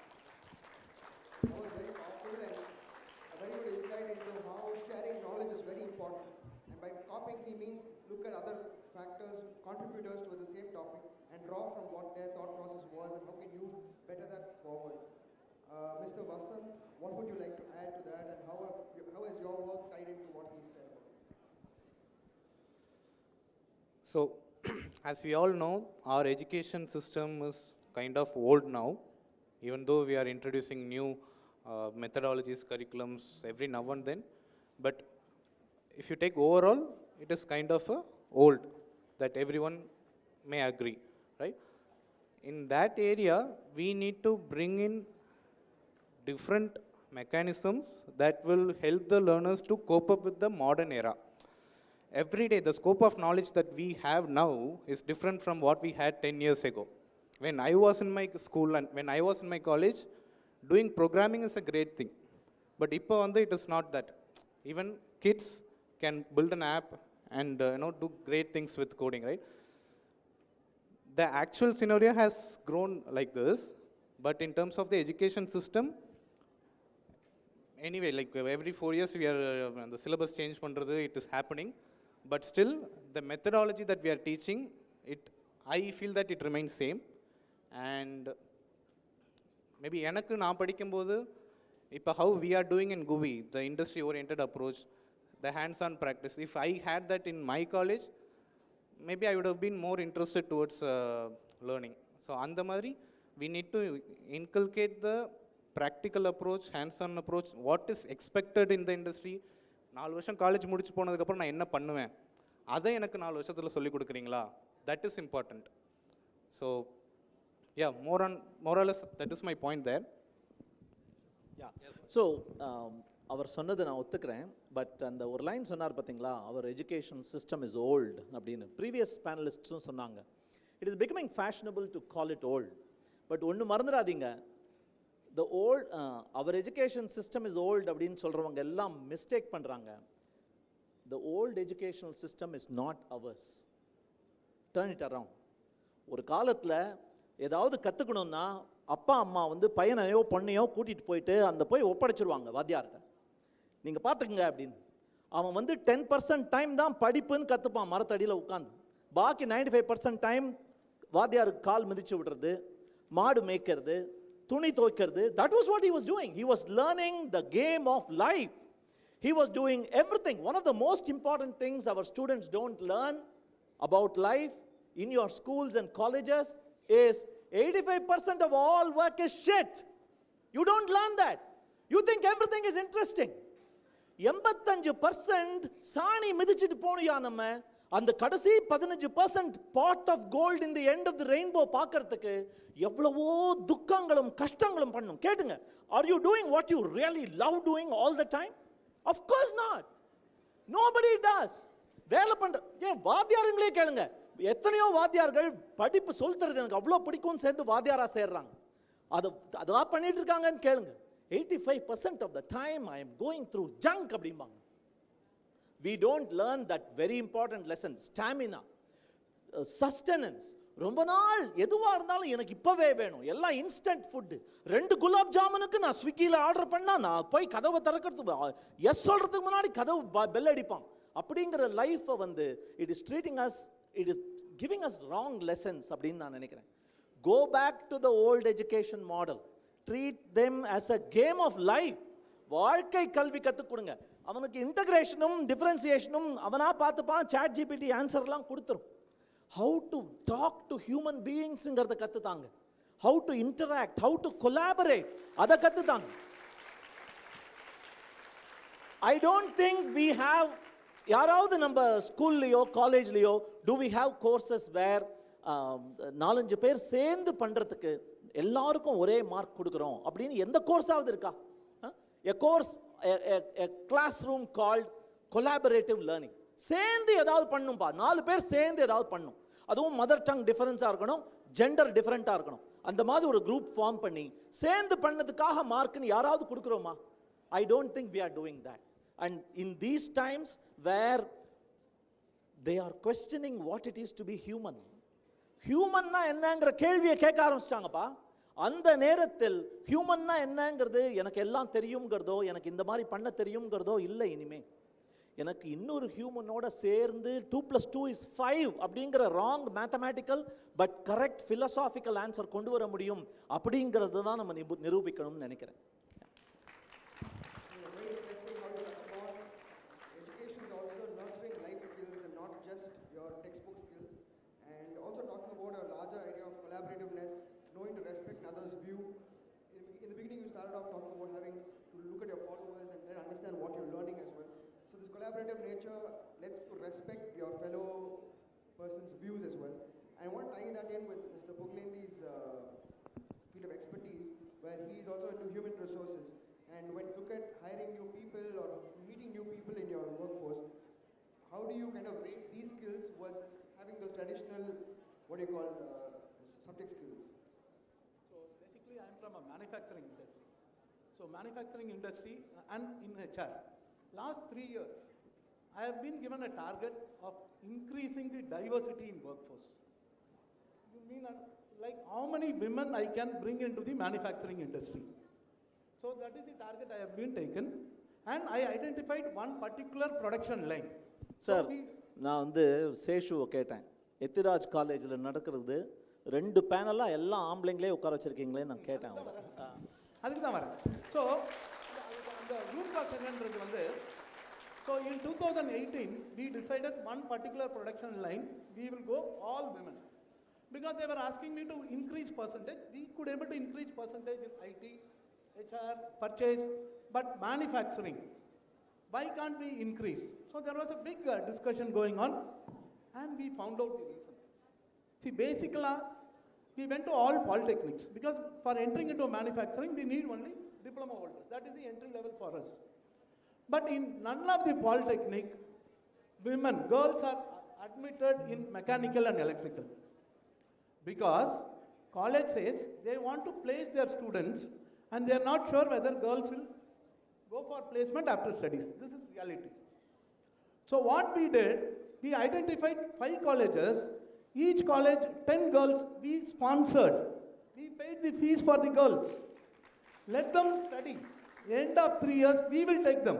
He means look at other factors, contributors to the same topic, and draw from what their thought process was and how can you better that forward. Mr. Vasant, what would you like to add to that, and how has your work tied into what he said about it? So, as we all know, our education system is kind of old now, even though we are introducing new methodologies, curriculums every now and then. But if you take overall, it is kind of old, that everyone may agree, right? In that area, we need to bring in different mechanisms that will help the learners to cope up with the modern era. Every day, the scope of knowledge that we have now is different from what we had 10 years ago. When I was in my school and when I was in my college, doing programming is a great thing. But இப்போ வந்து it is not that. Even kids can build an app and do great things with coding, right? The actual scenario has grown like this, but in terms of the education system, anyway, like every 4 years we are the syllabus change பண்றது, it is happening, but still the methodology that we are teaching, I feel that it remains same. And maybe எனக்கு நான் படிக்கும்போது இப்போ how we are doing in GUI, the industry oriented approach, the hands-on practice, if I had that in my college, maybe I would have been more interested towards learning. So அந்த மாதிரி we need to inculcate the practical approach, hands-on approach, what is expected in the industry. 4 வருஷம் college முடிச்சு போனதுக்கப்புறம் நான் என்ன பண்ணுவேன், அதை எனக்கு 4 வருஷத்தில் சொல்லிக் கொடுக்குறீங்களா, that is important. So yeah, more or less that is my point there. Yeah. So அவர் சொன்னதை நான் ஒத்துக்கிறேன். பட் அந்த ஒரு லைன் சொன்னார் பார்த்தீங்களா, our education system is old அப்படின்னு. ப்ரீவியஸ் பேனலிஸ்ட்ஸும் சொன்னாங்க, it is becoming fashionable to call it old. But ஒன்று மறந்துடாதீங்க, the old our education system is old அப்படின்னு சொல்கிறவங்க எல்லாம் மிஸ்டேக் பண்ணுறாங்க. The old educational system is not ours. Turn it around. ஒரு காலத்தில் ஏதாவது கற்றுக்கணுன்னா அப்பா அம்மா வந்து பையனையோ பொண்ணையோ கூட்டிகிட்டு போயிட்டு அந்த போய் ஒப்படைச்சிருவாங்க வாத்தியார்கிட்ட, நீங்கள் பார்த்துக்குங்க அப்படின்னு. அவன் வந்து 10% டைம் தான் படிப்புன்னு கற்றுப்பான் மரத்தடியில் உட்காந்து. பாக்கி 95% டைம் வாத்தியாருக்கு கால் மிதிச்சு விடுறது, மாடு மேய்க்கிறது, துணி துவைக்கிறது. That was what he was doing. He was learning the game of life. He was doing everything. One of the most important things our students don't learn about life in your schools and colleges is 85% of all work is shit. You don't learn that. You think everything is interesting. 85% சாணி மிதிச்சிட்டு போனியா நம்ம அந்த கடைசி 15% pot of gold in the end of the rainbow பார்க்கிறதுக்கு எவ்வளவோ துக்கங்களும் கஷ்டங்களும் பண்ணும். கேட்டுங்க, are you doing what you really love doing all the time? Of course not. Nobody does. வேலை பண்ற ஏன் வாத்தியாருங்களே கேளுங்க, எத்தனையோ வாத்தியார்கள் படிப்பு சொல்லி தரது எனக்கு அவ்வளோ பிடிக்கும்னு சேர்ந்து வாத்தியாரா சேர்றாங்க. அதான் பண்ணிட்டு இருக்காங்கன்னு கேளுங்க. 85% of the time I am going through junk அப்படிம்பாங்க. We don't learn that very important lesson, stamina, sustenance. ரொம்ப நாள் எதுவாக இருந்தாலும் எனக்கு இப்போவே வேணும், எல்லாம் இன்ஸ்டன்ட் ஃபுட்டு. 2 குலாப் ஜாமுனுக்கு நான் ஸ்விக்கியில் ஆர்டர் பண்ணால் நான் போய் கதவை திறக்கிறதுக்கு எஸ் சொல்கிறதுக்கு முன்னாடி கதவு பெல் அடிப்பான். அப்படிங்கிற லைஃப்பை வந்து it is treating us, it is giving us wrong lessons அப்படின்னு நான் நினைக்கிறேன். Go back to the old education model. Treat them as a game of life. வாழ்க்கை கல்வி கற்றுக் கொடுங்க. அவனுக்கு இன்டகிரேஷனும் டிஃபரன்சியேஷனும் அவனா பார்த்துப்பான். சாட் ஜிபிடி ஆன்சர்லாம் கொடுத்துரும். How to talk to human பீயிங்ஸுங்கிறத கற்றுத்தாங்க. How to interact, how to collaborate, அதை கற்றுத்தாங்க. I don't think we have, யாராவது நம்ம ஸ்கூல்லையோ காலேஜ்லேயோ do we have courses where 4-5 பேர் சேர்ந்து பண்ணுறதுக்கு எல்லாருக்கும் ஒரே மார்க் கொடுக்குறோம் அப்படின்னு எந்த கோர்ஸாவது இருக்கா? A course, a classroom called collaborative learning. சேர்ந்து ஏதாவது பண்ணும்பா, 4 பேர் சேர்ந்து ஏதாவது பண்ணும். அதுவும் மதர் டங் டிஃபரன்ஸாக இருக்கணும், ஜெண்டர் டிஃபரெண்ட்டாக இருக்கணும். அந்த மாதிரி ஒரு குரூப் ஃபார்ம் பண்ணி சேர்ந்து பண்ணதுக்காக மார்க்னு யாராவது கொடுக்குறோமா? I don't think we are doing that. And in these times where they are questioning what it is to be human, ஹியூமன்னா என்னங்கிற கேள்வியை கேட்க ஆரம்பிச்சிட்டாங்கப்பா. அந்த நேரத்தில் ஹியூமன்னா என்னங்கிறது எனக்கு எல்லாம் தெரியுங்கிறதோ, எனக்கு இந்த மாதிரி பண்ண தெரியுங்கிறதோ இல்லை. இனிமே எனக்கு இன்னொரு ஹியூமனோட சேர்ந்து 2+2 is 5 அப்படிங்கிற wrong mathematical but correct philosophical answer கொண்டு வர முடியும் அப்படிங்கிறது தான் நம்ம நிரூபிக்கணும்னு நினைக்கிறேன். Knowing to respect others' view. In the beginning, you started off talking about having to look at your followers and then understand what you're learning as well. So this collaborative nature lets you respect your fellow person's views as well. I want to tie that in with Mr. Puglendi's field of expertise, where he is also into human resources. And when you look at hiring new people or meeting new people in your workforce, how do you kind of rate these skills versus having those traditional, what do you call, subject skills? I'm from a manufacturing industry. So manufacturing industry and in HR, last 3 years, I have been given a target of increasing the diversity in workforce. You mean like how many women I can bring into the manufacturing industry? So that is the target I have been taken, and I identified one particular production line. Sir, நான் வந்து சேஷுவை கேட்டேன், எத்திராஜ் காலேஜில் நடக்கிறது 2 பேனலாக எல்லாம் ஆம்பளைங்களே உட்கார வச்சிருக்கீங்களே நான் கேட்டேன். அதுக்கு தான் வரேன். ஸோ அந்த ரூட் காஸ் என்னன்றது வந்து, so in 2018 we decided one particular production line we will go all women, because they were asking me to increase percentage. We could able to increase percentage in IT, HR, purchase, but manufacturing, why can't we increase? So there was a big discussion going on, and we found out the reason. See, basically, we went to all polytechnics, because for entering into manufacturing, we need only diploma holders. That is the entry level for us. But in none of the polytechnic, women, girls are admitted in mechanical and electrical. Because college says they want to place their students, and they are not sure whether girls will go for placement after studies. This is reality. So what we did, we identified 5 colleges. Each college, 10 girls, we sponsored. We paid the fees for the girls. Let them study. End of 3 years, we will take them.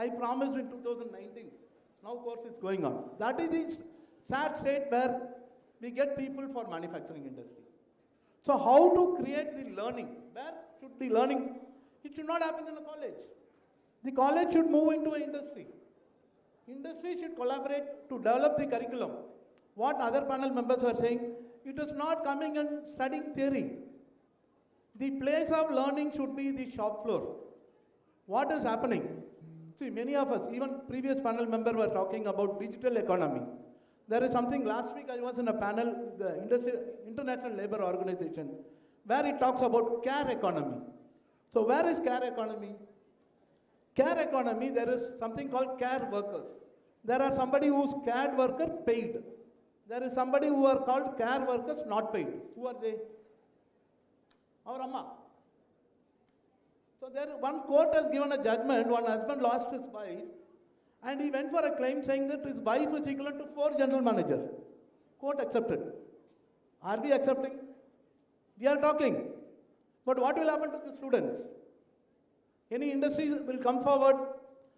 I promised in 2019. Now course is going on. That is the sad state where we get people for manufacturing industry. So how to create the learning? Where should the learning? It should not happen in a college. The college should move into an industry. Industry should collaborate to develop the curriculum. What other panel members were saying, it is not coming and studying theory. The place of learning should be the shop floor. What is happening? See, many of us, even previous panel member were talking about digital economy. There is something, last week I was in a panel, the International Labour Organization, where it talks about care economy. So where is care economy? Care economy, there is something called care workers. There are somebody who's care worker paid. There is somebody who are called care workers not paid. Who are they? Our Amma. So there, one court has given a judgment, one husband lost his wife, and he went for a claim saying that his wife is equivalent to 4 general managers. Court accepted. Are we accepting? We are talking. But what will happen to the students? Any industries will come forward,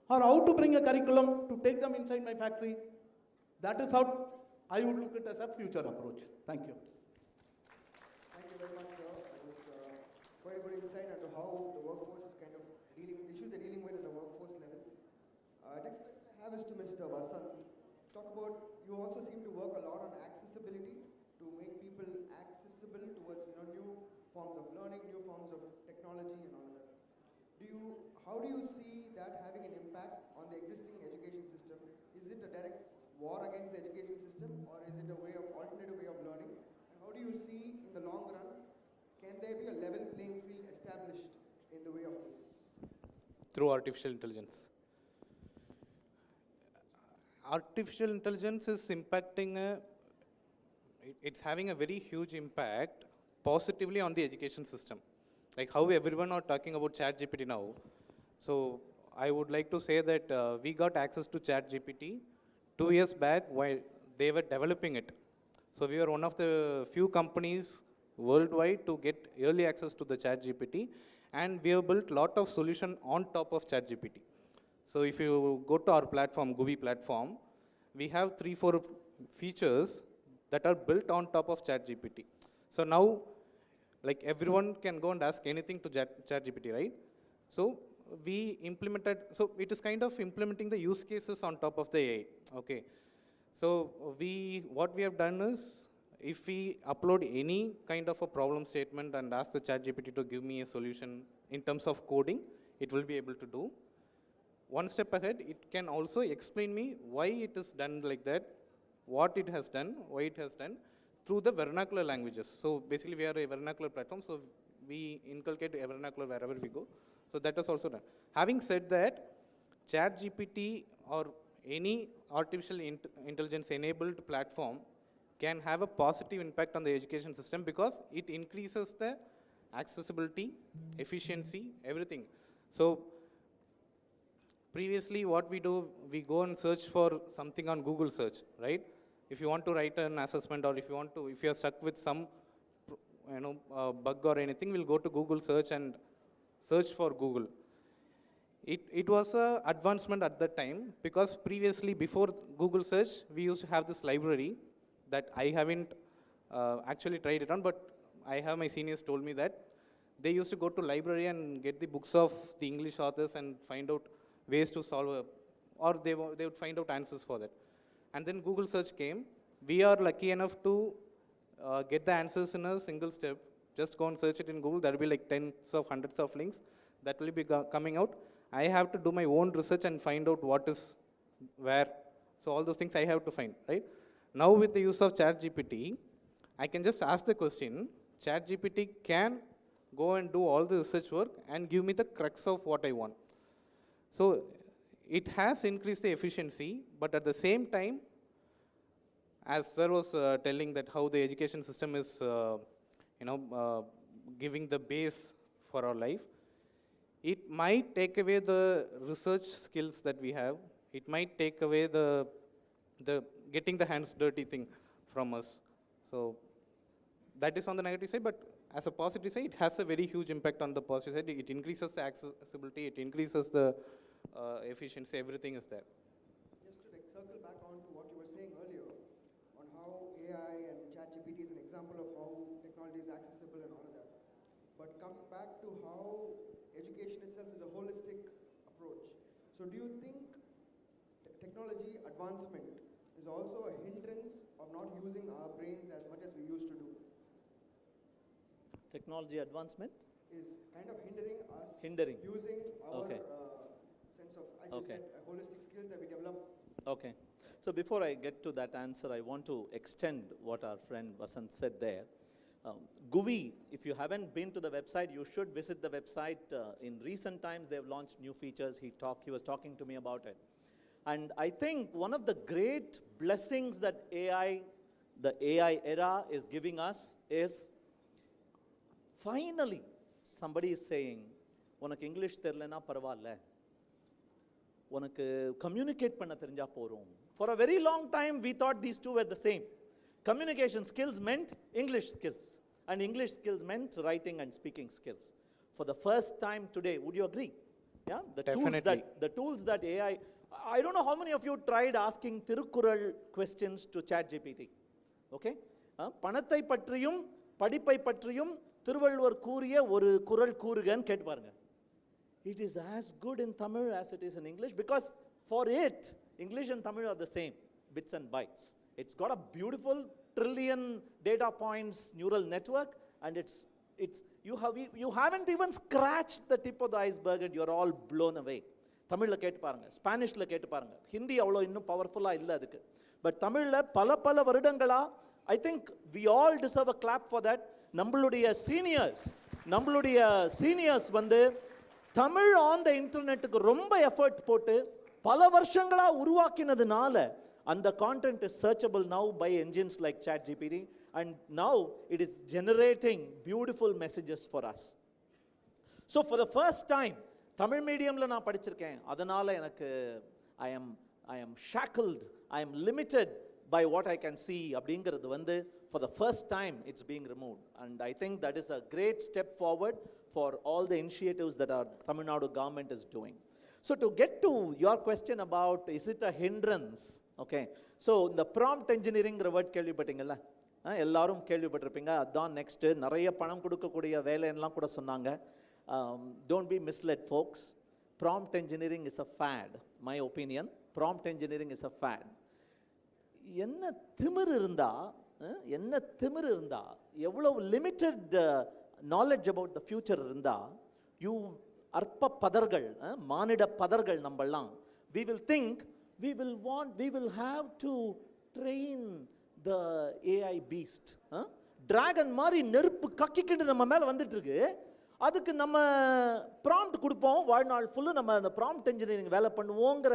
or how to bring a curriculum to take them inside my factory? That is how I would look at it as a future approach. Thank you. Thank you very much, sir. It was quite a good insight into how the workforce is kind of dealing with issues they're dealing with at the workforce level. Next question I have is to Mr. Vasant. Talk about, you also seem to work a lot on accessibility to make people accessible towards new forms of learning, new forms of technology and all of that. How do you see that having an impact on the existing education system? Is it a direct war against the education system, or is it a alternative way of learning? And how do you see in the long run, can there be a level playing field established in the way of this? Through artificial intelligence. Artificial intelligence is impacting, it's having a very huge impact positively on the education system. Like how everyone are talking about ChatGPT now. So I would like to say that we got access to ChatGPT 2 years back while they were developing it. So we were one of the few companies worldwide to get early access to the ChatGPT, and we have built a lot of solution on top of ChatGPT. So if you go to our platform, GUI platform, we have 3-4 features that are built on top of ChatGPT. So now, like everyone can go and ask anything to ChatGPT, right? So we implemented, so it is kind of implementing the use cases on top of the AI, okay? So what we have done is, if we upload any kind of a problem statement and ask the ChatGPT to give me a solution in terms of coding, it will be able to do. One step ahead, it can also explain me why it is done like that, what it has done, why it has done, through the vernacular languages. So basically we are a vernacular platform, so we inculcate a vernacular wherever we go. So that is also done. Having said that, ChatGPT or any artificial intelligence enabled platform can have a positive impact on the education system because it increases the accessibility, efficiency, everything. So previously what we do, we go and search for something on Google search, right? If you want to write an assessment, or if you are stuck with some bug or anything, we'll go to Google search and search for Google. It was an advancement at that time because previously, before Google search, we used to have this library that I haven't actually tried it on, but I have my seniors told me that they used to go to library and get the books of the English authors and find out ways to solve or they would find out answers for that. And then Google search came. We are lucky enough to get the answers in a single step. Just go and search it in Google. There will be like tens of hundreds of links that will be coming out. I have to do my own research and find out what is where. So all those things I have to find, right? Now with the use of ChatGPT, I can just ask the question. ChatGPT can go and do all the research work and give me the crux of what I want. So it has increased the efficiency, but at the same time, as sir was telling that how the education system is, giving the base for our life, it might take away the research skills that we have. It might take away the getting the hands dirty thing from us. So that is on the negative side, but as a positive side, it has a very huge impact on the positive side. It increases the accessibility, it increases the efficiency, everything is there. Just to circle back on to what you were saying earlier on how AI and ChatGPT is an example of how technology is accessible and all of that. But coming back to how education itself is a holistic approach. So do you think technology advancement is also a hindrance of not using our brains as much as we used to do. Technology advancement? Is kind of hindering us Hindering. using our Okay. sense of, as you Okay. said, holistic skills that we develop. Okay. So before I get to that answer, I want to extend what our friend Vasant said there. GUI, if you haven't been to the website, you should visit the website. In recent times, they've launched new features. He was talking to me about it. And I think one of the great blessings that the AI era is giving us is finally somebody is saying, உனக்கு English தெரியலனா பரவாயில்ல, உனக்கு communicate பண்ண தெரிஞ்சா போறோம். For a very long time, we thought these two were the same. Communication skills meant English skills, and English skills meant writing and speaking skills. For the first time today, would you agree? Yeah, the tools that AI. I don't know how many of you tried asking Tirukkural questions to ChatGPT. Okay, பணத்தை பற்றியும் படிப்பை பற்றியும் திருவள்ளுவர் கூறிய ஒரு குறள் கூறுகன்னு கேட்டு பாருங்க. It is as good in Tamil as it is in English, because for it, English and Tamil are the same, bits and bytes. It's got a beautiful trillion data points neural network, and you haven't even scratched the tip of the iceberg and you're all blown away. தமிழ்ல கேட்டு பாருங்க, ஸ்பானிஷ்ல கேட்டு பாருங்க, ஹிந்தி அவ்வளோ இன்னும் பவர்ஃபுல்லாக இல்லை அதுக்கு. பட் தமிழில் பல வருடங்களா, I think we all deserve a clap for that. நம்மளுடைய சீனியர்ஸ் வந்து தமிழ் ஆன் த இன்டர்நெட்டுக்கு ரொம்ப எஃபர்ட் போட்டு பல வருஷங்களா உருவாக்கினதுனால அந்த content is searchable now by engines like ChatGPT, and now it is generating beautiful messages for us. So for the first time, Tamil மீடியம்ல நான் படிச்சிருக்கேன், அதனால எனக்கு I am shackled, I am limited by what I can see அப்படிங்கிறது வந்து for the first time it's being removed, and I think that is a great step forward for all the initiatives that our Tamil Nadu government is doing. So to get to your question about is it a hindrance, okay, so the prompt engineering word கேள்விப்பட்டீங்கல்ல, எல்லாரும் கேள்விப்பட்டிருப்பீங்க. அதான் next நிறைய பணம் கொடுக்கக்கூடிய வேலையெல்லாம் கூட சொன்னாங்க. Don't be misled, folks. Prompt engineering is a fad, my opinion. Prompt engineering is a fad. என்ன திமிரு இருந்தா எவ்வளவு limited knowledge about the future இருந்தா, யூ அற்ப பதர்கள், மானிட பதர்கள் நம்மெல்லாம், we will think we will have to train the AI beast. Dragon மாதிரி நெருப்பு கக்கிக்கிட்டு நம்ம மேலே வந்துட்டு இருக்கு, அதுக்கு நம்ம ப்ராம்ப்ட் கொடுப்போம், வாழ்நாள் ஃபுல்லு நம்ம அந்த ப்ராம்ப்ட் இன்ஜினியரிங் வேலை பண்ணுவோங்கிற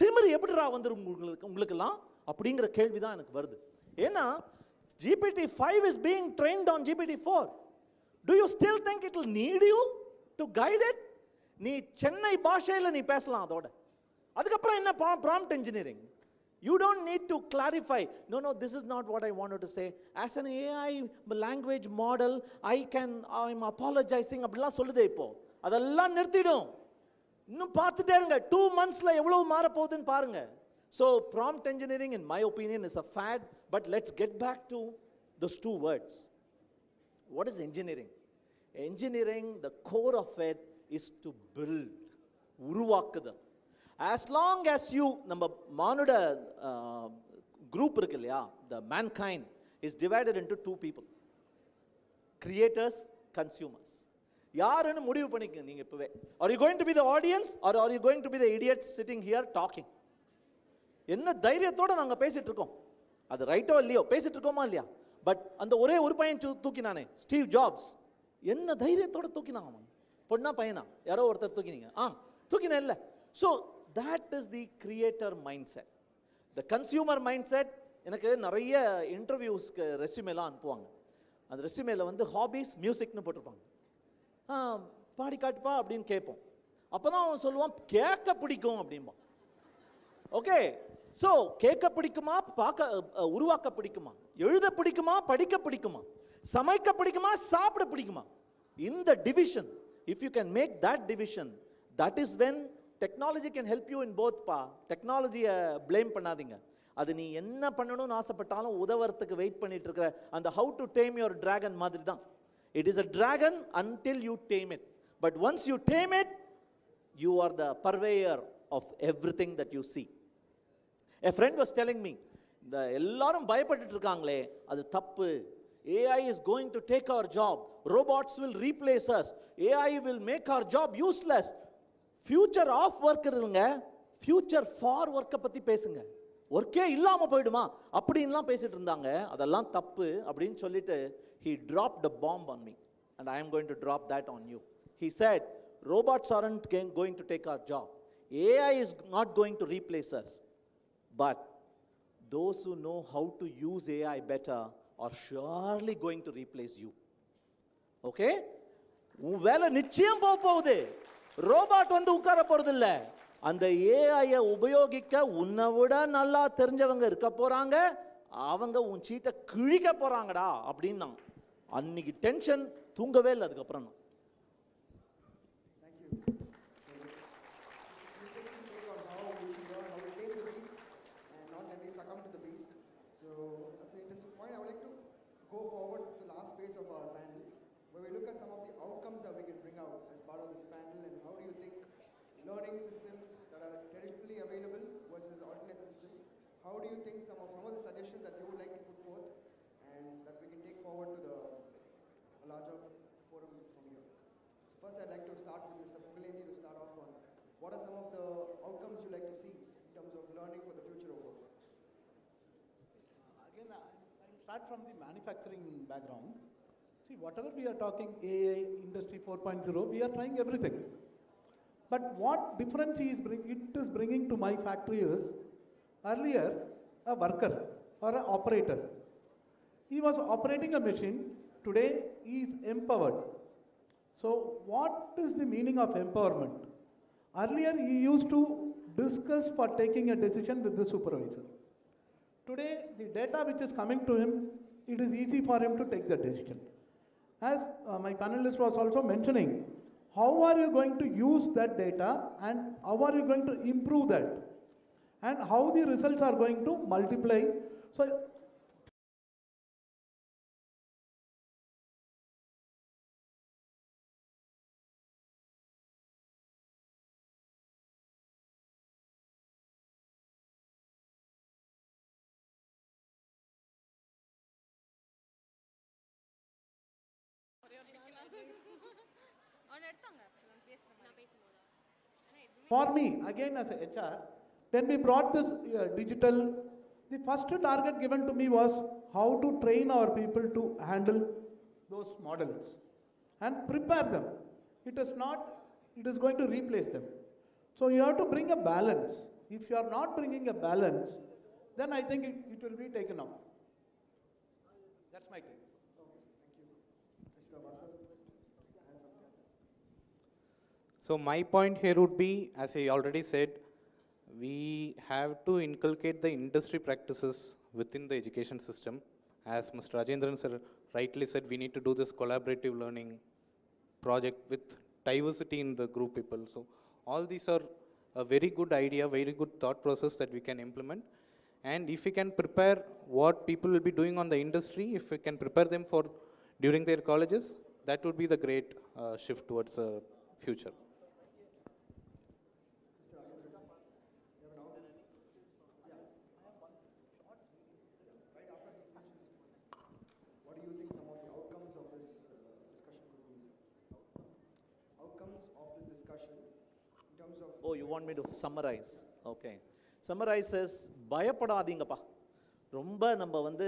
திமிரு எப்படிடா வந்துடும் உங்களுக்கெல்லாம் அப்படிங்கிற கேள்வி தான் எனக்கு வருது. ஏன்னா GPT-5 is being trained on GPT-4. Do you still think it will need you to guide it? நீ சென்னை பாஷையில் நீ பேசலாம் அதோட, அதுக்கப்புறம் என்ன prompt engineering? You don't need to clarify. No, this is not what I wanted to say. As an AI language model, I'm apologizing அப்படிலாம் சொல்லுதே இப்போ. அதெல்லாம் நிறுத்திடும். இன்னும் பார்த்துட்டே இருங்க, 2 monthsல எவ்வளவு மாற போகுதுன்னு பாருங்க. So prompt engineering, in my opinion, is a fad. But let's get back to those two words. What is engineering? Engineering, the core of it is to build, உருவாக்குது. As long as you, நம்ம மானுட group இருக்கு இல்லையா, the mankind is divided into two people, creators, consumers. யாருன்னு முடிவு பண்ணிக்கங்க நீங்க இப்பவே. Are you going to be the audience or are you going to be the idiots sitting here talking? என்ன தைரியத்தோட நாங்க பேசிட்டு இருக்கோம், அது ரைட்டோ இல்லையோ பேசிட்டு இருக்கோமா இல்லையா? பட் அந்த ஒரே ஒரு பையன் தூக்கினானே, ஸ்டீவ் ஜாப்ஸ், என்ன தைரியத்தோட தூக்கினான் அவன்? பொண்ணா பையனா யாரோ ஒருத்தர் தூக்கினீங்க, தூக்கின இல்லை. So that is the creator mindset. The consumer mindset, எனக்கு நிறைய இன்டர்வியூஸ்க்கு ரெஸ்யூமேலாம் அனுப்புவாங்க. அந்த ரெஸ்யூமேல வந்து ஹாபிஸ் மியூசிக்னு போட்டிருப்பாங்க. பாடி காட்டுப்பா அப்படின்னு கேட்போம். அப்போ தான் அவன் சொல்லுவான் கேட்க பிடிக்கும் அப்படின்பான். ஓகே, ஸோ கேட்க பிடிக்குமா, உருவாக்க பிடிக்குமா, எழுத பிடிக்குமா, படிக்க பிடிக்குமா, சமைக்க பிடிக்குமா, சாப்பிட பிடிக்குமா? இந்த division, if you can make that division, that is when technology can help you in both. டெக்னாலஜியை blame பண்ணாதீங்க. அது நீ என்ன பண்ணணும்னு ஆசைப்பட்டாலும் உதவறதுக்கு வெயிட் பண்ணிட்டு இருக்கிற அந்த how to tame your dragon மாதிரி தான். It is a dragon until you tame it. But once you tame it, you are the purveyor of everything that you see. A friend was telling me, இந்த எல்லாரும் பயப்பட்டுட்டு இருக்காங்களே அது தப்பு. AI is going to take our job. Robots will replace us. AI will make our job useless. Future of work இருங்க, future for work பத்தி பேசுங்க. ஒர்க்கே இல்லாம போயிடுமா அப்படின்லாம் பேசிட்டு இருந்தாங்க. அதெல்லாம் தப்பு அப்படின்னு சொல்லிட்டு he dropped a bomb on me, and I am going to drop that on you. He said, robots aren't going to take our job. AI is not going to replace us. But those who know how to use AI better are surely going to replace you. Okay? உன் வேலை நிச்சயம் போகுது. Robot வந்து உட்கார போறது இல்ல. அந்த ஏஐயை உபயோகிக்க உன்னை விட நல்லா தெரிஞ்சவங்க இருக்க போறாங்க. அவங்க உன் சீட்டை கிழிக்க போறாங்கடா அப்படின்னா அன்னைக்கு டென்ஷன் தூங்கவே இல்லை. அதுக்கப்புறம் go forward to the last phase of our panel, where we look at some of the outcomes that we can bring out as part of this panel, and how do you think learning systems that are traditionally available versus alternate systems, how do you think some of the suggestions that you would like to put forth and that we can take forward to the larger forum from here. So first I'd like to start with Mr. Pugalenji to start off on what are some of the outcomes you like to see in terms of learning for the future of work. Again, I'll start from the manufacturing background. See, whatever we are talking AI, Industry 4.0, we are trying everything. But what difference it is bringing to my factory is, earlier, a worker or an operator, he was operating a machine. Today, he is empowered. So, what is the meaning of empowerment? Earlier, he used to discuss for taking a decision with the supervisor. Today, the data which is coming to him, it is easy for him to take the decision. As my panelist was also mentioning, how are you going to use that data and how are you going to improve that? And how the results are going to multiply. So, for me, again as a HR, when we brought this digital, the first target given to me was how to train our people to handle those models and prepare them. It is going to replace them. So you have to bring a balance. If you are not bringing a balance, then I think it will be taken off. That's my take. Mr. Vasan, So my point here would be, as I already said, we have to inculcate the industry practices within the education system. As Mr. Rajendran sir rightly said, we need to do this collaborative learning project with diversity in the group people. So all these are a very good idea, very good thought process that we can implement. And if we can prepare what people will be doing on the industry, if we can prepare them for during their colleges, that would be the great shift towards the future. Oh, you want me to summarize? Okay. Summarize says, பயப்படாதீங்கப்பா. ரொம்ப நம்ம வந்து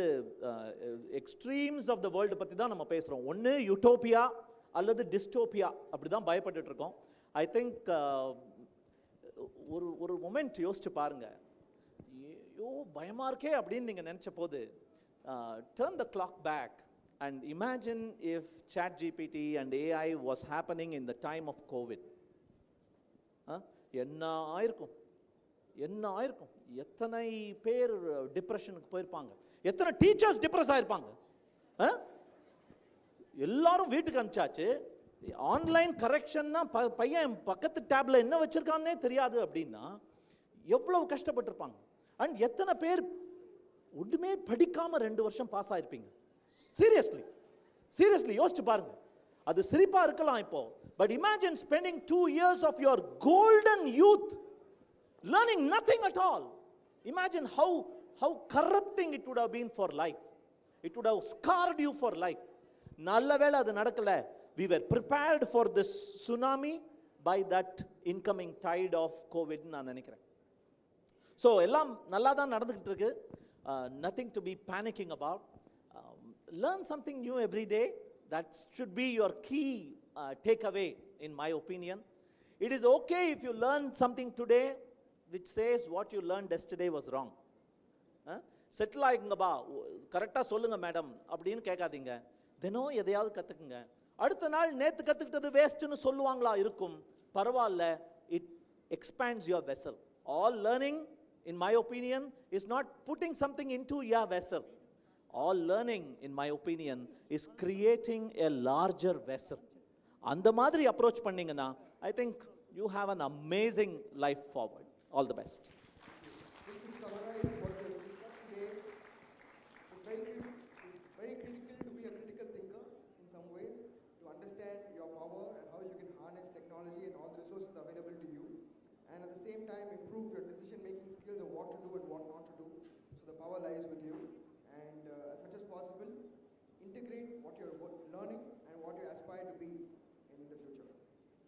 extremes of the world பற்றி தான் நம்ம பேசுகிறோம். ஒன்று யூட்டோப்பியா அல்லது டிஸ்டோப்பியா அப்படி தான் பயப்பட்டுட்டு இருக்கோம். ஐ திங்க் ஒரு மொமெண்ட் யோசிச்சு பாருங்க. ஐயோ பயமாக இருக்கே அப்படின்னு நீங்கள் நினச்ச போது turn the clock back and imagine if ChatGPT and AI was happening in the time of COVID. என்ன ஆயிருக்கும், என்ன ஆயிருக்கும்? எத்தனை பேர் டிப்ரெஷனுக்கு போயிருப்பாங்க, எத்தனை டீச்சர்ஸ் டிப்ரெஸ் ஆயிருப்பாங்க. எல்லாரும் வீட்டுக்கு அனுப்பிச்சாச்சு. ஆன்லைன் கரெக்ஷன்னா பையன் பக்கத்து டேப்ல என்ன வச்சிருக்கான்னே தெரியாது அப்படின்னா எவ்வளவு கஷ்டப்பட்டிருப்பாங்க. அண்ட் எத்தனை பேர் ஒன்றுமே படிக்காம 2 வருஷம் பாஸ் ஆயிருப்பீங்க. சீரியஸ்லி யோசிச்சு பாருங்க. அது சிரிப்பா இருக்கலாம் இப்போ, but imagine spending 2 years of your golden youth learning nothing at all. Imagine how corrupting it would have been for life. It would have scarred you for life. நல்ல வேளை அது நடக்கல. We were prepared for this tsunami by that incoming tide of COVID நான் நினைக்கிறேன். So எல்லாம் நல்லா தான் நடந்துக்கிட்டு இருக்கு. Nothing to be panicking about. Learn something new every day. That should be your key takeaway, in my opinion. It is okay if you learn something today which says what you learned yesterday was wrong. Settle ஆகிங்கப்பா, கரெக்டாக சொல்லுங்கள் madam அப்படின்னு கேட்காதீங்க. தினம் எதையாவது கற்றுக்குங்க. அடுத்த நாள் நேற்று கற்றுக்கிட்டது வேஸ்ட்டுன்னு சொல்லுவாங்களா இருக்கும், பரவாயில்ல. It expands your vessel. All learning, in my opinion, is not putting something into your vessel. All learning, in my opinion, is creating a larger vessel. அந்த மாதிரி அப்ரோச் பண்ணீங்கன்னா I think you have an amazing life forward. All the best. Just to summarize what we have discussed today, it's very critical to be a critical thinker in some ways, to understand your power and how you can harness technology and all the resources available to you, and at the same time improve your decision-making skills of what to do and what not to do. So the power lies with you, and as much as possible, integrate what you're learning and what you aspire to be in the future.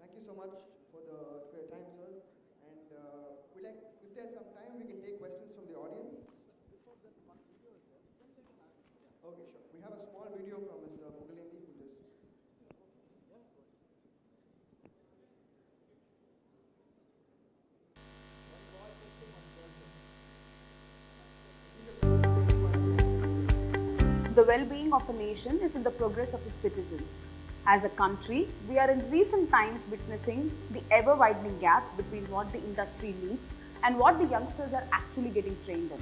Thank you so much for your time, sir. And if there's some time, we can take questions from the audience. Okay, sure. We have a small video from Mr. Pugalindi who just. The well-being of a nation is in the progress of its citizens. As a country, we are in recent times witnessing the ever-widening gap between what the industry needs and what the youngsters are actually getting trained in.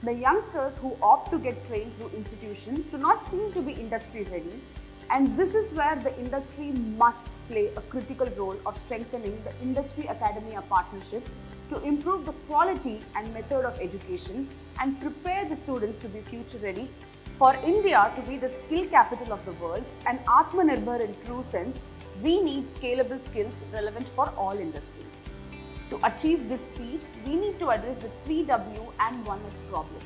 The youngsters who opt to get trained through institution do not seem to be industry ready, and this is where the industry must play a critical role of strengthening the industry-academia partnership to improve the quality and method of education and prepare the students to be future ready. For India to be the skill capital of the world and Atmanirbhar in true sense, we need scalable skills relevant for all industries. To achieve this feat, we need to address the 3W and 1H problem.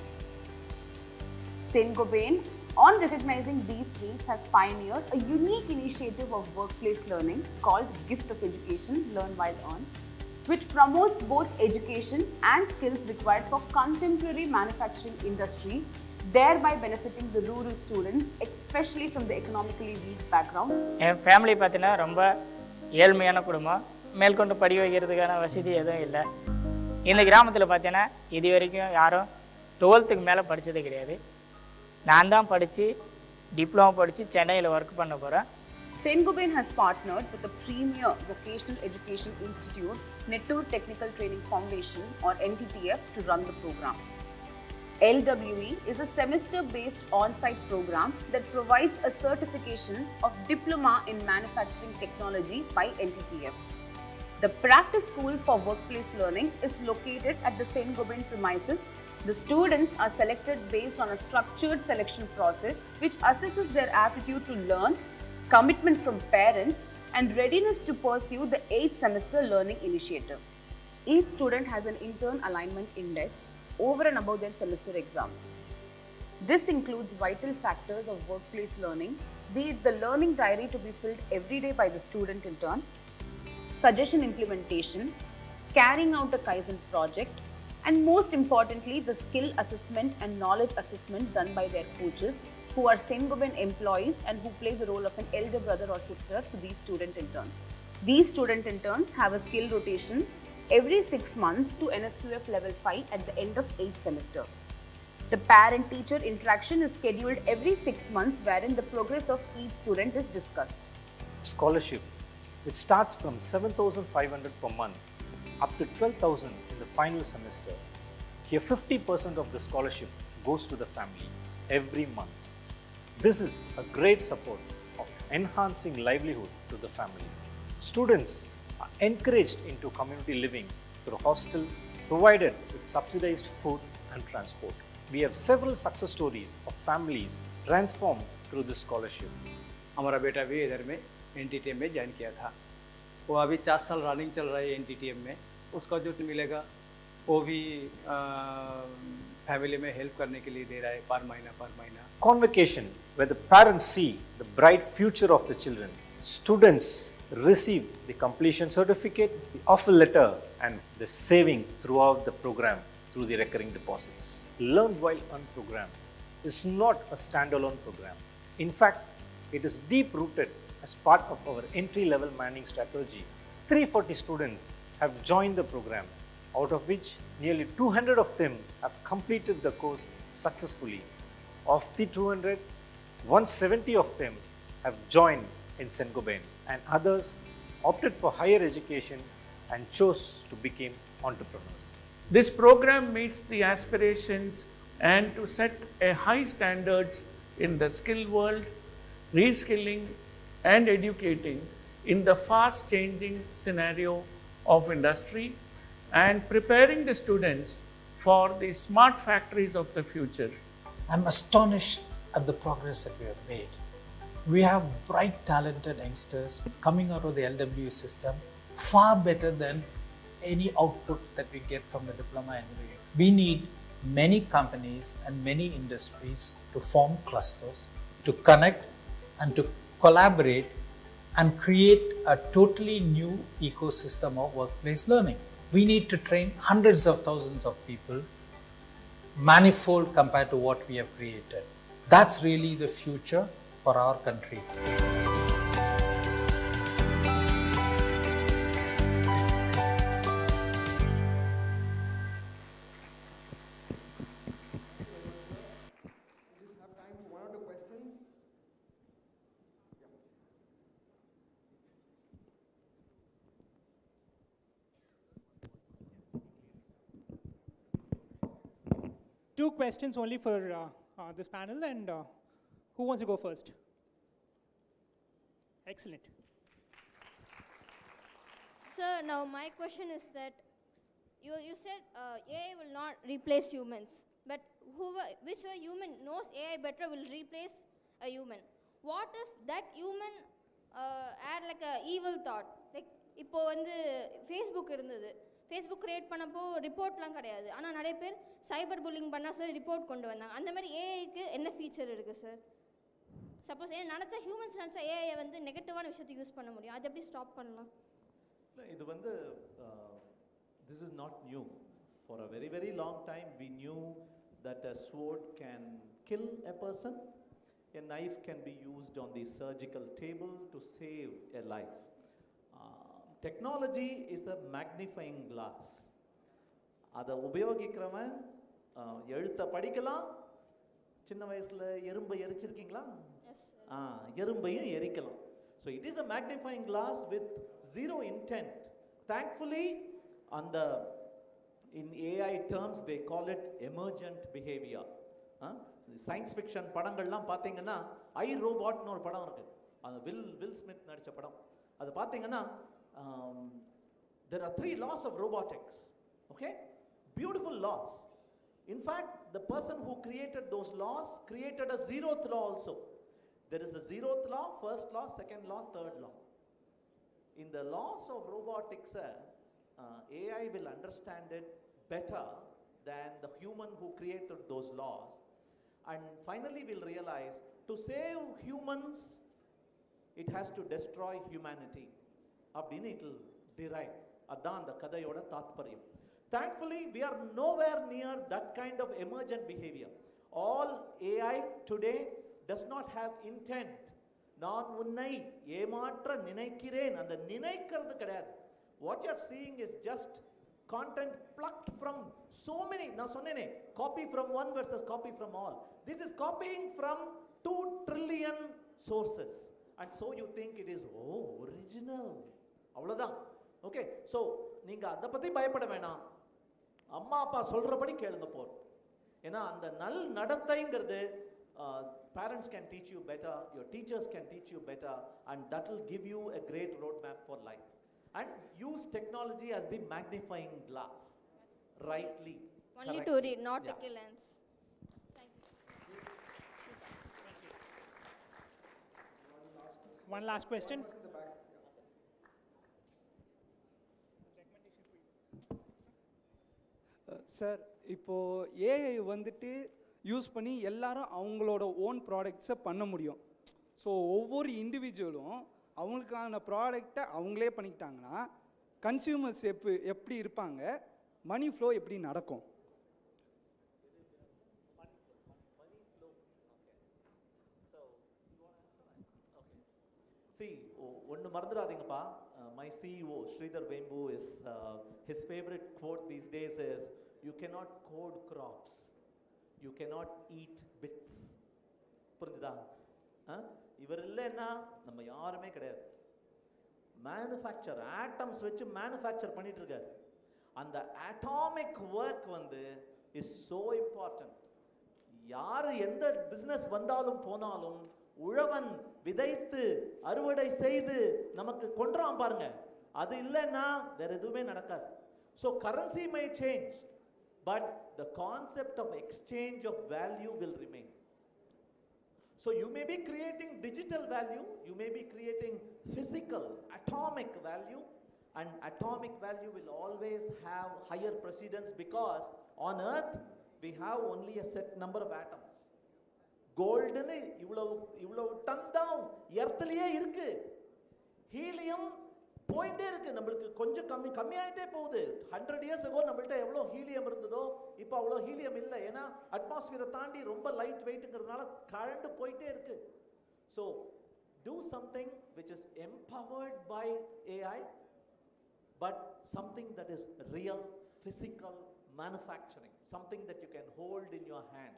Saint-Gobain, on recognizing these needs, has pioneered a unique initiative of workplace learning called Gift of Education, Learn While Earn, which promotes both education and skills required for contemporary manufacturing industry, thereby benefiting the rural students, especially from the economically weak background. N family பார்த்தீங்கன்னா ரொம்ப ஏழ்மையான குடும்பம். மேற்கொண்டு படி வைக்கிறதுக்கான வசதி எதுவும் இல்லை. இந்த கிராமத்தில் பார்த்தீங்கன்னா இது வரைக்கும் யாரும் 12th மேலே படித்தது கிடையாது. நான் தான் படித்து டிப்ளமோ படித்து சென்னையில் ஒர்க் பண்ண போகிறேன். Saint-Gobain has partnered with the premier vocational education institute, Nettur Technical Training Foundation or NTTF, to run the program. LWE is a semester-based on-site program that provides a certification of Diploma in Manufacturing Technology by NTTF. The practice school for workplace learning is located at the Saint-Gobain premises. The students are selected based on a structured selection process which assesses their aptitude to learn, commitment from parents, and readiness to pursue the 8th semester learning initiative. Each student has an intern alignment index over and above their semester exams. This includes vital factors of workplace learning, be it the learning diary to be filled every day by the student intern, suggestion implementation, carrying out a Kaizen project, and most importantly, the skill assessment and knowledge assessment done by their coaches, who are Saint-Gobain employees and who play the role of an elder brother or sister to these student interns. These student interns have a skill rotation every 6 months to NSQF level 5 at the end of 8th semester. The parent-teacher interaction is scheduled every 6 months wherein the progress of each student is discussed. Scholarship, which starts from 7,500 per month up to 12,000 in the final semester. Here 50% of the scholarship goes to the family every month. This is a great support of enhancing livelihood to the family. Students are encouraged into community living through hostel provided with subsidized food and transport. We have several success stories of families transformed through this scholarship. हमारा बेटा भी इधर में NTTF में join किया था. वो अभी 4 साल रनिंग चल रहा है NTTF में. उसका जो मिलेगा वो भी फैमिली में हेल्प करने के लिए दे रहा है पर महीना. Convocation, where the parents see the bright future of the children. Students receive the completion certificate, the offer letter, and the saving throughout the program through the recurring deposits. Learn while earn program is not a standalone program. In fact, it is deep rooted as part of our entry level manning strategy. 340 students have joined the program, out of which nearly 200 of them have completed the course successfully. Of the 200, 170 of them have joined in St. Gobain, and others opted for higher education and chose to become entrepreneurs. This program meets the aspirations and to set a high standards in the skill world, reskilling and educating in the fast changing scenario of industry and preparing the students for the smart factories of the future. I'm astonished at the progress that we have made. We have bright, talented youngsters coming out of the LWE system, far better than any output that we get from the diploma engineering. We need many companies and many industries to form clusters, to connect and to collaborate and create a totally new ecosystem of workplace learning. We need to train hundreds of thousands of people, manifold compared to what we have created. That's really the future for our country. We just have time for one or two questions. Two questions only for this panel, and who wants to go first? Excellent. Sir, now my question is that you said AI will not replace humans, but which a human knows AI better will replace a human. What if that human had like a evil thought? Like இப்போ வந்து Facebook இருந்தது. Facebook create பண்ணப்போ ரிப்போர்ட்லாம் கிடையாது, ஆனால் நிறைய பேர் cyber bullying பண்ணால் சொல்லி ரிப்போர்ட் கொண்டு வந்தாங்க. அந்த மாதிரி ஏஐக்கு என்ன ஃபீச்சர் இருக்குது சார்? சப்போஸ் நினச்சா ஹியூமன்ஸ் நினச்சா ஏஐயை வந்து நெகட்டிவான விஷயத்துக்கு யூஸ் பண்ண முடியும், அது எப்படி ஸ்டாப் பண்ணலாம்? இது வந்து this is not new. For a very, very long time we knew that a sword can kill a person, a knife can be used on the surgical table to save a life. Technology is a magnifying glass. அதை உபயோகிக்கிறவன் எழுத்தை படிக்கலாம். சின்ன வயசில் எறும்பை எரிச்சிருக்கீங்களா? எறும்பையும் எரிக்கலாம். So it is a magnifying glass with zero intent. Thankfully, in AI terms they call it emergent behavior. Science fiction படங்கள்லாம் பார்த்தீங்கன்னா ஐ ரோபாட்னு ஒரு படம் இருக்குது, அந்த வில் ஸ்மித் நடித்த படம். அது பார்த்தீங்கன்னா there are 3 laws of robotics. Okay, beautiful laws. In fact, the person who created those laws created a 0th law also. There is a 0th law, 1st law, 2nd law, 3rd law. In the laws of robotics, AI will understand it better than the human who created those laws, and finally will realize to save humans it has to destroy humanity. அப்படின்னு it will derive. அதான் அந்த கதையோட தாத்பரியம். Thankfully, we are nowhere near that kind of emergent behavior. All AI today does not have intent. நான் உன்னை ஏமாற்ற நினைக்கிறேன், அந்த நினைக்கிறது கிடையாது. What you are seeing is just content plucked from so many. நான் சொன்னேனே, copy from one versus copy from all. This is copying from 2 trillion sources, and so you think it is original. அவ்வளோதான். Okay, so நீங்கள் அதை பற்றி பயப்பட வேணாம். அம்மா அப்பா சொல்கிறபடி கேளுங்க போதும். ஏன்னா அந்த நல் நடத்தைங்கிறது parents can teach you better, your teachers can teach you better, and that will give you a great roadmap for life. And use technology as the magnifying glass, rightly. Only to read, not to kill ants. One last question. Sir இப்போது AI வந்துட்டு use பண்ணி எல்லாரும் அவங்களோட own ப்ராடக்ட்ஸை பண்ண முடியும். So ஒவ்வொரு இண்டிவிஜுவலும் அவங்களுக்கான ப்ராடக்டை அவங்களே பண்ணிக்கிட்டாங்கன்னா கன்சியூமர்ஸ் எப்படி இருப்பாங்க, மணி ஃப்ளோ எப்படி நடக்கும்? See, ஒன்று மறந்துடாதீங்கப்பா. My CEO, Sridhar Vembu, his favorite quote these days is, you cannot code crops, you cannot eat bits. புரிஞ்சுதா? இவர் இல்லைன்னா நம்ம யாருமே கிடையாது. மேனுஃபேக்சர் ஆட்டம்ஸ் வச்சு மேனுஃபேக்சர் பண்ணிட்டு இருக்காரு. அந்த அட்டாமிக் ஒர்க் வந்து இஸ் ஸோ இம்பார்ட்டன்ட். யார் எந்த பிஸ்னஸ் வந்தாலும் போனாலும் உழவன் விதைத்து அறுவடை செய்து நமக்கு கொன்றான் பாருங்க, அது இல்லைன்னா வேற எதுவுமே நடக்காது. So currency may change, but the concept of exchange of value will remain. So you may be creating digital value, you may be creating physical, atomic value, and atomic value will always have higher precedence because on earth we have only a set number of atoms. Gold னு இவ்வளவு ton தான் எர்த்லயே இருக்கு. Helium போயிட்டே இருக்கு, நம்மளுக்கு கொஞ்சம் கம்மியாயிட்டே போகுது. 100 years ago நம்மள்ட்ட எவ்வளோ ஹீலியம் இருந்ததோ இப்போ அவ்வளோ ஹீலியம் இல்லை. ஏன்னா அட்மாஸ்பியரை தாண்டி ரொம்ப லைட் வெயிட்டுங்கிறதுனால கரண்ட் போயிட்டே இருக்கு. So do something which is empowered by AI, but something that is real, physical manufacturing, something that you can hold in your hand,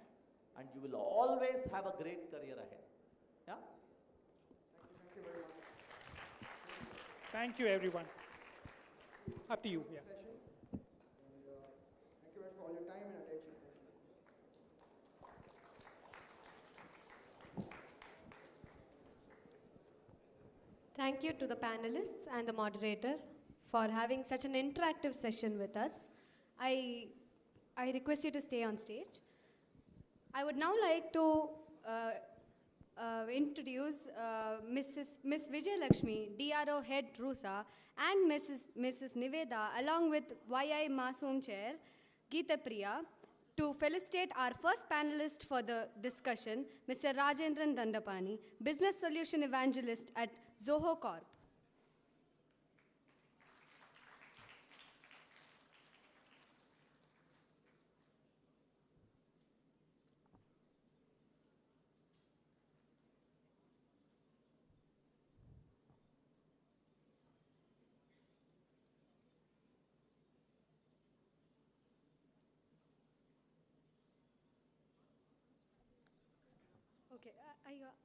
and you will always have a great career ahead. Yeah? Thank you very much. Thank you, everyone. Up to you. Yeah. Session. And, thank you very much for all your time and attention. Thank you to the panelists and the moderator for having such an interactive session with us. I request you to stay on stage. I would now like to introduce Miss Vijay Lakshmi, DRO Head RUSA, and Mrs. Niveda, along with YI Masoom Chair, Geeta Priya, to felicitate our first panelist for the discussion, Mr. Rajendran Dandapani, Business Solution Evangelist at Zoho Corp. Okay,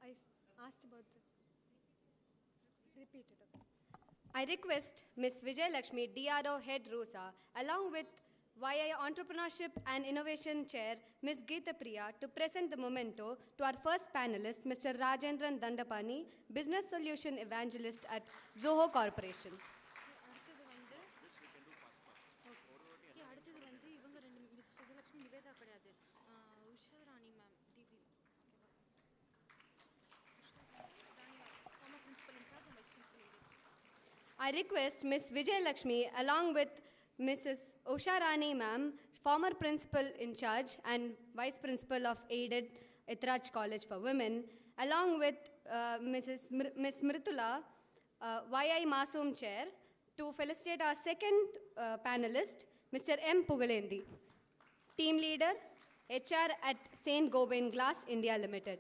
I asked about this. Repeat it. Okay. I request Ms. Vijay Lakshmi, DRO Head RUSA, along with YI Entrepreneurship and Innovation Chair, Ms. Geeta Priya, to present the memento to our first panelist, Mr. Rajendran Dandapani, Business Solution Evangelist at Zoho Corporation. I request Ms. Vijay Lakshmi, along with Mrs. Usha Rani ma'am, former principal in charge and vice principal of aided Ethiraj College for Women, along with Ms. Mritula, YI Masoom Chair, to felicitate our second panelist, Mr. M. Pugalendi, Team Leader, HR at St. Gobain Glass India Limited.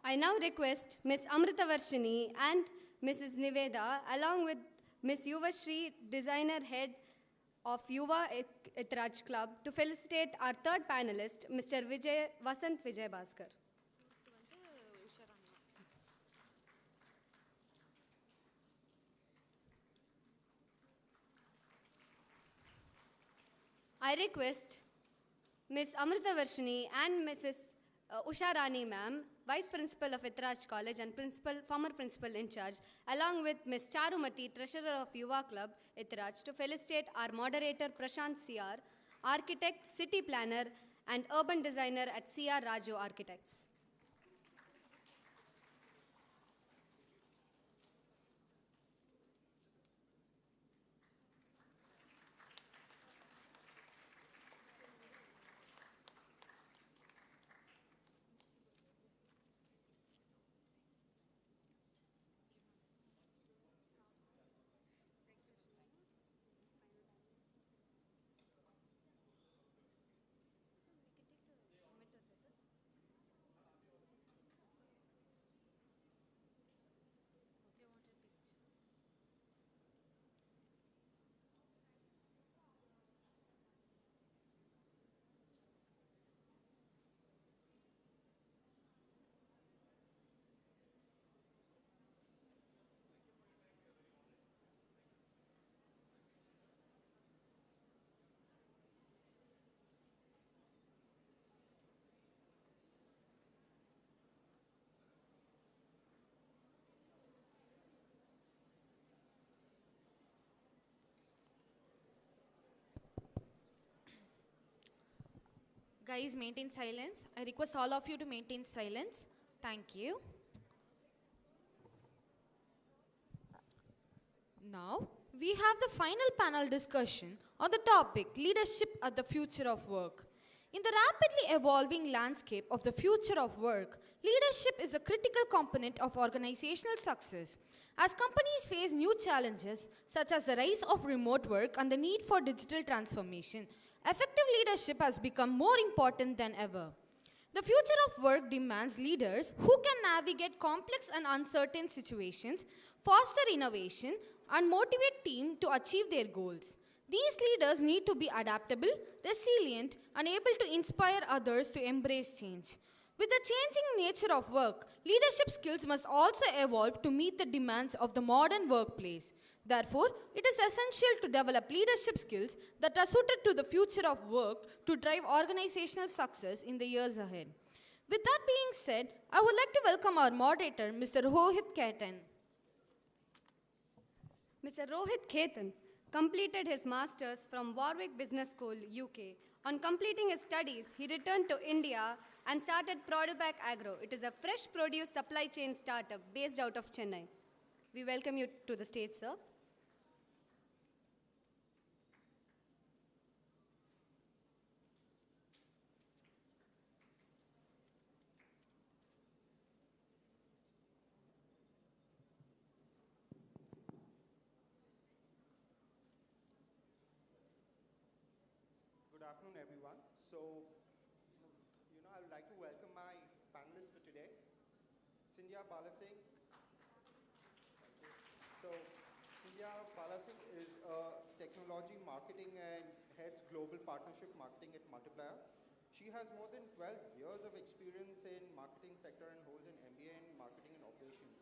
I now request Ms. Amrita Varshini and Mrs. Niveda, along with Ms. Yuvashri, Designer Head of Yuva Ethiraj Club, to felicitate our third panelist, Mr. Vasant Vijay Bhaskar. I request Ms. Amrita Varshini and Mrs. Usha Rani ma'am, Vice Principal of Ethiraj College and former Principal in charge, along with Ms. Charumati, Treasurer of Yuva Club, Ethiraj, to felicitate our moderator Prashant CR, Architect, City Planner, and Urban Designer at CR Raju Architects. Guys, maintain silence. I request all of you to maintain silence. Thank you. Now, we have the final panel discussion on the topic leadership at the future of work. In the rapidly evolving landscape of the future of work, leadership is a critical component of organizational success. As companies face new challenges, such as the rise of remote work and the need for digital transformation, effective leadership has become more important than ever. The future of work demands leaders who can navigate complex and uncertain situations, foster innovation, and motivate teams to achieve their goals. These leaders need to be adaptable, resilient, and able to inspire others to embrace change. With the changing nature of work, leadership skills must also evolve to meet the demands of the modern workplace. Therefore, it is essential to develop leadership skills that are suited to the future of work to drive organizational success in the years ahead. With that being said, I would like to welcome our moderator, Mr. Rohit Ketan. Mr. Rohit Ketan completed his master's from Warwick Business School, UK. On completing his studies, he returned to India and started Produbac Agro. It is a fresh produce supply chain startup based out of Chennai. We welcome you to the stage, sir. Good afternoon, everyone. So, I would like to welcome my panelists for today. Cynthia Balasingh. So, Cynthia Balasingh is a technology marketing and heads global partnership marketing at Multiplier. She has more than 12 years of experience in marketing sector and holds an MBA in marketing and operations.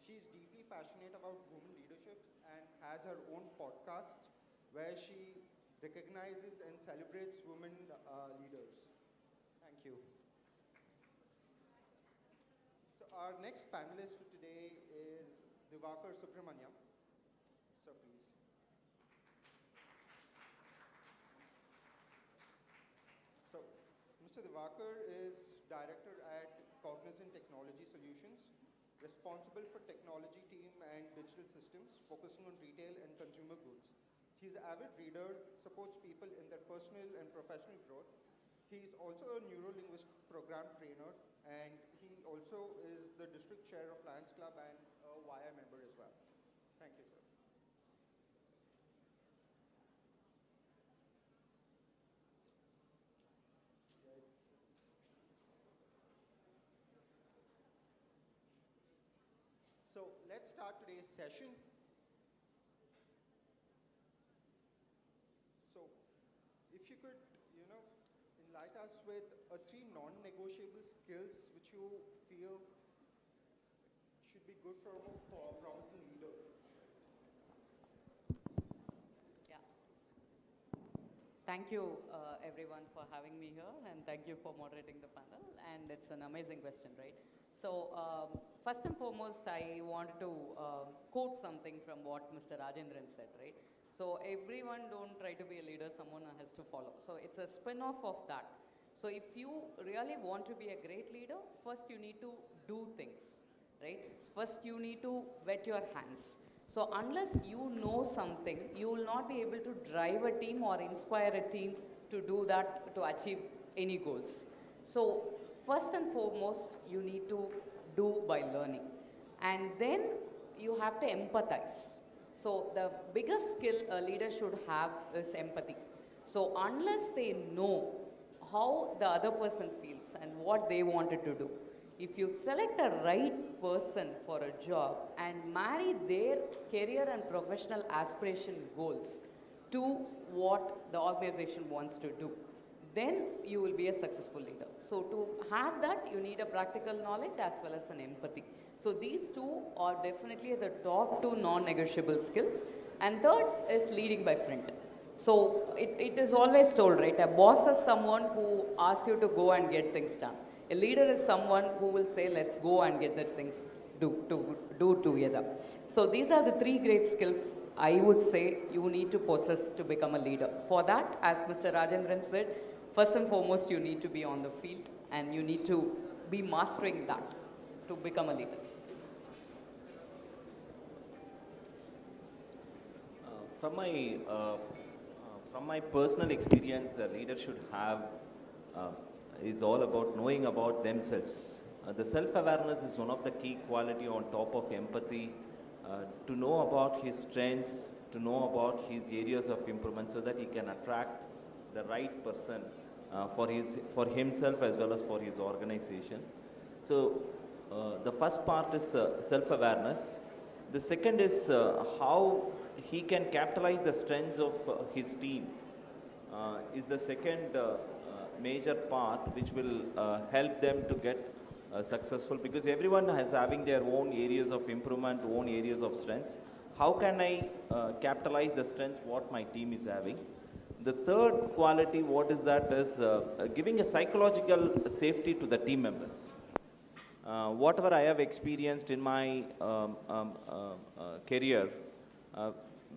She is deeply passionate about women leaderships and has her own podcast where she recognizes and celebrates women leaders. Thank you. So our next panelist for today is Divakar Subramaniam. Sir, please. So, Mr. Divakar is Director at Cognizant Technology Solutions, responsible for technology team and digital systems, focusing on retail and consumer goods. He's an avid reader, supports people in their personal and professional growth. He's also a neuro-linguistic program trainer, and he also is the district chair of Lions Club and a YI member as well. Thank you, sir. So let's start today's session. So if you could, enlighten us with three non-negotiable skills which you feel should be good for a promising leader. Yeah. Thank you, everyone, for having me here, and thank you for moderating the panel. And it's an amazing question, right? So, first and foremost, I wanted to quote something from what Mr. Rajendran said, right? So, everyone don't try to be a leader, someone has to follow. So, it's a spin-off of that. So, if you really want to be a great leader, first you need to do things, right? First, you need to wet your hands. So, unless you know something, you will not be able to drive a team or inspire a team to do that, to achieve any goals. So, first and foremost, you need to do by learning. And then you have to empathize. So the biggest skill a leader should have is empathy. So unless they know how the other person feels and what they wanted to do, if you select a right person for a job and marry their career and professional aspiration goals to what the organization wants to do, then you will be a successful leader. So to have that, you need a practical knowledge as well as an empathy. So these two are definitely the top two non-negotiable skills. And third is leading by friend. So it is always told, right? A boss is someone who asks you to go and get things done. A leader is someone who will say, let's go and get the things do together. So these are the three great skills I would say you need to possess to become a leader. For that, as Mr. Rajendran said, first and foremost, you need to be on the field and you need to be mastering that to become a leader. From my personal experience, a leader should have is all about knowing about themselves. The self-awareness is one of the key quality on top of empathy. To know about his strengths, to know about his areas of improvement, so that he can attract the right person for himself as well as for his organization. So the first part is self-awareness. The second is how he can capitalize the strengths of his team. Is the second major part which will help them to get successful, because everyone has having their own areas of improvement, own areas of strengths. How can I capitalize the strengths what my team is having? The third quality, what is that, is giving a psychological safety to the team members. Whatever I have experienced in my career,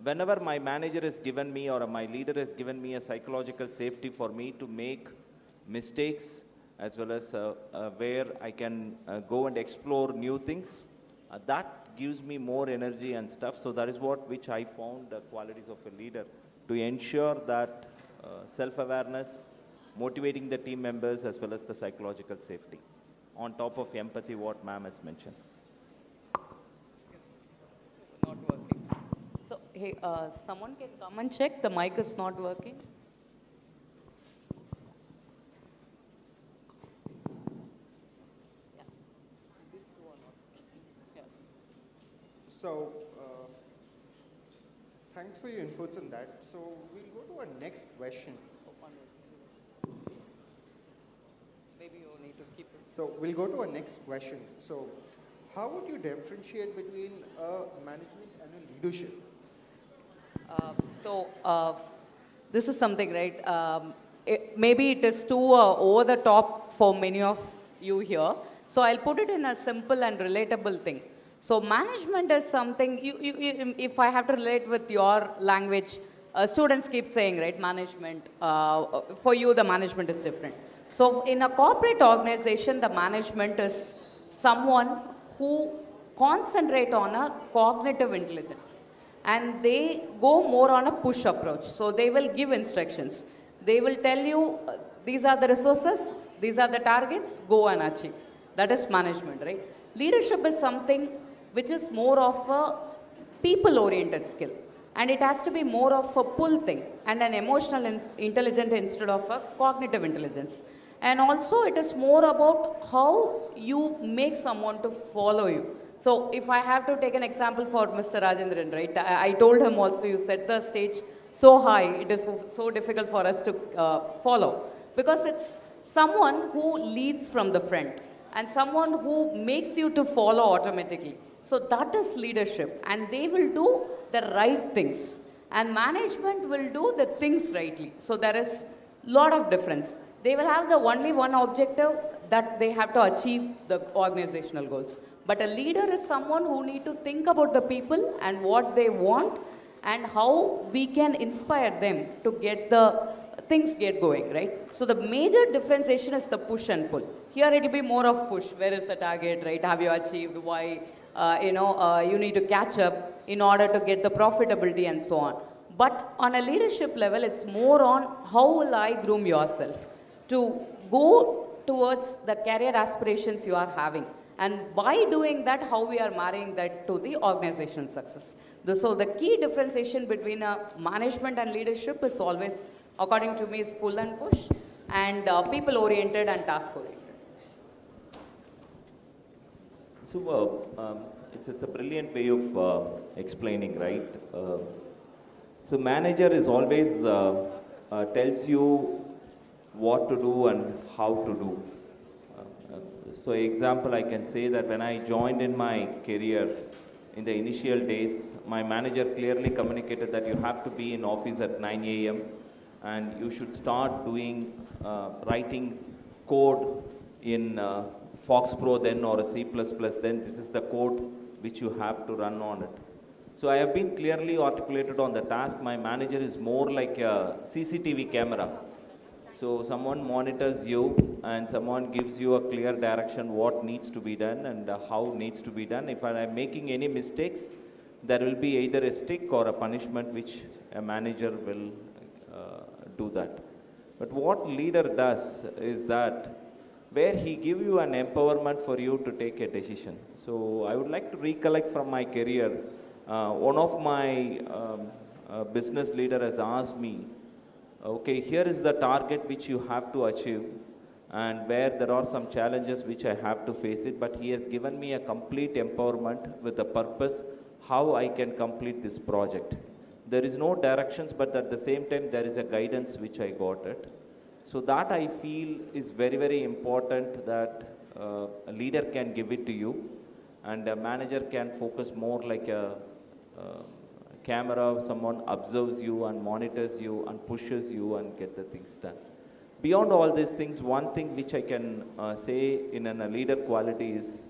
whenever my manager has given me or my leader has given me a psychological safety for me to make mistakes, as well as where I can go and explore new things, that gives me more energy and stuff. So that is what which I found the qualities of a leader, to ensure that self-awareness, motivating the team members, as well as the psychological safety, on top of empathy, what ma'am has mentioned. Not working. So, hey, someone can come and check, the mic is not working. So, thanks for your inputs on that. So, we'll go to our next question. Maybe you need to keep it. So, we'll go to our next question. So, how would you differentiate between management and a leadership? This is something, right? Maybe it is too over the top for many of you here. So I'll put it in a simple and relatable thing. So management is something, if I have to relate with your language, students keep saying, right, management, for you the management is different. So in a corporate organization, the management is someone who concentrate on a cognitive intelligence. And they go more on a push approach. So they will give instructions. They will tell you, these are the resources, these are the targets, go and achieve. That is management, right? Leadership is something which is more of a people-oriented skill. And it has to be more of a pull thing and an emotional intelligence instead of a cognitive intelligence. And also it is more about how you make someone to follow you. So if I have to take an example for Mr. Rajendran, right, I told him also, you set the stage so high, it is so difficult for us to follow. Because it's someone who leads from the front and someone who makes you to follow automatically. So that is leadership, and they will do the right things. And management will do the things rightly. So there is a lot of difference. They will have the only one objective, that they have to achieve the organizational goals. But a leader is someone who need to think about the people and what they want and how we can inspire them to get the things get going, right? So the major differentiation is the push and pull. Here it will be more of push. Where is the target, right? Have you achieved? Why? You need to catch up in order to get the profitability and so on. But on a leadership level, it's more on how will I groom yourself to go towards the career aspirations you are having. And by doing that, how we are marrying that to the organizational success. So the key differentiation between management and leadership is always, according to me, is pull and push, and people-oriented and task-oriented. So it's a brilliant way of explaining, right? So manager is always tells you what to do and how to do. So example, I can say that when I joined in my career, in the initial days, my manager clearly communicated that you have to be in office at 9 a.m. and you should start doing, writing code in Fox Pro then or a C++ then. This is the code which you have to run on it. So I have been clearly articulated on the task. My manager is more like a CCTV camera. So someone monitors you and someone gives you a clear direction what needs to be done and how needs to be done. If I am making any mistakes, there will be either a stick or a punishment which a manager will do that. But what leader does is that where he give you an empowerment for you to take a decision. So I would like to recollect from my career, one of my business leader has asked me, okay, here is the target which you have to achieve and where there are some challenges which I have to face it, but he has given me a complete empowerment with the purpose how I can complete this project. There is no directions, but at the same time there is a guidance which I got it. So that I feel is very, very important that a leader can give it to you and a manager can focus more like a camera, someone observes you and monitors you and pushes you and get the things done. Beyond all these things, one thing which I can say in a leader quality is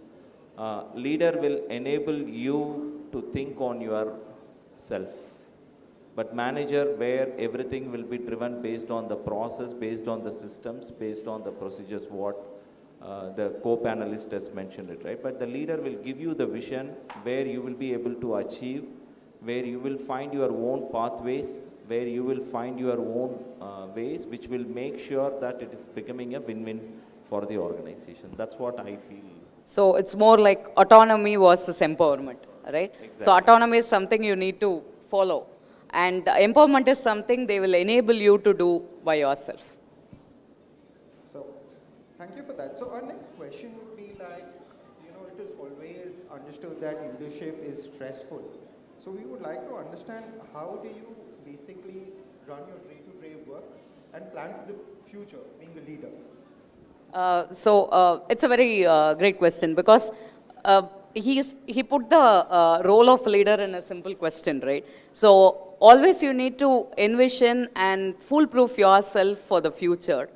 leader will enable you to think on yourself. But manager where everything will be driven based on the process, based on the systems, based on the procedures, what the co-panelist has mentioned it, right? But the leader will give you the vision where you will be able to achieve, where you will find your own pathways, where you will find your own ways, which will make sure that it is becoming a win-win for the organization. That's what I feel. So it's more like autonomy versus empowerment, right? Exactly. So autonomy is something you need to follow, and empowerment is something they will enable you to do by yourself. So, thank you for that. So our next question would be like, it is always understood that leadership is stressful. So we would like to understand how do you basically run your day-to-day work and plan for the future being a leader? It's a very great question because he put the role of leader in a simple question, right? So always you need to envision and foolproof yourself for the future.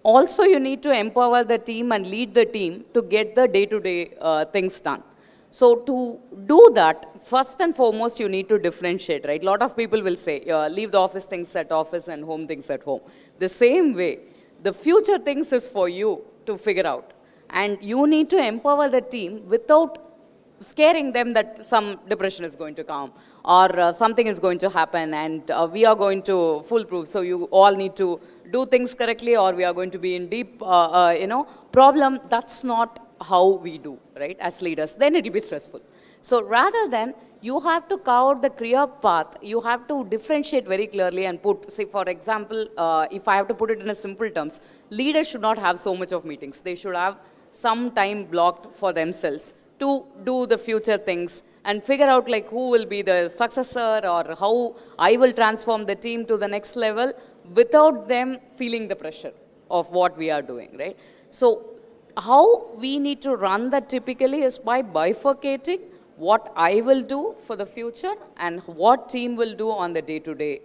Also, you need to empower the team and lead the team to get the day-to-day things done. So to do that, first and foremost, you need to differentiate, right? A lot of people will say, leave the office things at office and home things at home. The same way, the future things is for you to figure out. And you need to empower the team without scaring them that some depression is going to come or something is going to happen and we are going to foolproof. So you all need to do things correctly or we are going to be in deep, problem. That's not how we do, right, as leaders. Then it will be stressful. So rather than, you have to carve out the clear path, you have to differentiate very clearly and put, say for example, if I have to put it in a simple terms, leaders should not have so much of meetings. They should have some time blocked for themselves to do the future things and figure out like who will be the successor or how I will transform the team to the next level without them feeling the pressure of what we are doing, right? So how we need to run that typically is by bifurcating what I will do for the future and what team will do on the day-to-day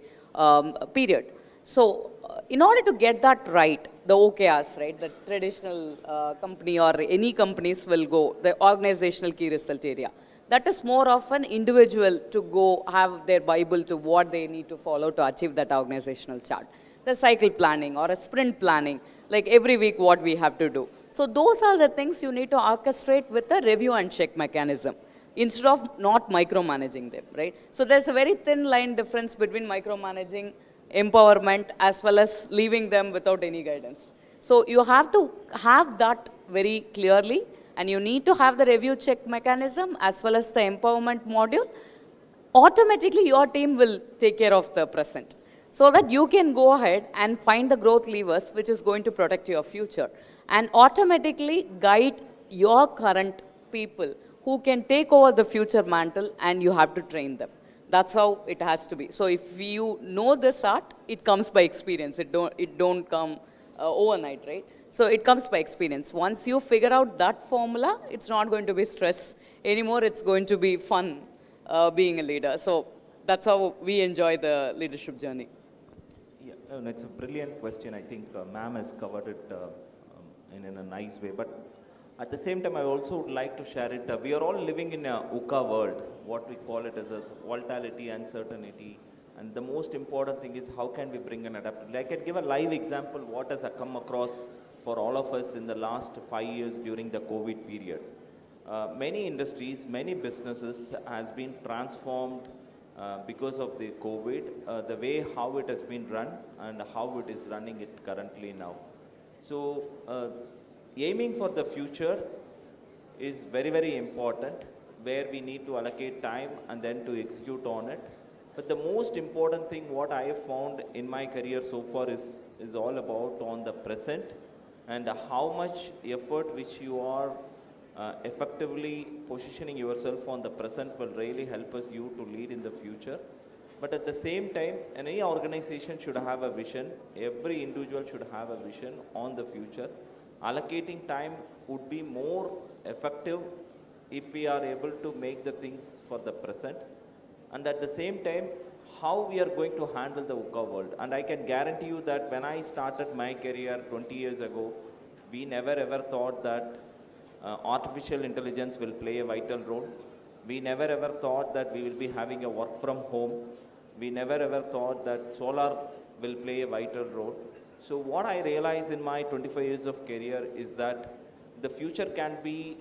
period. So in order to get that right, the OKRs, right, the traditional company or any companies will go, the organizational key result area. That is more of an individual to go have their Bible to what they need to follow to achieve that organizational chart. The cycle planning or a sprint planning, like every week what we have to do. So those are the things you need to orchestrate with a review and check mechanism instead of not micromanaging them, right? So there's a very thin line difference between micromanaging, empowerment, as well as leaving them without any guidance. So you have to have that very clearly, and you need to have the review check mechanism as well as the empowerment module. Automatically your team will take care of the present, so that you can go ahead and find the growth levers which is going to protect your future and automatically guide your current people who can take over the future mantle, and you have to train them. That's how it has to be. So if you know this art, it comes by experience. It don't come overnight, right? So it comes by experience. Once you figure out that formula, it's not going to be stress anymore. It's going to be fun being a leader. So that's how we enjoy the leadership journey. Yeah, no, it's a brilliant question. I think ma'am has covered it in a nice way. But at the same time, I also would like to share it. We are all living in a VUCA world, what we call it as a volatility, uncertainty, And the most important thing is how can we bring an adaptability. I can give a live example what has come across for all of us in the last 5 years during the COVID period. Many industries, many businesses has been transformed because of the COVID, the way how it has been run and how it is running it currently now. So aiming for the future is very, very important, where we need to allocate time and then to execute on it. But the most important thing what I have found in my career so far is all about on the present and how much effort which you are effectively positioning yourself on the present will really help us you to lead in the future. But at the same time, any organization should have a vision. Every individual should have a vision on the future. Allocating time would be more effective if we are able to make the things for the present. And at the same time, how we are going to handle the VUCA world. And I can guarantee you that when I started my career 20 years ago, we never ever thought that artificial intelligence will play a vital role. We never ever thought that we will be having a work from home. We never ever thought that solar will play a vital role. So what I realized in my 25 years of career is that the future can be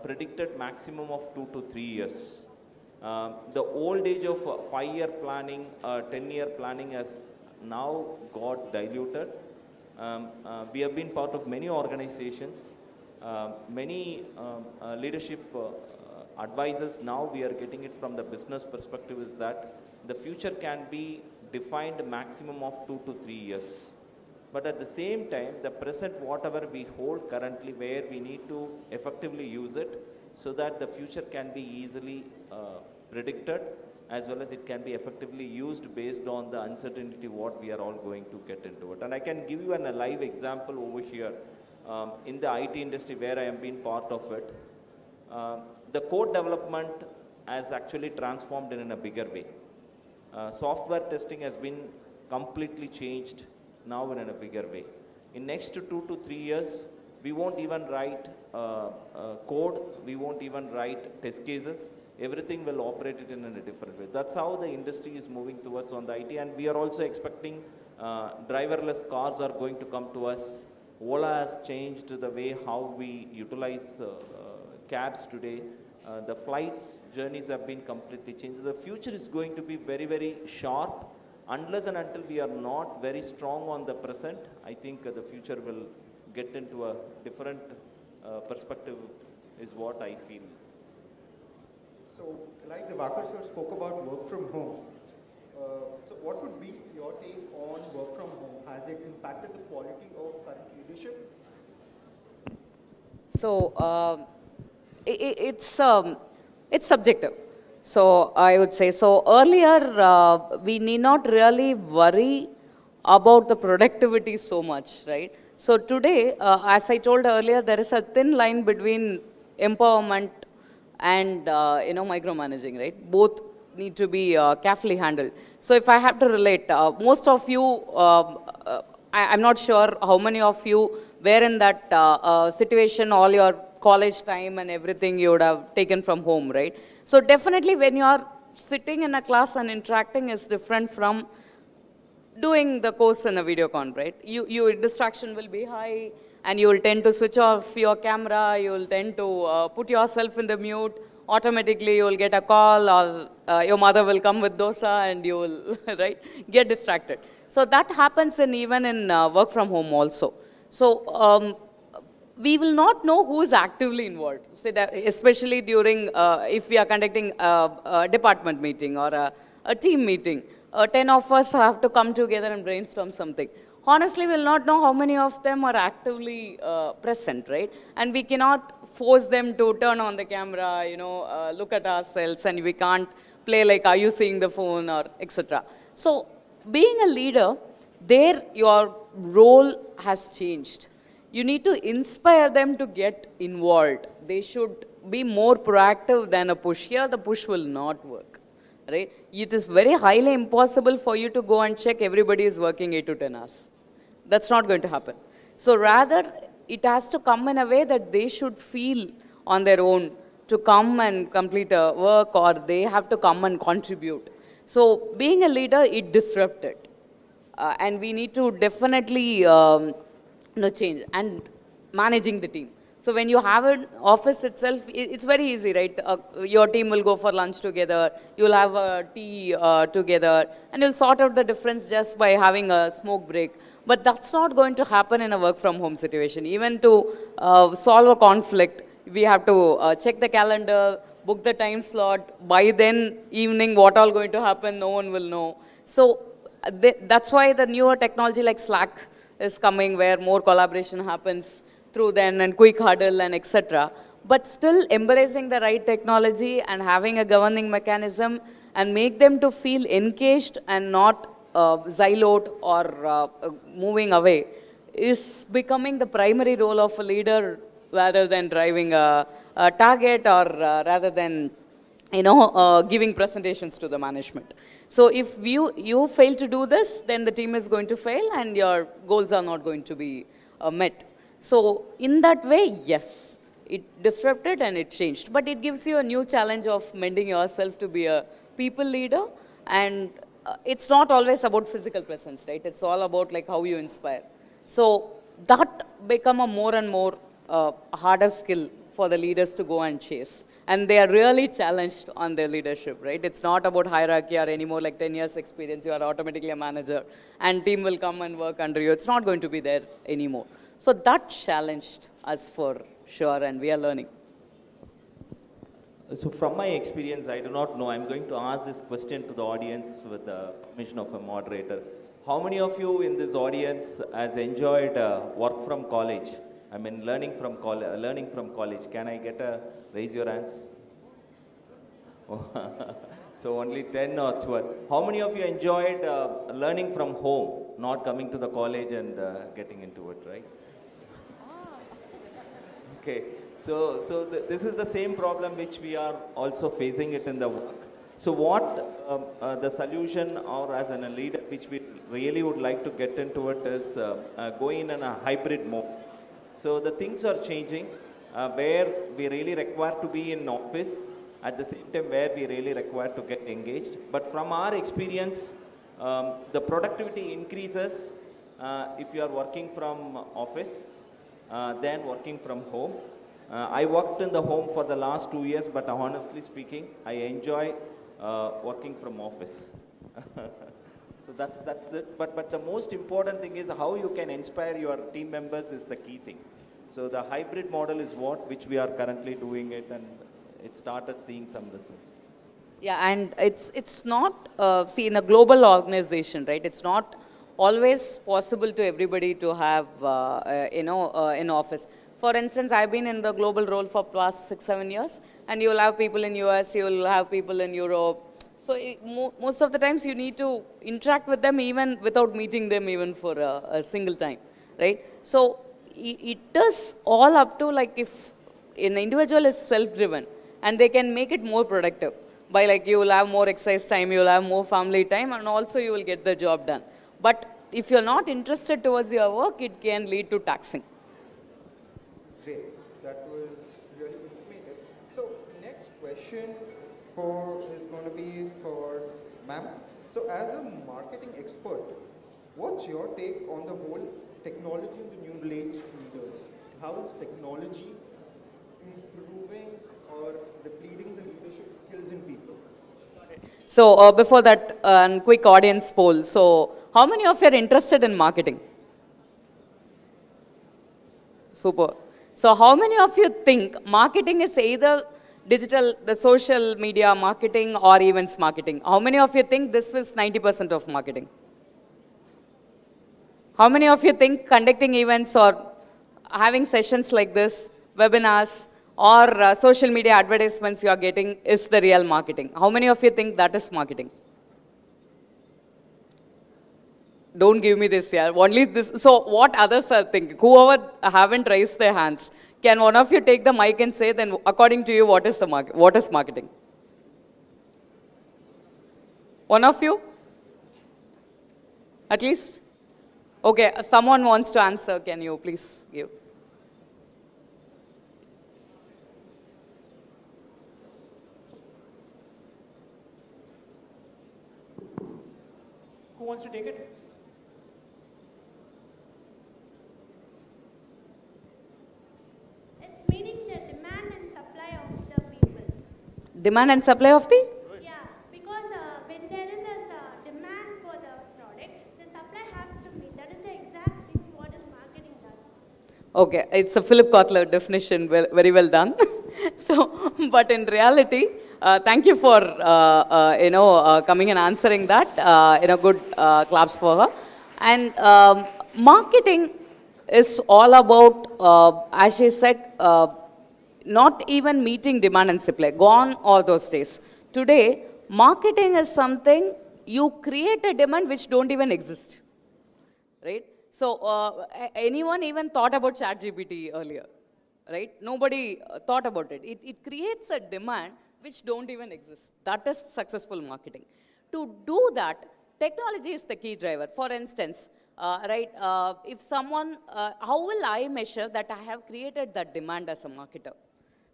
predicted maximum of 2 to 3 years. The old age of 5-year planning, 10-year planning has now got diluted. We have been part of many organizations, many leadership advisors. Now we are getting it from the business perspective is that the future can be defined maximum of 2 to 3 years. But at the same time, the present whatever we hold currently, where we need to effectively use it so that the future can be easily predicted, as well as it can be effectively used based on the uncertainty what we are all going to get into it. And I can give you a live example over here in the IT industry where I have been part of it. The code development has actually transformed in a bigger way. Software testing has been completely changed now in a bigger way. In next 2 to 3 years, we won't even write code, we won't even write test cases. Everything will operate it in a different way. That's how the industry is moving towards on the IT, and we are also expecting driverless cars are going to come to us. Ola has changed the way how we utilize cabs today. The flights journeys have been completely changed. The future is going to be very, very sharp. Unless and until we are not very strong on the present, I think the future will get into a different perspective is what I feel. So, like the Vakar sir spoke about work from home, so what would be your take on work from home? Has it impacted the quality of current leadership? So, it's subjective. So I would say, so earlier we need not really worry about the productivity so much, right? So today, as I told earlier, there is a thin line between empowerment and micromanaging, right? Both need to be carefully handled. So if I have to relate, most of you, I'm not sure how many of you were in that situation, all your college time and everything you would have taken from home, right? So definitely when you are sitting in a class and interacting is different from doing the course in a video con, right? Your distraction will be high and you will tend to switch off your camera, you will tend to put yourself in the mute, automatically you will get a call or your mother will come with dosa and you will right, get distracted. So that happens even in work from home also. So we will not know who is actively involved, say that especially during, if we are conducting a department meeting or a team meeting, 10 of us have to come together and brainstorm something. Honestly, we will not know how many of them are actively present, right? And we cannot force them to turn on the camera, look at ourselves, and we can't play like, are you seeing the phone or etc. So being a leader, there your role has changed. You need to inspire them to get involved. They should be more proactive than a push. Here, the push will not work, right? It is very highly impossible for you to go and check everybody is working 8 to 10 hours. That's not going to happen. So rather, it has to come in a way that they should feel on their own to come and complete a work, or they have to come and contribute. So being a leader, it disrupted. And we need to definitely change and managing the team. So when you have an office itself, it's very easy, right? Your team will go for lunch together, you'll have a tea together, and you'll sort out the difference just by having a smoke break. But that's not going to happen in a work from home situation. Even to solve a conflict, we have to check the calendar, book the time slot. By then, evening, what all going to happen, no one will know. So that's why the newer technology like Slack is coming, where more collaboration happens through then, and quick huddle and etc. But still embracing the right technology and having a governing mechanism and make them to feel engaged and not siloed or moving away is becoming the primary role of a leader, rather than driving a target or rather than giving presentations to the management. So if you fail to do this, then the team is going to fail and your goals are not going to be met. So in that way, yes, it disrupted and it changed. But it gives you a new challenge of mending yourself to be a people leader. And it's not always about physical presence, right? It's all about like how you inspire. So that become a more and more harder skill for the leaders to go and chase. And they are really challenged on their leadership, right? It's not about hierarchy or anymore like 10 years experience, you are automatically a manager and team will come and work under you. It's not going to be there anymore. So that challenged us for sure, and we are learning. So from my experience, I do not know, I'm going to ask this question to the audience with the permission of a moderator. How many of you in this audience has enjoyed work from college? I mean, learning from college. Can I get a raise your hands? So only 10 or 12. How many of you enjoyed learning from home, not coming to the college and getting into it, right? Okay, so this is the same problem which we are also facing it in the work. So what the solution, or as a leader, which we really would like to get into it, is going in a hybrid mode. So the things are changing, where we really require to be in office, at the same time where we really require to get engaged. But from our experience, the productivity increases if you are working from office than working from home. I worked in the home for the last 2 years, but honestly speaking, I enjoy working from office. So that's it. But the most important thing is how you can inspire your team members is the key thing. So the hybrid model is which we are currently doing it, and it started seeing some results. Yeah, and it's not, see, in a global organization, right, it's not always possible to everybody to have, in office. For instance, I've been in the global role for past 6-7 years, and you'll have people in US, you'll have people in Europe. So most of the times you need to interact with them even without meeting them even for a single time, right? So it is all up to, like, if an individual is self-driven and they can make it more productive by, like, you will have more exercise time, you will have more family time, and also you will get the job done. But if you're not interested towards your work, it can lead to taxing. Great, that was really informative. So next question is going to be for ma'am. So as a marketing expert, what's your take on the whole technology in the new age leaders? How is technology improving or depleting the leadership skills in people? So before that, quick audience poll. So how many of you are interested in marketing? Super. So how many of you think marketing is either the social media marketing or events marketing? How many of you think this is 90% of marketing? How many of you think conducting events or having sessions like this, webinars, or social media advertisements you are getting is the real marketing? How many of you think that is marketing? Don't give me this here. Only this. So what others are thinking? Whoever haven't raised their hands, can one of you take the mic and say, then according to you, what is the market? What is marketing? One of you? At least? Okay, someone wants to answer. Can you please give? wants to take it? It's meeting the demand and supply of the people. Demand and supply of the? Yeah, because when there is a demand for the product, the supply has to meet. That is the exact thing what is marketing does. Okay, it's a Philip Kotler definition, very well done. So, but in reality, thank you for coming and answering that. Good claps for her. And marketing is all about, as she said, not even meeting demand and supply. Gone all those days. Today, marketing is something you create a demand which don't even exist, right? So, anyone even thought about ChatGPT earlier, right? Nobody thought about it. It creates a demand which don't even exist. That is successful marketing. To do that, technology is the key driver. For instance, if someone, how will I measure that I have created that demand as a marketer?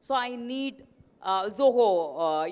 So I need Zoho.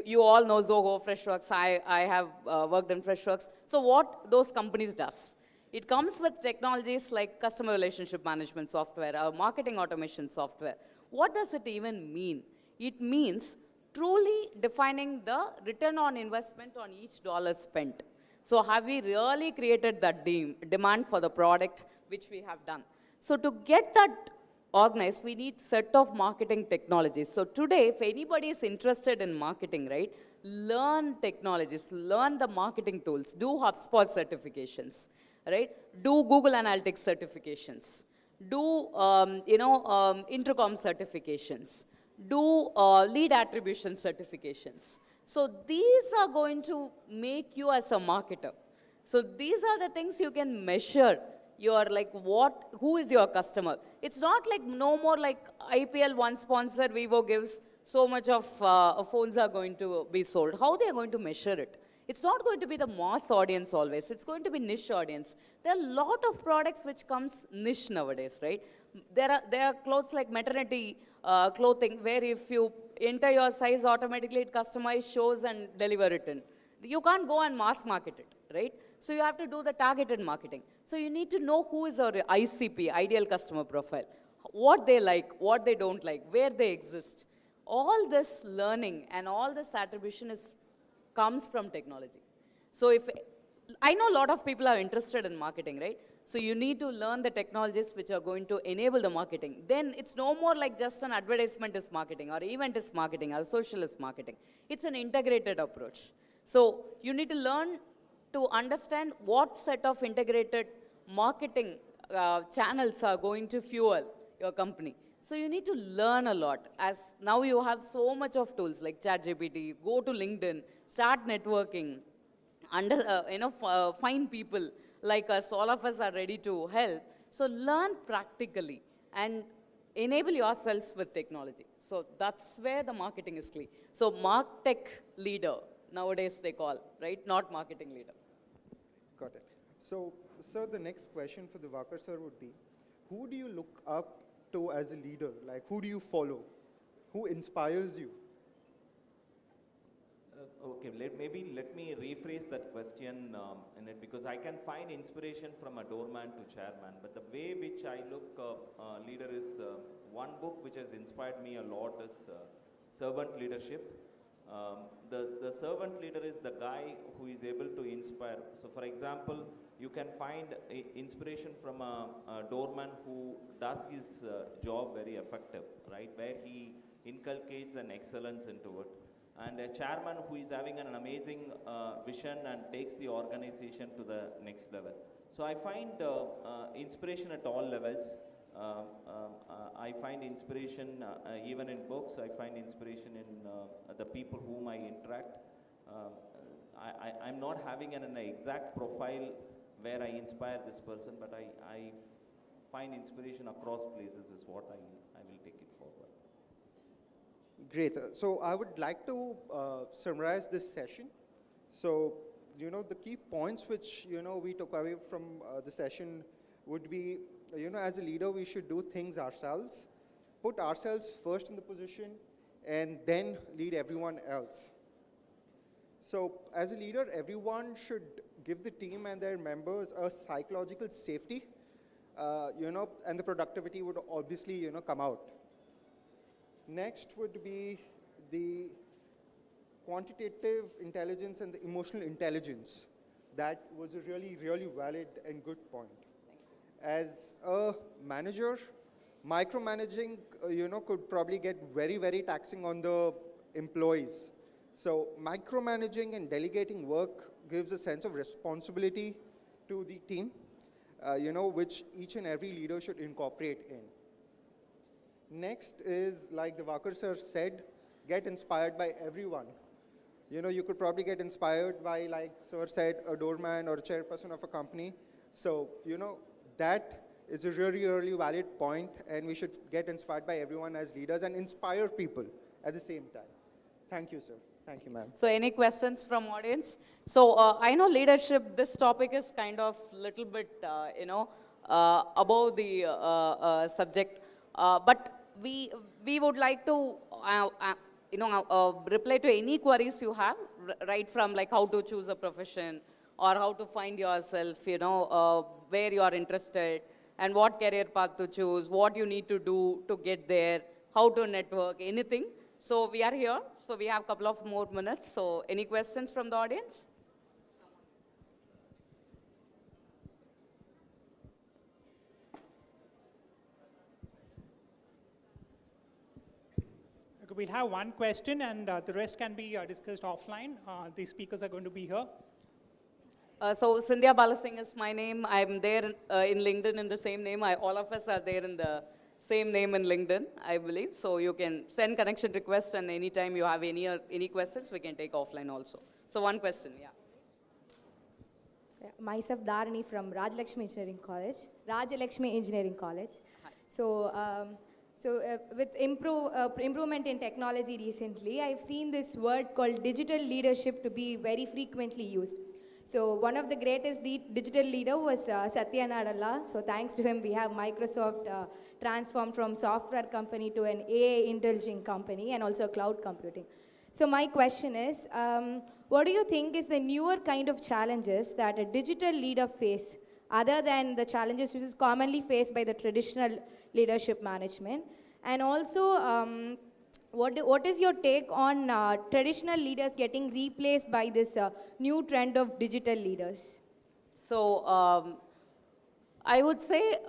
You all know Zoho, Freshworks. I have worked in Freshworks. So what those companies does? It comes with technologies like customer relationship management software, marketing automation software. What does it even mean? It means truly defining the return on investment on each dollar spent. So have we really created that demand for the product which we have done? So to get that organized, we need set of marketing technologies. So today, if anybody is interested in marketing, right, learn technologies, learn the marketing tools, do HubSpot certifications, right? Do Google Analytics certifications, do intercom certifications, do lead attribution certifications. So these are going to make you as a marketer. So these are the things you can measure. You're like, who is your customer? It's not like no more like IPL one sponsor, Vivo gives so much of phones are going to be sold. How they are going to measure it? It's not going to be the mass audience always. It's going to be niche audience. There are a lot of products which comes niche nowadays, right? There are clothes like maternity clothing where if you enter your size, automatically it customizes, shows and deliver it in. You can't go and mass market it, right? So you have to do the targeted marketing. So you need to know who is our ICP, ideal customer profile, what they like, what they don't like, where they exist. All this learning and all this attribution comes from technology. So I know a lot of people are interested in marketing, right? So you need to learn the technologies which are going to enable the marketing. Then it's no more like just an advertisement is marketing or event is marketing or social is marketing. It's an integrated approach. So you need to learn to understand what set of integrated marketing channels are going to fuel your company. So you need to learn a lot. As now you have so much of tools like ChatGPT, go to LinkedIn, start networking, find people like us. All of us are ready to help. So learn practically and enable yourselves with technology. So that's where the marketing is key. So MarTech leader, nowadays they call, right? Not marketing leader. Got it. So, sir, the next question for Divakar sir would be, who do you look up to as a leader? Like, who do you follow? Who inspires you? Okay, let me rephrase that question in it, because I can find inspiration from a doorman to chairman, but the way which I look leader is one book which has inspired me a lot is Servant Leadership. The servant leader is the guy who is able to inspire. So for example, you can find inspiration from a doorman who does his job very effective, right, where he inculcates an excellence into it. And a chairman who is having an amazing vision and takes the organization to the next level. So I find inspiration at all levels. I find inspiration even in books. I find inspiration in the people whom I interact. I'm not having an exact profile where I inspire this person, but I find inspiration across places is what I will take it forward. Great. So I would like to summarize this session. So, the key points which, we took away from the session would be, as a leader, we should do things ourselves, put ourselves first in the position, and then lead everyone else. So as a leader, everyone should give the team and their members a psychological safety, and the productivity would obviously, come out. Next would be the quantitative intelligence and the emotional intelligence. That was a really, really valid and good point. As a manager, micromanaging, could probably get very, very taxing on the employees. So micromanaging and delegating work gives a sense of responsibility to the team, which each and every leader should incorporate in. Next is, like the Vakar sir said, get inspired by everyone. You could probably get inspired by, like sir said, a doorman or a chairperson of a company. So, that is a really, really valid point, and we should get inspired by everyone as leaders and inspire people at the same time. Thank you, sir. Thank you, ma'am. So any questions from audience? So I know leadership, this topic is kind of little bit, above the subject, but we would like to, reply to any queries you have, right from like how to choose a profession or how to find yourself, where you are interested and what career path to choose, what you need to do to get there, how to network, anything. So we are here. So we have a couple of more minutes. So any questions from the audience? Okay, we'll have one question, and the rest can be discussed offline. The speakers are going to be here. So Sandhya Balasingh is my name. I'm there in LinkedIn in the same name. All of us are there in the same name in LinkedIn, I believe. So you can send connection requests, and anytime you have any questions, we can take offline also. So one question, yeah. Myself Dharani from Rajalakshmi Engineering College. Hi. So, with improvement in technology recently, I've seen this word called digital leadership to be very frequently used. So one of the greatest digital leader was Satya Nadella. So thanks to him, we have Microsoft transformed from software company to an AI intelligent company and also cloud computing. So my question is, what do you think is the newer kind of challenges that a digital leader face other than the challenges which is commonly faced by the traditional leadership management? And also, what is your take on traditional leaders getting replaced by this new trend of digital leaders? So I would say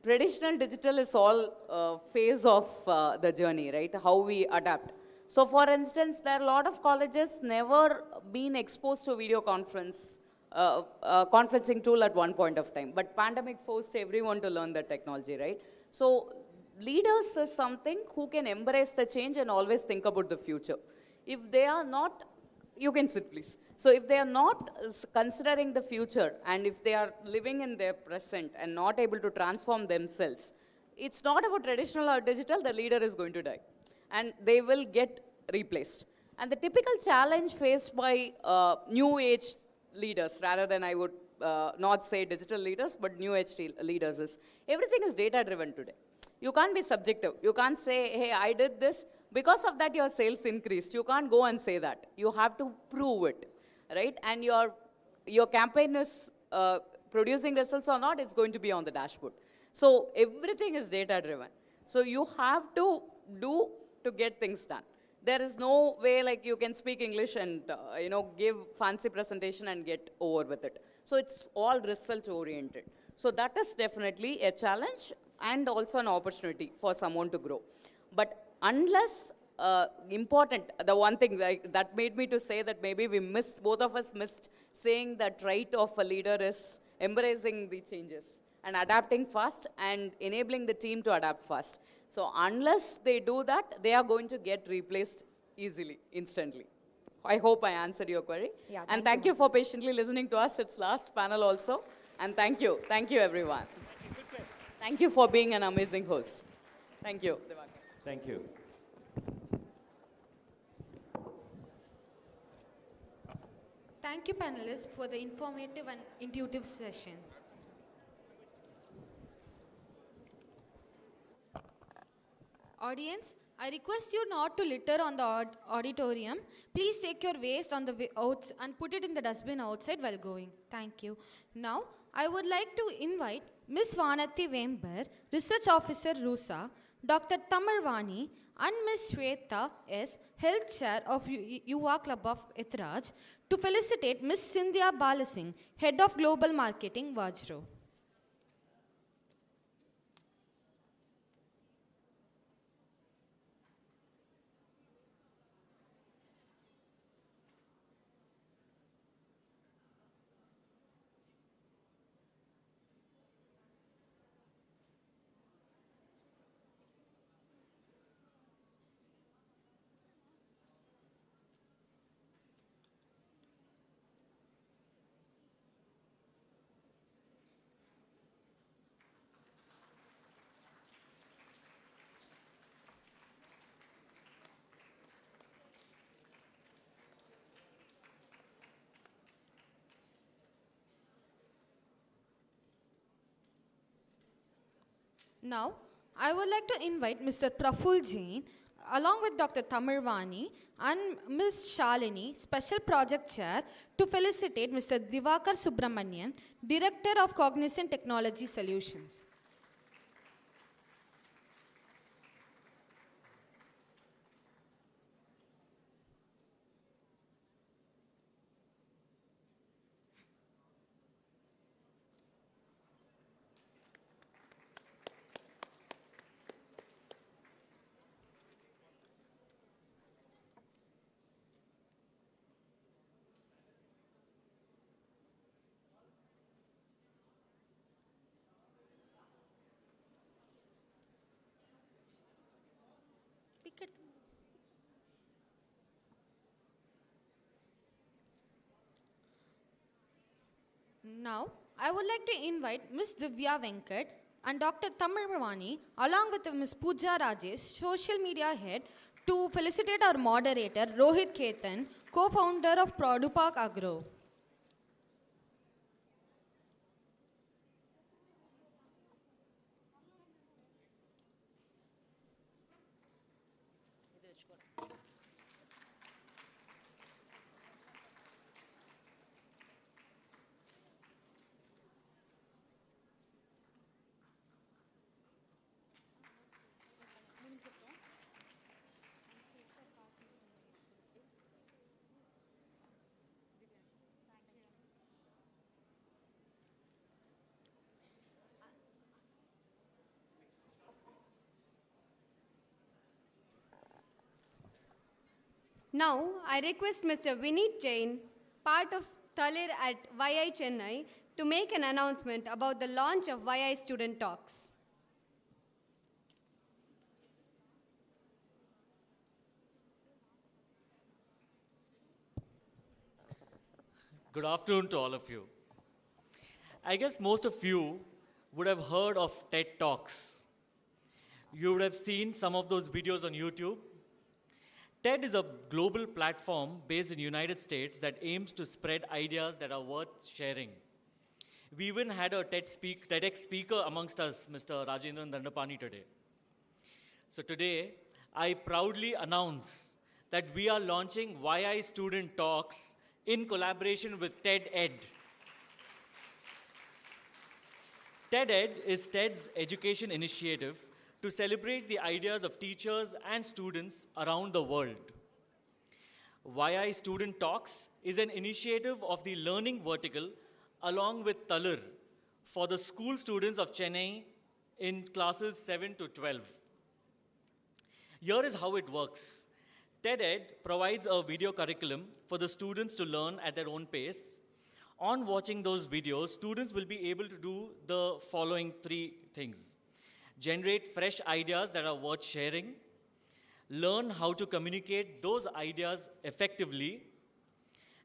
traditional digital is all phase of the journey, right? How we adapt. So for instance, there are a lot of colleges never been exposed to video conferencing tool at one point of time, but pandemic forced everyone to learn the technology, right? So leaders is something who can embrace the change and always think about the future. If they are not, you can sit please. So if they are not considering the future and if they are living in their present and not able to transform themselves, it's not about traditional or digital, the leader is going to die and they will get replaced. And the typical challenge faced by new age leaders, rather than I would not say digital leaders, but new age leaders is, everything is data driven today. You can't be subjective. You can't say, hey, I did this. Because of that, your sales increased. You can't go and say that. You have to prove it, right? And your campaign is producing results or not, it's going to be on the dashboard. So everything is data driven. So you have to do to get things done. There is no way like you can speak English and give fancy presentation and get over with it. So it's all result oriented. So that is definitely a challenge and also an opportunity for someone to grow. But unless important, the one thing that made me to say that maybe both of us missed saying that right of a leader is embracing the changes and adapting fast and enabling the team to adapt fast. So unless they do that, they are going to get replaced easily, instantly. I hope I answered your query. Yeah, and thank you for patiently listening to us. It's last panel also. And thank you everyone. Thank you for being an amazing host. Thank you. Thank you. Thank you, panelists, for the informative and intuitive session. Audience, I request you not to litter on the auditorium. Please take your waste on the outs and put it in the dustbin outside while going. Thank you. Now, I would like to invite Ms. Vanati Vember, Research Officer RUSA, Dr. Tamarvani, and Ms. Shweta S., Health Chair of Yuva Club of Ethiraj, to felicitate Ms. Cynthia Balasingh, Head of Global Marketing, Vajro. Now, I would like to invite Mr. Praful Jain, along with Dr. Tamarvani and Ms. Shalini, Special Project Chair, to felicitate Mr. Divakar Subramanian, Director of Cognizant Technology Solutions. Now, I would like to invite Ms. Divya Venkat and Dr. Tamarvani, along with Ms. Pooja Rajesh, Social Media Head, to felicitate our moderator, Rohit Ketan, co-founder of Produpark Agro. Now, I request Mr. Vineet Jain, part of Talir at YI Chennai, to make an announcement about the launch of YI Student Talks. Good afternoon to all of you. I guess most of you would have heard of TED Talks. You would have seen some of those videos on YouTube. TED is a global platform based in the United States that aims to spread ideas that are worth sharing. We even had a TEDx speaker amongst us, Mr. Rajendran Dandapani, today. So today, I proudly announce that we are launching YI Student Talks in collaboration with TED Ed. TED Ed is TED's education initiative to celebrate the ideas of teachers and students around the world. YI Student Talks is an initiative of the Learning Vertical along with Talir for the school students of Chennai in classes 7 to 12. Here is how it works. TED Ed provides a video curriculum for the students to learn at their own pace. On watching those videos, students will be able to do the following 3 things. Generate fresh ideas that are worth sharing, learn how to communicate those ideas effectively,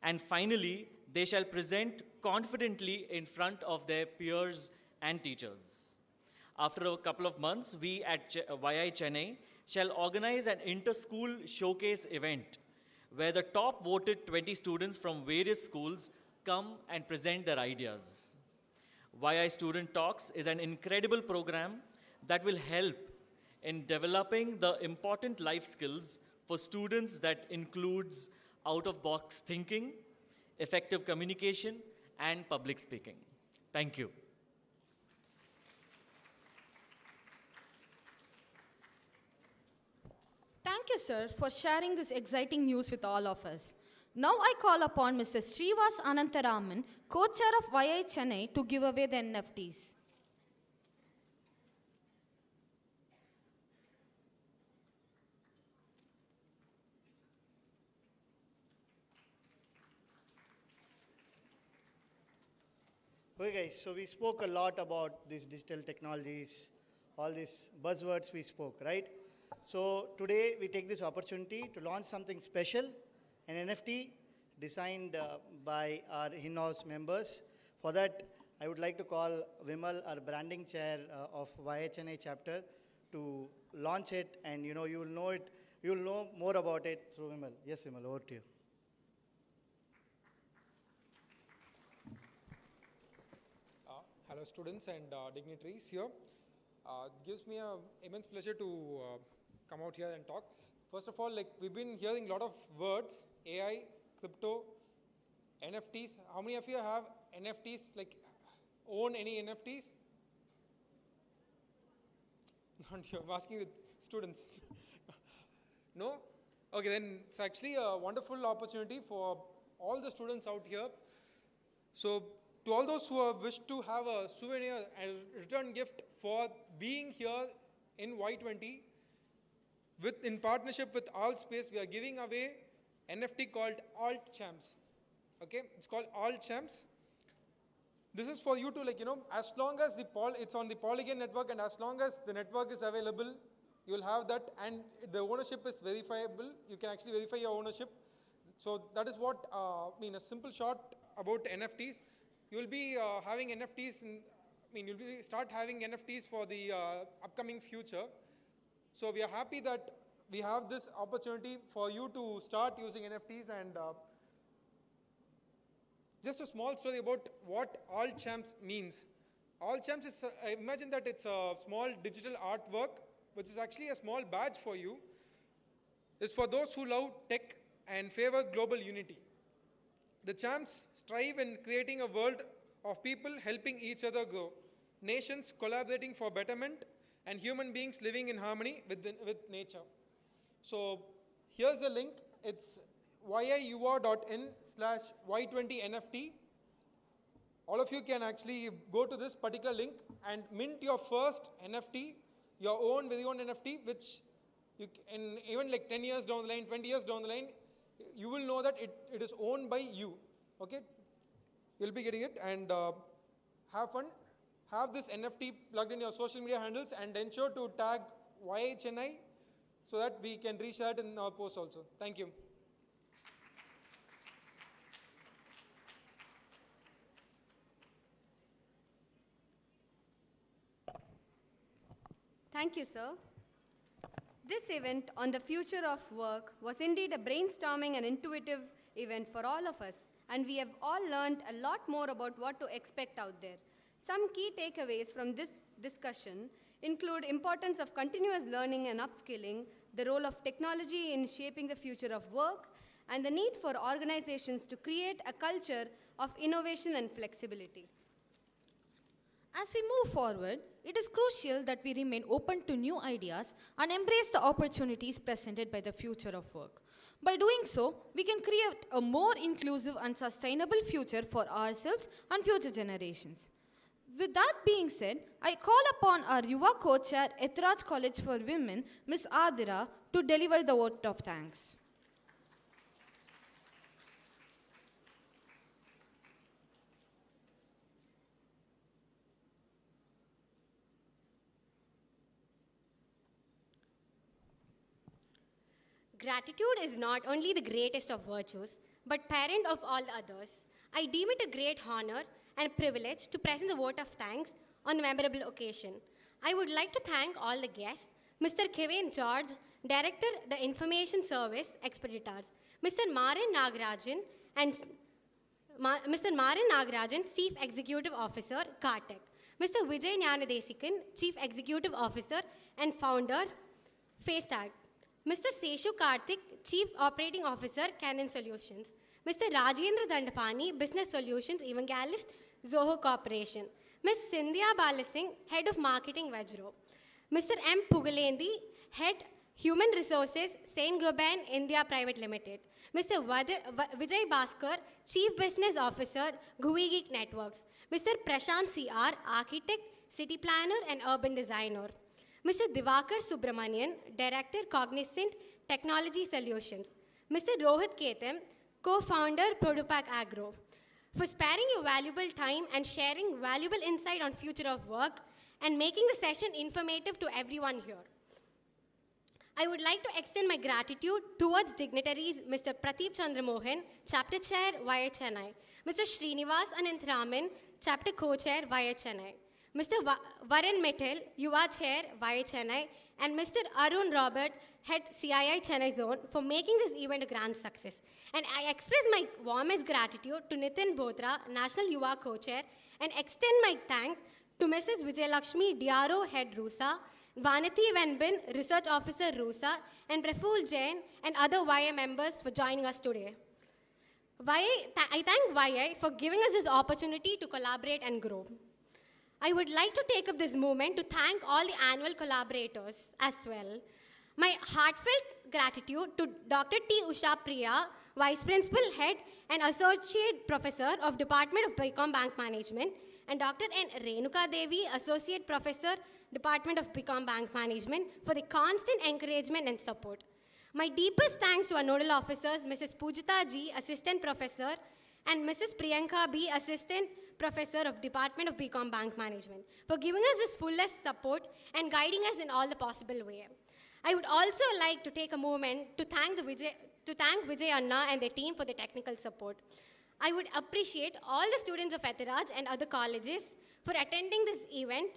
and finally, they shall present confidently in front of their peers and teachers. After a couple of months, we at YI Chennai shall organize an inter-school showcase event where the top voted 20 students from various schools come and present their ideas. YI Student Talks is an incredible program that will help in developing the important life skills for students that includes out-of-box thinking, effective communication, and public speaking. Thank you. Thank you, sir, for sharing this exciting news with all of us. Now I call upon Mr. Srivas Anantaraman, co-chair of YI Chennai, to give away the NFTs. Okay guys, so we spoke a lot about these digital technologies, all these buzzwords we spoke, right? So today we take this opportunity to launch something special, an NFT designed by our in-house members. For that, I would like to call Vimal, our branding chair of YHNA chapter, to launch it, and you will know more about it through Vimal. Yes, Vimal, over to you. Hello students and dignitaries here. It gives me an immense pleasure to come out here and talk. First of all, we've been hearing a lot of words, AI, crypto, NFTs. How many of you have NFTs, own any NFTs? Not you, I'm asking the students. No? Okay, then it's actually a wonderful opportunity for all the students out here. So, to all those who have wished to have a souvenir and return gift for being here in Y20, in partnership with AltSpace, we are giving away NFT called Alt Champs. Okay, it's called Alt Champs. This is for you to, as long as it's on the Polygon network and as long as the network is available, you'll have that, and the ownership is verifiable. You can actually verify your ownership. So that is what, a simple short about NFTs. You'll be having NFTs, start having NFTs for the upcoming future. So we are happy that we have this opportunity for you to start using NFTs, and just a small story about what Alt Champs means. Alt Champs is, imagine that it's a small digital artwork, which is actually a small badge for you. It's for those who love tech and favor global unity. The champs strive in creating a world of people helping each other grow, nations collaborating for betterment, and human beings living in harmony with nature. So here's the link. It's yiur.in/y20nft. All of you can actually go to this particular link and mint your first NFT, your own very own NFT, which you can, even 10 years down the line, 20 years down the line, you will know that it is owned by you, okay? You'll be getting it, and have fun. Have this NFT plugged in your social media handles, and ensure to tag YHNI so that we can reshare it in our post also. Thank you. Thank you, sir. This event on the future of work was indeed a brainstorming and intuitive event for all of us, and we have all learned a lot more about what to expect out there. Some key takeaways from this discussion include importance of continuous learning and upskilling, the role of technology in shaping the future of work, and the need for organizations to create a culture of innovation and flexibility. As we move forward, it is crucial that we remain open to new ideas and embrace the opportunities presented by the future of work. By doing so, we can create a more inclusive and sustainable future for ourselves and future generations. With that being said, I call upon our Yuva co-chair, Ethiraj College for Women, Ms. Adira, to deliver the vote of thanks. Gratitude is not only the greatest of virtues, but parent of all others. I deem it a great honor and privilege to present the vote of thanks on the memorable occasion. I would like to thank all the guests, Mr. Kevin George, Director, the Information Service Expeditors, Mr. Marin Nagarajan, and Mr. Marin Nagarajan, Chief Executive Officer, Kartek, Mr. Vijay Nyanadesikan, Chief Executive Officer and Founder, FaceTag. Mr. Seshu Karthik, Chief Operating Officer, Canon Solutions. Mr. Rajendra Dandapani, Business Solutions Evangelist, Zoho Corporation. Ms. Sindhya Balasingh, Head of Marketing, Vajro. Mr. M. Pugalendi, Head Human Resources, Saint-Gobain India Private Limited. Mr. Vijay Bhaskar, Chief Business Officer, GUI Geek Networks. Mr. Prashant C.R., Architect, City Planner and Urban Designer. Mr. Divakar Subramanian, Director, Cognizant Technology Solutions. Mr. Rohit Ketam, Co-Founder, Produpac Agro. For sparing your valuable time and sharing valuable insight on future of work and making the session informative to everyone here. I would like to extend my gratitude towards dignitaries Mr. Pradeep Chandra Mohan, Chapter Chair, via Chennai, Mr. Srinivas Anantharaman, Chapter Co-Chair, via Chennai, Mr. Varan Mittal, Yuva Chair, via Chennai, and Mr. Arun Robert, Head CII Chennai Zone, for making this event a grand success. And I express my warmest gratitude to Nitin Botra, National Yuva Co-Chair, and extend my thanks to Mrs. Vijayalakshmi, DRO Head RUSA, Vanati Venbin, Research Officer RUSA, and Praful Jain and other YI members for joining us today. I thank YI for giving us this opportunity to collaborate and grow. I would like to take up this moment to thank all the annual collaborators as well. My heartfelt gratitude to Dr. T. Usha Priya, Vice Principal, Head and Associate Professor of Department of BCom Bank Management, and Dr. N. Renuka Devi, Associate Professor, Department of BCom Bank Management, for the constant encouragement and support. My deepest thanks to our nodal officers, Mrs. Pujita G, Assistant Professor, and Mrs. Priyanka B, Assistant Professor of Department of BCom Bank Management, for giving us this fullest support and guiding us in all the possible way. I would also like to take a moment to thank Vijay Anna and their team for the technical support. I would appreciate all the students of Ethiraj and other colleges for attending this event.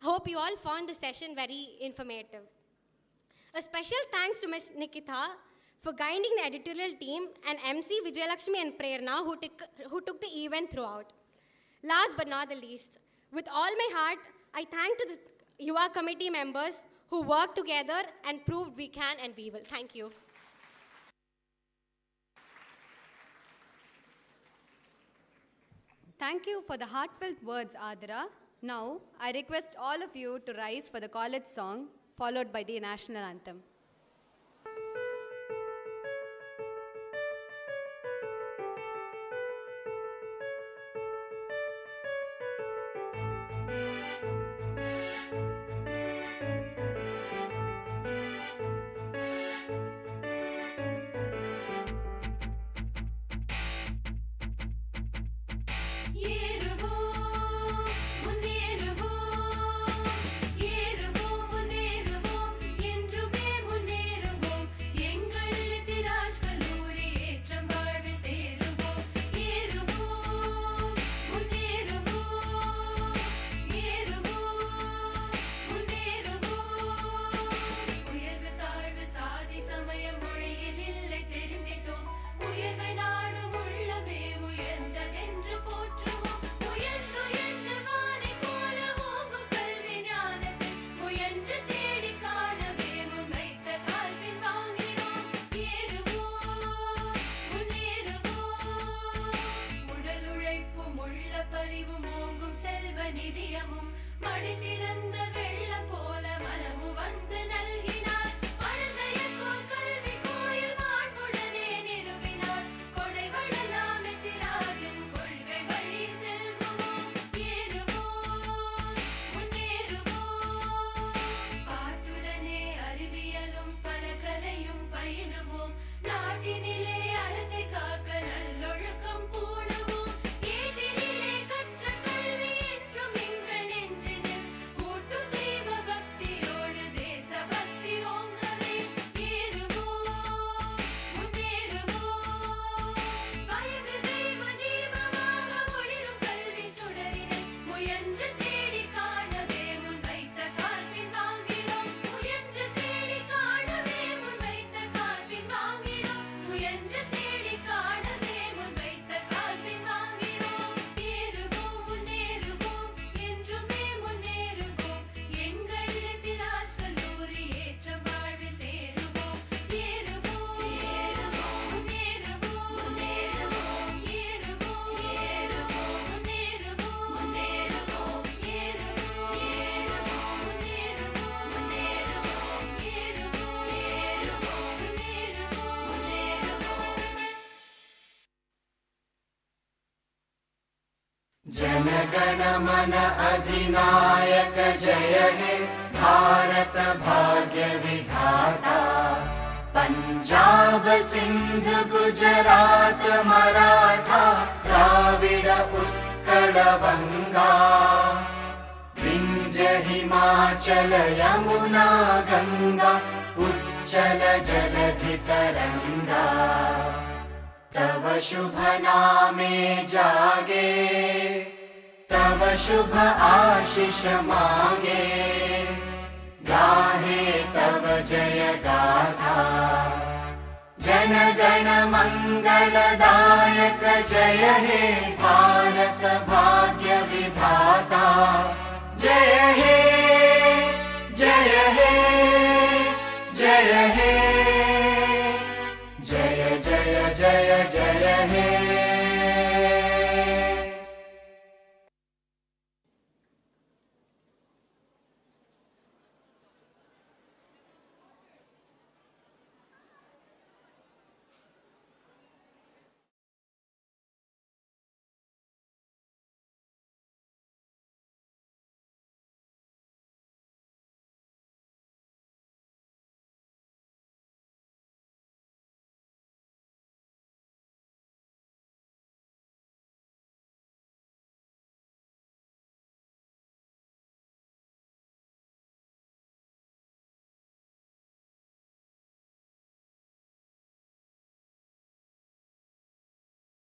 Hope you all found the session very informative. A special thanks to Ms. Nikita for guiding the editorial team, and MC Vijayalakshmi and Prerna who took the event throughout. Last but not the least, with all my heart, I thank to the Yuva committee members who worked together and proved we can and we will. Thank you. Thank you for the heartfelt words, Adira. Now, I request all of you to rise for the college song, followed by the national anthem. जनगण मन अधिनायक जय हे भारत भाग्य विधाता पंजाब सिंध गुजरात मराठा द्राविड उत्कल बंगा विंध्य हिमाचल यमुना गंगा उच्चल जलधि तरंगा तव शुभ नामे जागे तव शुभ आशीष मांगे गाहे तव जय गाथा जनगण मंगलदायक जय हे भारत भाग्य विधाता जय हे जय हे जय हे जय जय जय जय हे